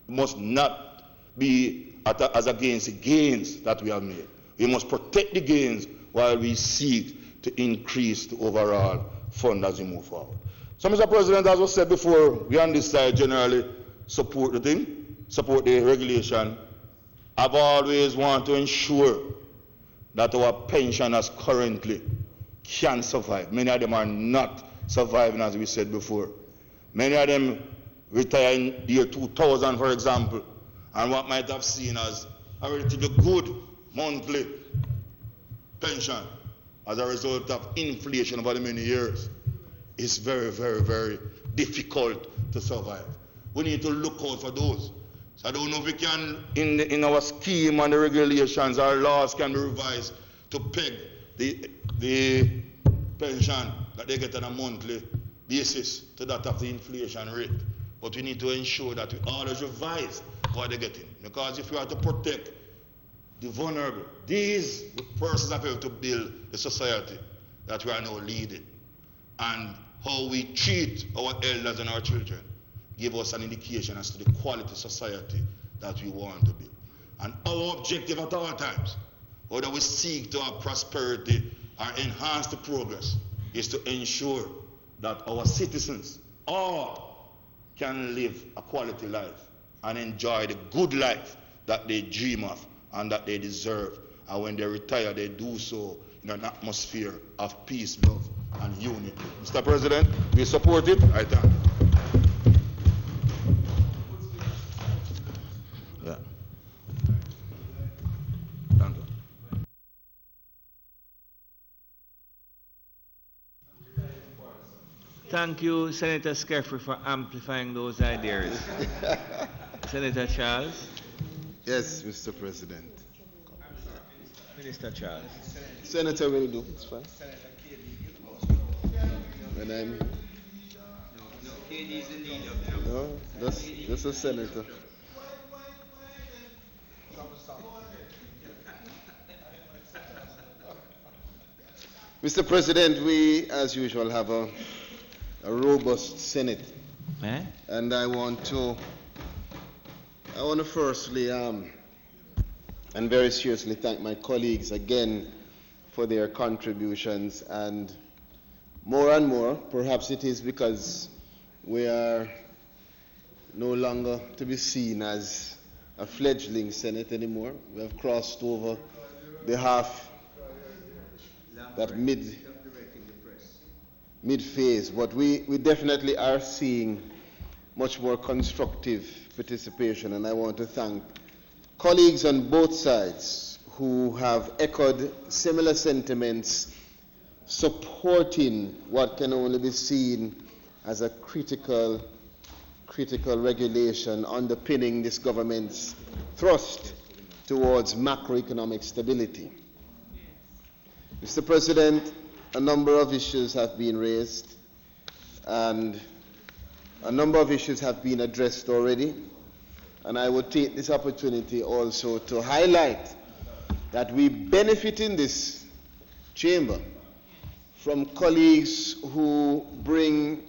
G: we must not be as against the gains that we have made. We must protect the gains while we seek to increase the overall fund as we move forward. So, Mr. President, as was said before, we on this side generally support the regulation. I've always wanted to ensure that our pensioners currently can survive. Many of them are not surviving, as we said before. Many of them retire in the year 2000, for example, and what might have seen as a relatively good monthly pension as a result of inflation over the many years is very, very, very difficult to survive. We need to look out for those. So I don't know if we can, in our scheme and the regulations, our laws can be revised to peg the pension that they get on a monthly basis to that of the inflation rate. But we need to ensure that we always revise what they're getting. Because if we are to protect the vulnerable, these persons are able to build the society that we are now leading. And how we treat our elders and our children give us an indication as to the quality society that we want to build. And our objective at all times, whether we seek to have prosperity or enhance the progress, is to ensure that our citizens all can live a quality life and enjoy the good life that they dream of and that they deserve. And when they retire, they do so in an atmosphere of peace, love, and unity. Mr. President, we support it. I thank you. Yeah. Thank you.
B: Thank you, Senator Skeffrey, for amplifying those ideas. Senator Charles.
E: Yes, Mr. President.
B: Minister Charles.
E: Senator will do. It's fine. When I'm no, that's a senator. Mr. President, we, as usual, have a robust Senate, and I want to firstly and very seriously thank my colleagues again for their contributions, and more, perhaps it is because we are no longer to be seen as a fledgling Senate anymore. We have crossed over the half, that mid-phase, but we definitely are seeing much more constructive participation, and I want to thank colleagues on both sides who have echoed similar sentiments, supporting what can only be seen as a critical regulation underpinning this government's thrust towards macroeconomic stability. Mr. President, a number of issues have been raised, and a number of issues have been addressed already, and I would take this opportunity also to highlight that we benefit in this chamber from colleagues who bring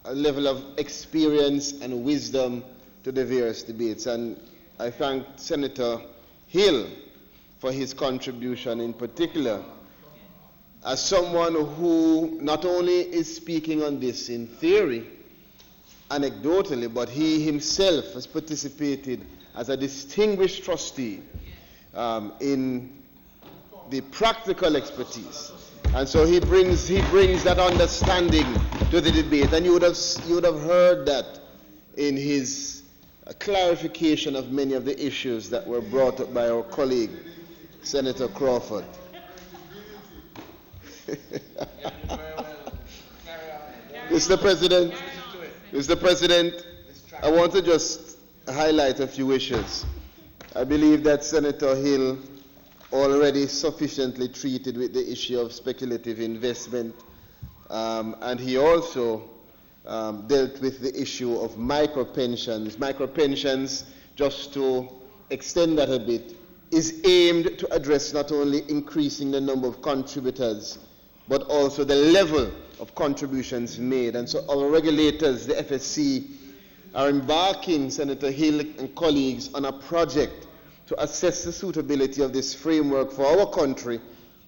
E: a level of experience and wisdom to the various debates, and I thank Senator Hill for his contribution in particular, as someone who not only is speaking on this in theory, anecdotally, but he himself has participated as a distinguished trustee in the practical expertise. And so he brings that understanding to the debate, and you would have heard that in his clarification of many of the issues that were brought up by our colleague, Senator Crawford. Mr. President, I want to just highlight a few issues. I believe that Senator Hill already sufficiently treated with the issue of speculative investment, and he also dealt with the issue of micropensions. Micropensions, just to extend that a bit, is aimed to address not only increasing the number of contributors, but also the level of contributions made. And so our regulators, the FSC, are embarking, Senator Hill and colleagues, on a project to assess the suitability of this framework for our country,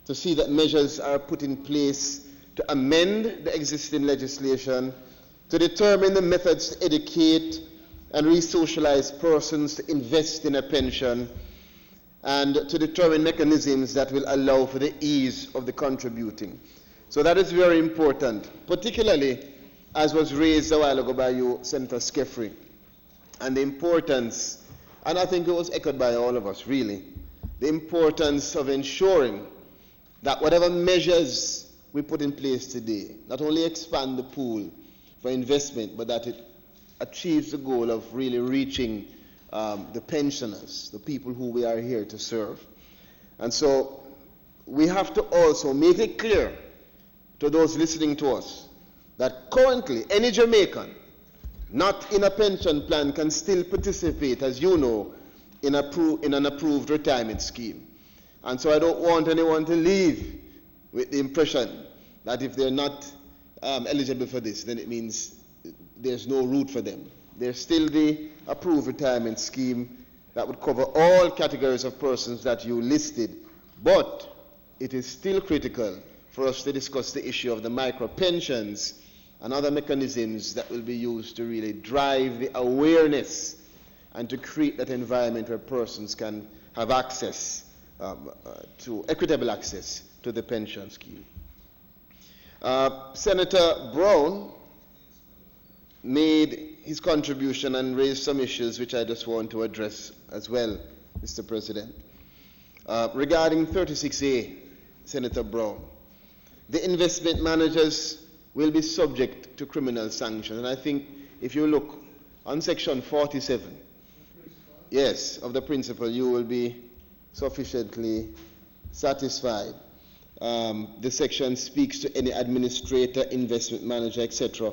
E: to see that measures are put in place to amend the existing legislation, to determine the methods to educate and re-socialize persons to invest in a pension, and to determine mechanisms that will allow for the ease of the contributing. So that is very important, particularly as was raised a while ago by you, Senator Skeffrey, and the importance, and I think it was echoed by all of us really, the importance of ensuring that whatever measures we put in place today not only expand the pool for investment, but that it achieves the goal of really reaching the pensioners, the people who we are here to serve. And so we have to also make it clear to those listening to us that currently any Jamaican not in a pension plan can still participate, as you know, in an approved retirement scheme. And so I don't want anyone to leave with the impression that if they're not eligible for this, then it means there's no route for them. There's still the approved retirement scheme that would cover all categories of persons that you listed, but it is still critical for us to discuss the issue of the micro pensions and other mechanisms that will be used to really drive the awareness and to create that environment where persons can have access to equitable access to the pension scheme. Senator Brown made his contribution and raised some issues which I just want to address as well, Mr. President. Regarding 36A, Senator Brown, the investment managers will be subject to criminal sanctions. And I think if you look on section 47, yes, of the principle, you will be sufficiently satisfied. The section speaks to any administrator, investment manager, etc.,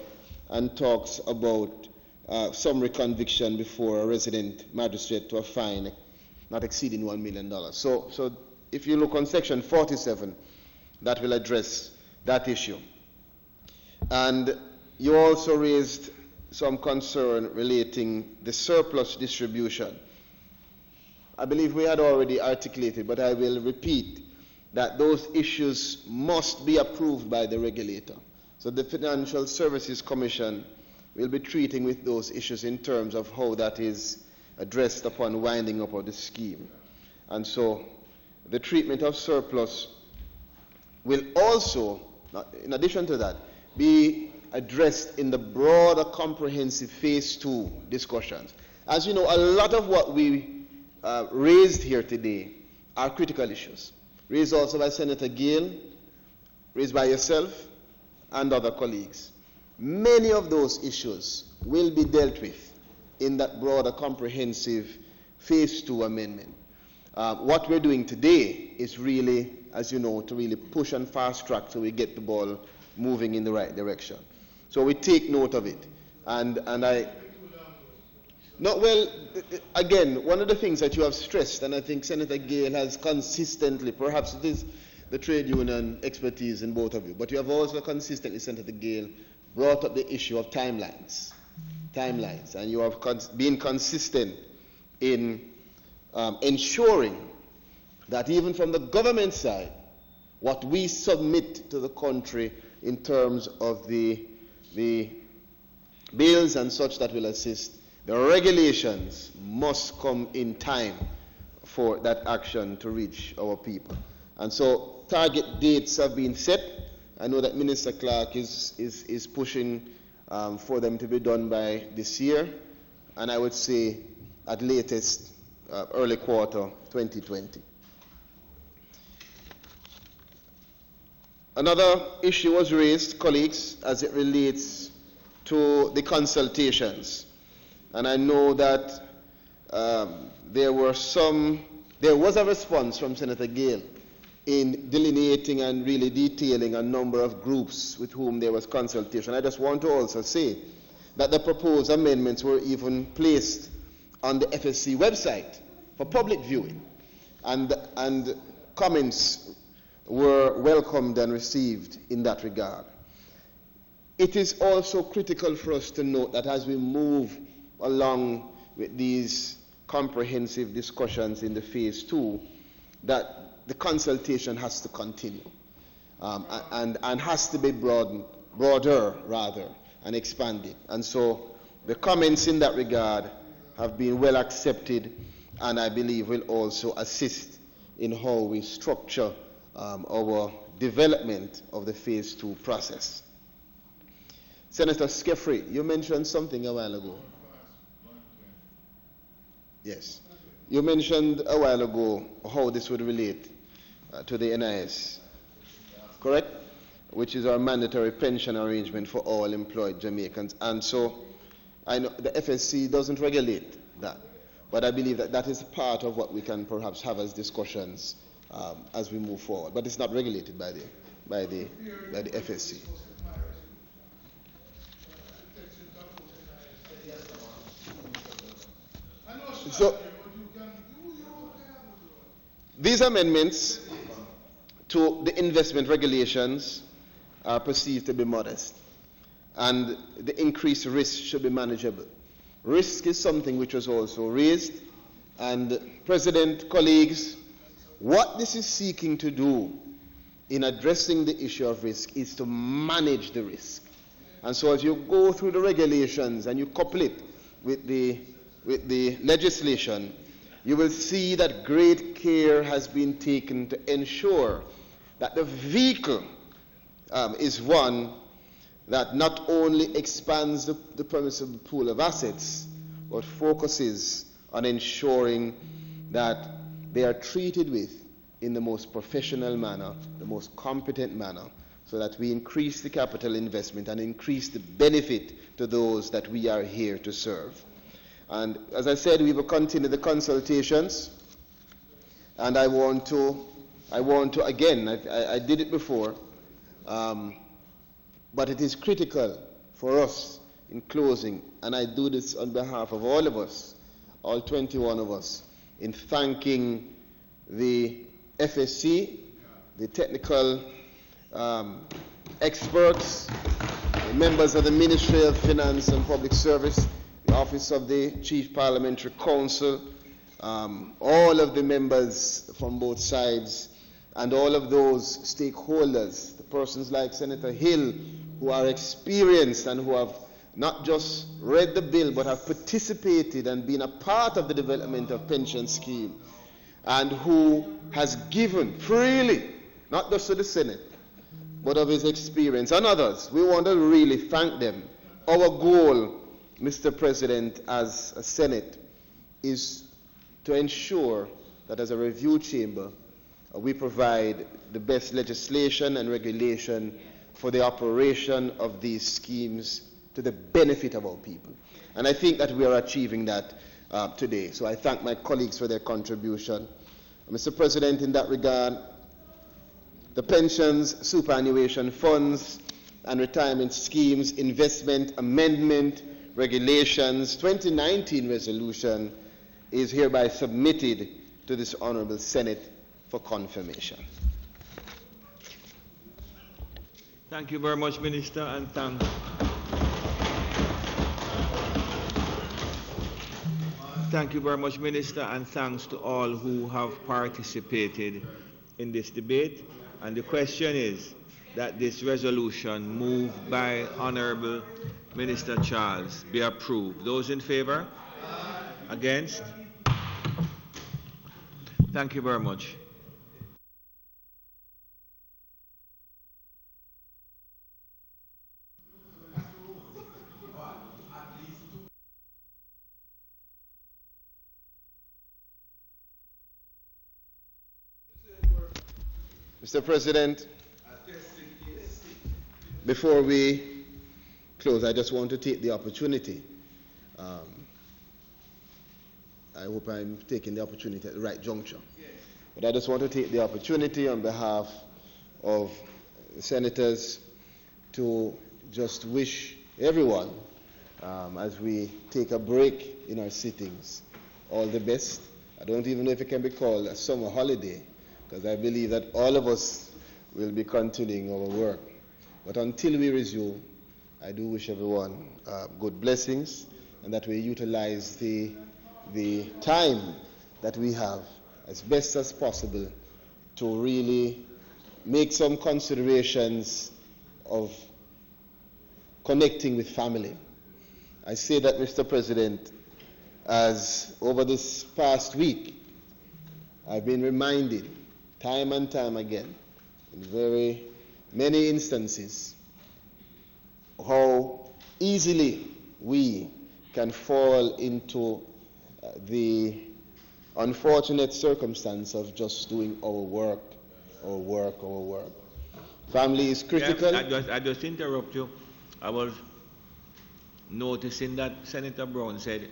E: and talks about summary conviction before a resident magistrate to a fine not exceeding $1 million. So if you look on section 47, that will address that issue. And you also raised some concern relating the surplus distribution. I believe we had already articulated, but I will repeat that those issues must be approved by the regulator. So the Financial Services Commission will be treating with those issues in terms of how that is addressed upon winding up of the scheme. And so the treatment of surplus will also, in addition to that, be addressed in the broader comprehensive phase 2 discussions. As you know, a lot of what we raised here today are critical issues, raised also by Senator Gale, raised by yourself and other colleagues. Many of those issues will be dealt with in that broader comprehensive phase 2 amendment. What we're doing today is really, as you know, to really push and fast track so we get the ball moving in the right direction. So we take note of it. Again, one of the things that you have stressed, and I think Senator Gale has consistently, perhaps it is the trade union expertise in both of you, but you have also consistently, Senator Gale, brought up the issue of timelines, and you have been consistent in ensuring that even from the government side, what we submit to the country in terms of the bills and such that will assist, the regulations must come in time for that action to reach our people. And so target dates have been set. I know that Minister Clark is pushing for them to be done by this year, and I would say at latest early quarter 2020. Another issue was raised, colleagues, as it relates to the consultations. And I know that there was a response from Senator Gale in delineating and really detailing a number of groups with whom there was consultation. I just want to also say that the proposed amendments were even placed on the FSC website for public viewing, and comments were welcomed and received in that regard. It is also critical for us to note that as we move along with these comprehensive discussions in the phase 2, that the consultation has to continue and has to be broader rather, and expanded. And so the comments in that regard have been well accepted, and I believe will also assist in how we structure our development of the phase 2 process. Senator Skeffrey, you mentioned something a while ago. Yes. You mentioned a while ago how this would relate to the NIS, correct? Which is our mandatory pension arrangement for all employed Jamaicans. And so I know the FSC doesn't regulate that, but I believe that that is part of what we can perhaps have as discussions as we move forward. But it's not regulated by the FSC. So these amendments to the investment regulations are perceived to be modest, and the increased risk should be manageable. Risk is something which was also raised, and President, colleagues, what this is seeking to do in addressing the issue of risk is to manage the risk. And so as you go through the regulations and you couple it with the legislation, you will see that great care has been taken to ensure that the vehicle is one that not only expands the permissible pool of assets, but focuses on ensuring that they are treated with in the most professional manner, the most competent manner, so that we increase the capital investment and increase the benefit to those that we are here to serve. And as I said, we will continue the consultations, and I want to again, I did it before, but it is critical for us in closing, and I do this on behalf of all of us, all 21 of us, in thanking the FSC, the technical experts, the members of the Ministerial of Finance and Public Service, the Office of the Chief Parliamentary Counsel, all of the members from both sides, and all of those stakeholders, the persons like Senator Hill, who are experienced and who have not just read the bill, but have participated and been a part of the development of pension scheme, and who has given freely, not just to the Senate, but of his experience, and others. We want to really thank them. Our goal, Mr. President, as a Senate, is to ensure that as a review chamber, we provide the best legislation and regulation for the operation of these schemes to the benefit of our people. And I think that we are achieving that today. So I thank my colleagues for their contribution. Mr. President, in that regard, the pensions, superannuation funds, and retirement schemes investment amendment regulations 2019 resolution is hereby submitted to this Honourable Senate for confirmation.
B: Thank you very much, Minister, and thank you very much, Minister, and thanks to all who have participated in this debate. And the question is that this resolution moved by Honourable Minister Charles be approved. Those in favour? Against? Thank you very much.
E: Mr. President, before we close, I just want to take the opportunity. I hope I'm taking the opportunity at the right juncture. But I just want to take the opportunity on behalf of the senators to just wish everyone, as we take a break in our sittings, all the best. I don't even know if it can be called a summer holiday, because I believe that all of us will be continuing our work. But until we resume, I do wish everyone good blessings, and that we utilize the time that we have as best as possible to really make some considerations of connecting with family. I say that, Mr. President, as over this past week, I've been reminded time and time again, in very many instances, how easily we can fall into the unfortunate circumstance of just doing our work. Family is critical.
B: Yeah, I just interrupt you. I was noticing that Senator Brown said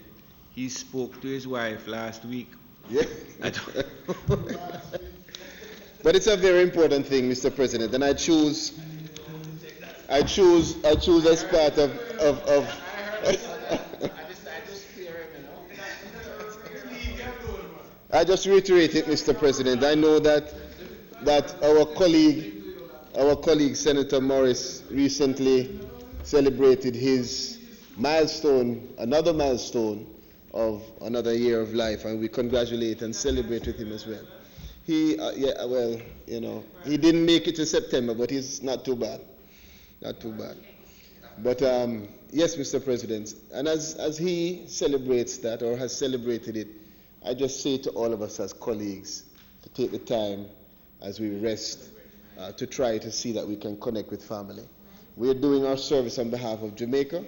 B: he spoke to his wife last week.
E: Yeah. But it's a very important thing, Mr. President, and I choose as part of I just reiterate it, Mr. President. I know that our colleague Senator Morris recently celebrated his milestone, another milestone of another year of life, and we congratulate and celebrate with him as well. He didn't make it to September, but he's not too bad. But yes, Mr. President, and as he celebrates that, or has celebrated it, I just say to all of us as colleagues to take the time as we rest to try to see that we can connect with family. We are doing our service on behalf of Jamaica,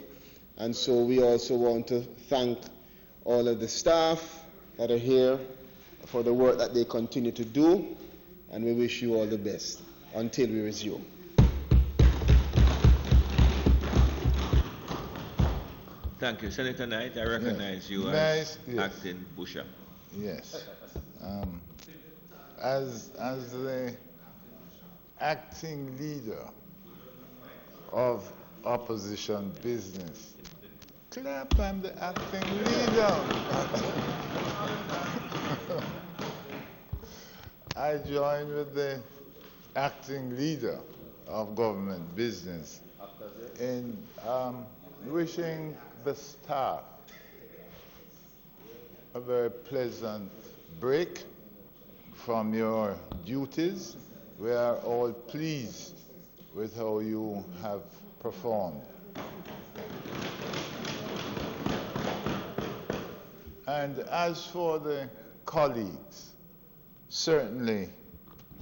E: and so we also want to thank all of the staff that are here for the work that they continue to do, and we wish you all the best until we resume.
B: Thank you. Senator Knight, I recognize you
M: Nice,
B: as acting pusher.
M: Yes. As the acting leader of opposition business, clap, I'm the acting leader. I join with the acting leader of government business in wishing the staff a very pleasant break from your duties. We are all pleased with how you have performed. And as for the colleagues, certainly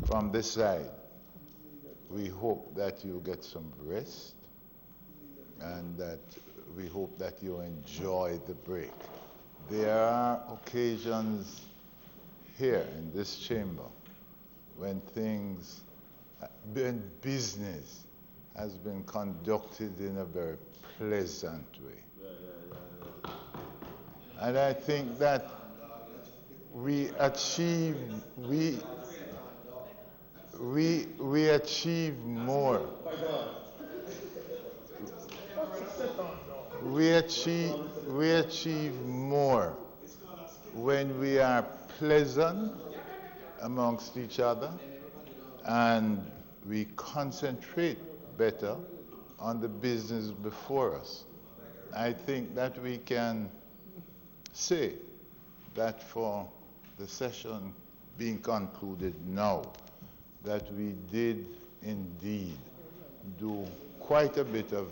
M: from this side, we hope that you get some rest and that we hope that you enjoy the break. There are occasions here in this chamber when business has been conducted in a very pleasant way. And I think that we achieve more. We achieve more when we are pleasant amongst each other and we concentrate better on the business before us. I think that we can say that for the session being concluded now, that we did indeed do quite a bit of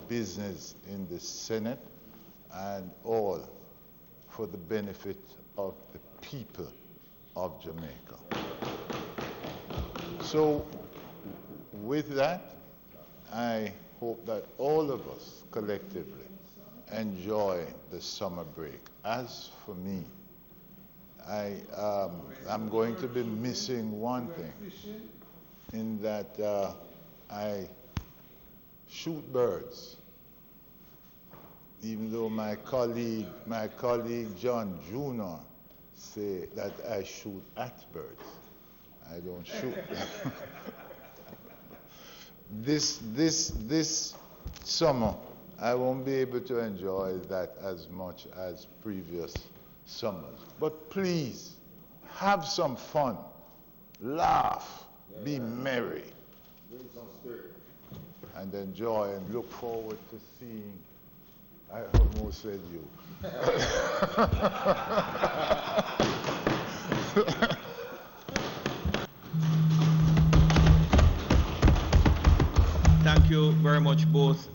M: business in the Senate, and all for the benefit of the people of Jamaica. So with that, I hope that all of us collectively enjoy the summer break. As for me, I'm going to be missing one thing, in that I shoot birds, even though my colleague John Jr. say that I shoot at birds. I don't shoot them. This summer, I won't be able to enjoy that as much as previous summers. But please, have some fun, laugh, be merry, and enjoy, and look forward to seeing, I almost said you.
B: Thank you very much, both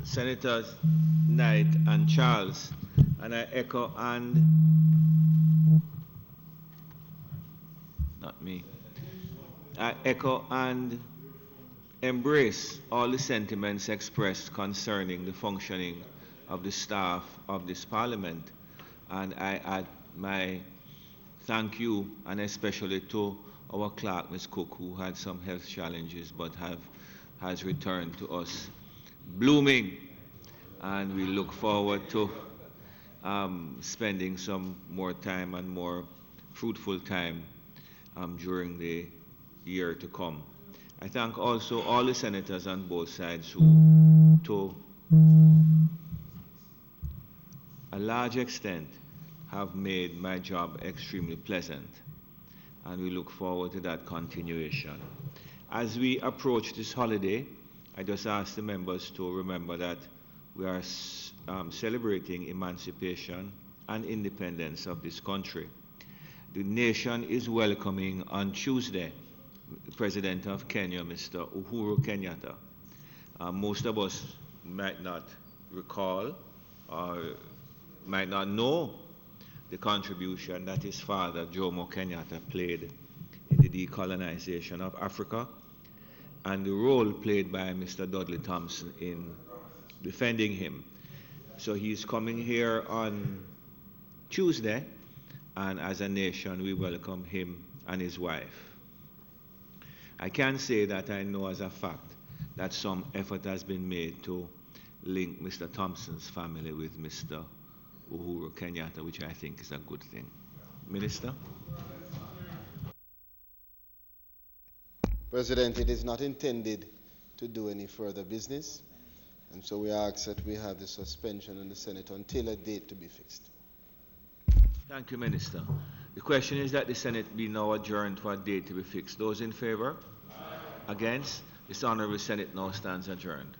B: Senators Knight and Charles. And I echo and embrace all the sentiments expressed concerning the functioning of the staff of this Parliament. And I add my thank you, and especially to our clerk, Ms. Cook, who had some health challenges but has returned to us blooming. And we look forward to spending some more time and more fruitful time during the year to come. I thank also all the senators on both sides who, to a large extent, have made my job extremely pleasant, and we look forward to that continuation. As we approach this holiday, I just ask the members to remember that we are celebrating emancipation and independence of this country. The nation is welcoming on Tuesday the President of Kenya, Mr. Uhuru Kenyatta. Most of us might not recall or might not know the contribution that his father, Jomo Kenyatta, played in the decolonization of Africa, and the role played by Mr. Dudley Thompson in defending him. So he's coming here on Tuesday, and as a nation we welcome him and his wife. I can say that I know as a fact that some effort has been made to link Mr. Thompson's family with Mr. Uhuru Kenyatta, which I think is a good thing. Minister?
E: President, it is not intended to do any further business, and so we ask that we have the suspension in the Senate until a date to be fixed.
B: Thank you, Minister. The question is that the Senate be now adjourned for a date to be fixed. Those in favor? Aye. Against? This Honourable Senate now stands adjourned.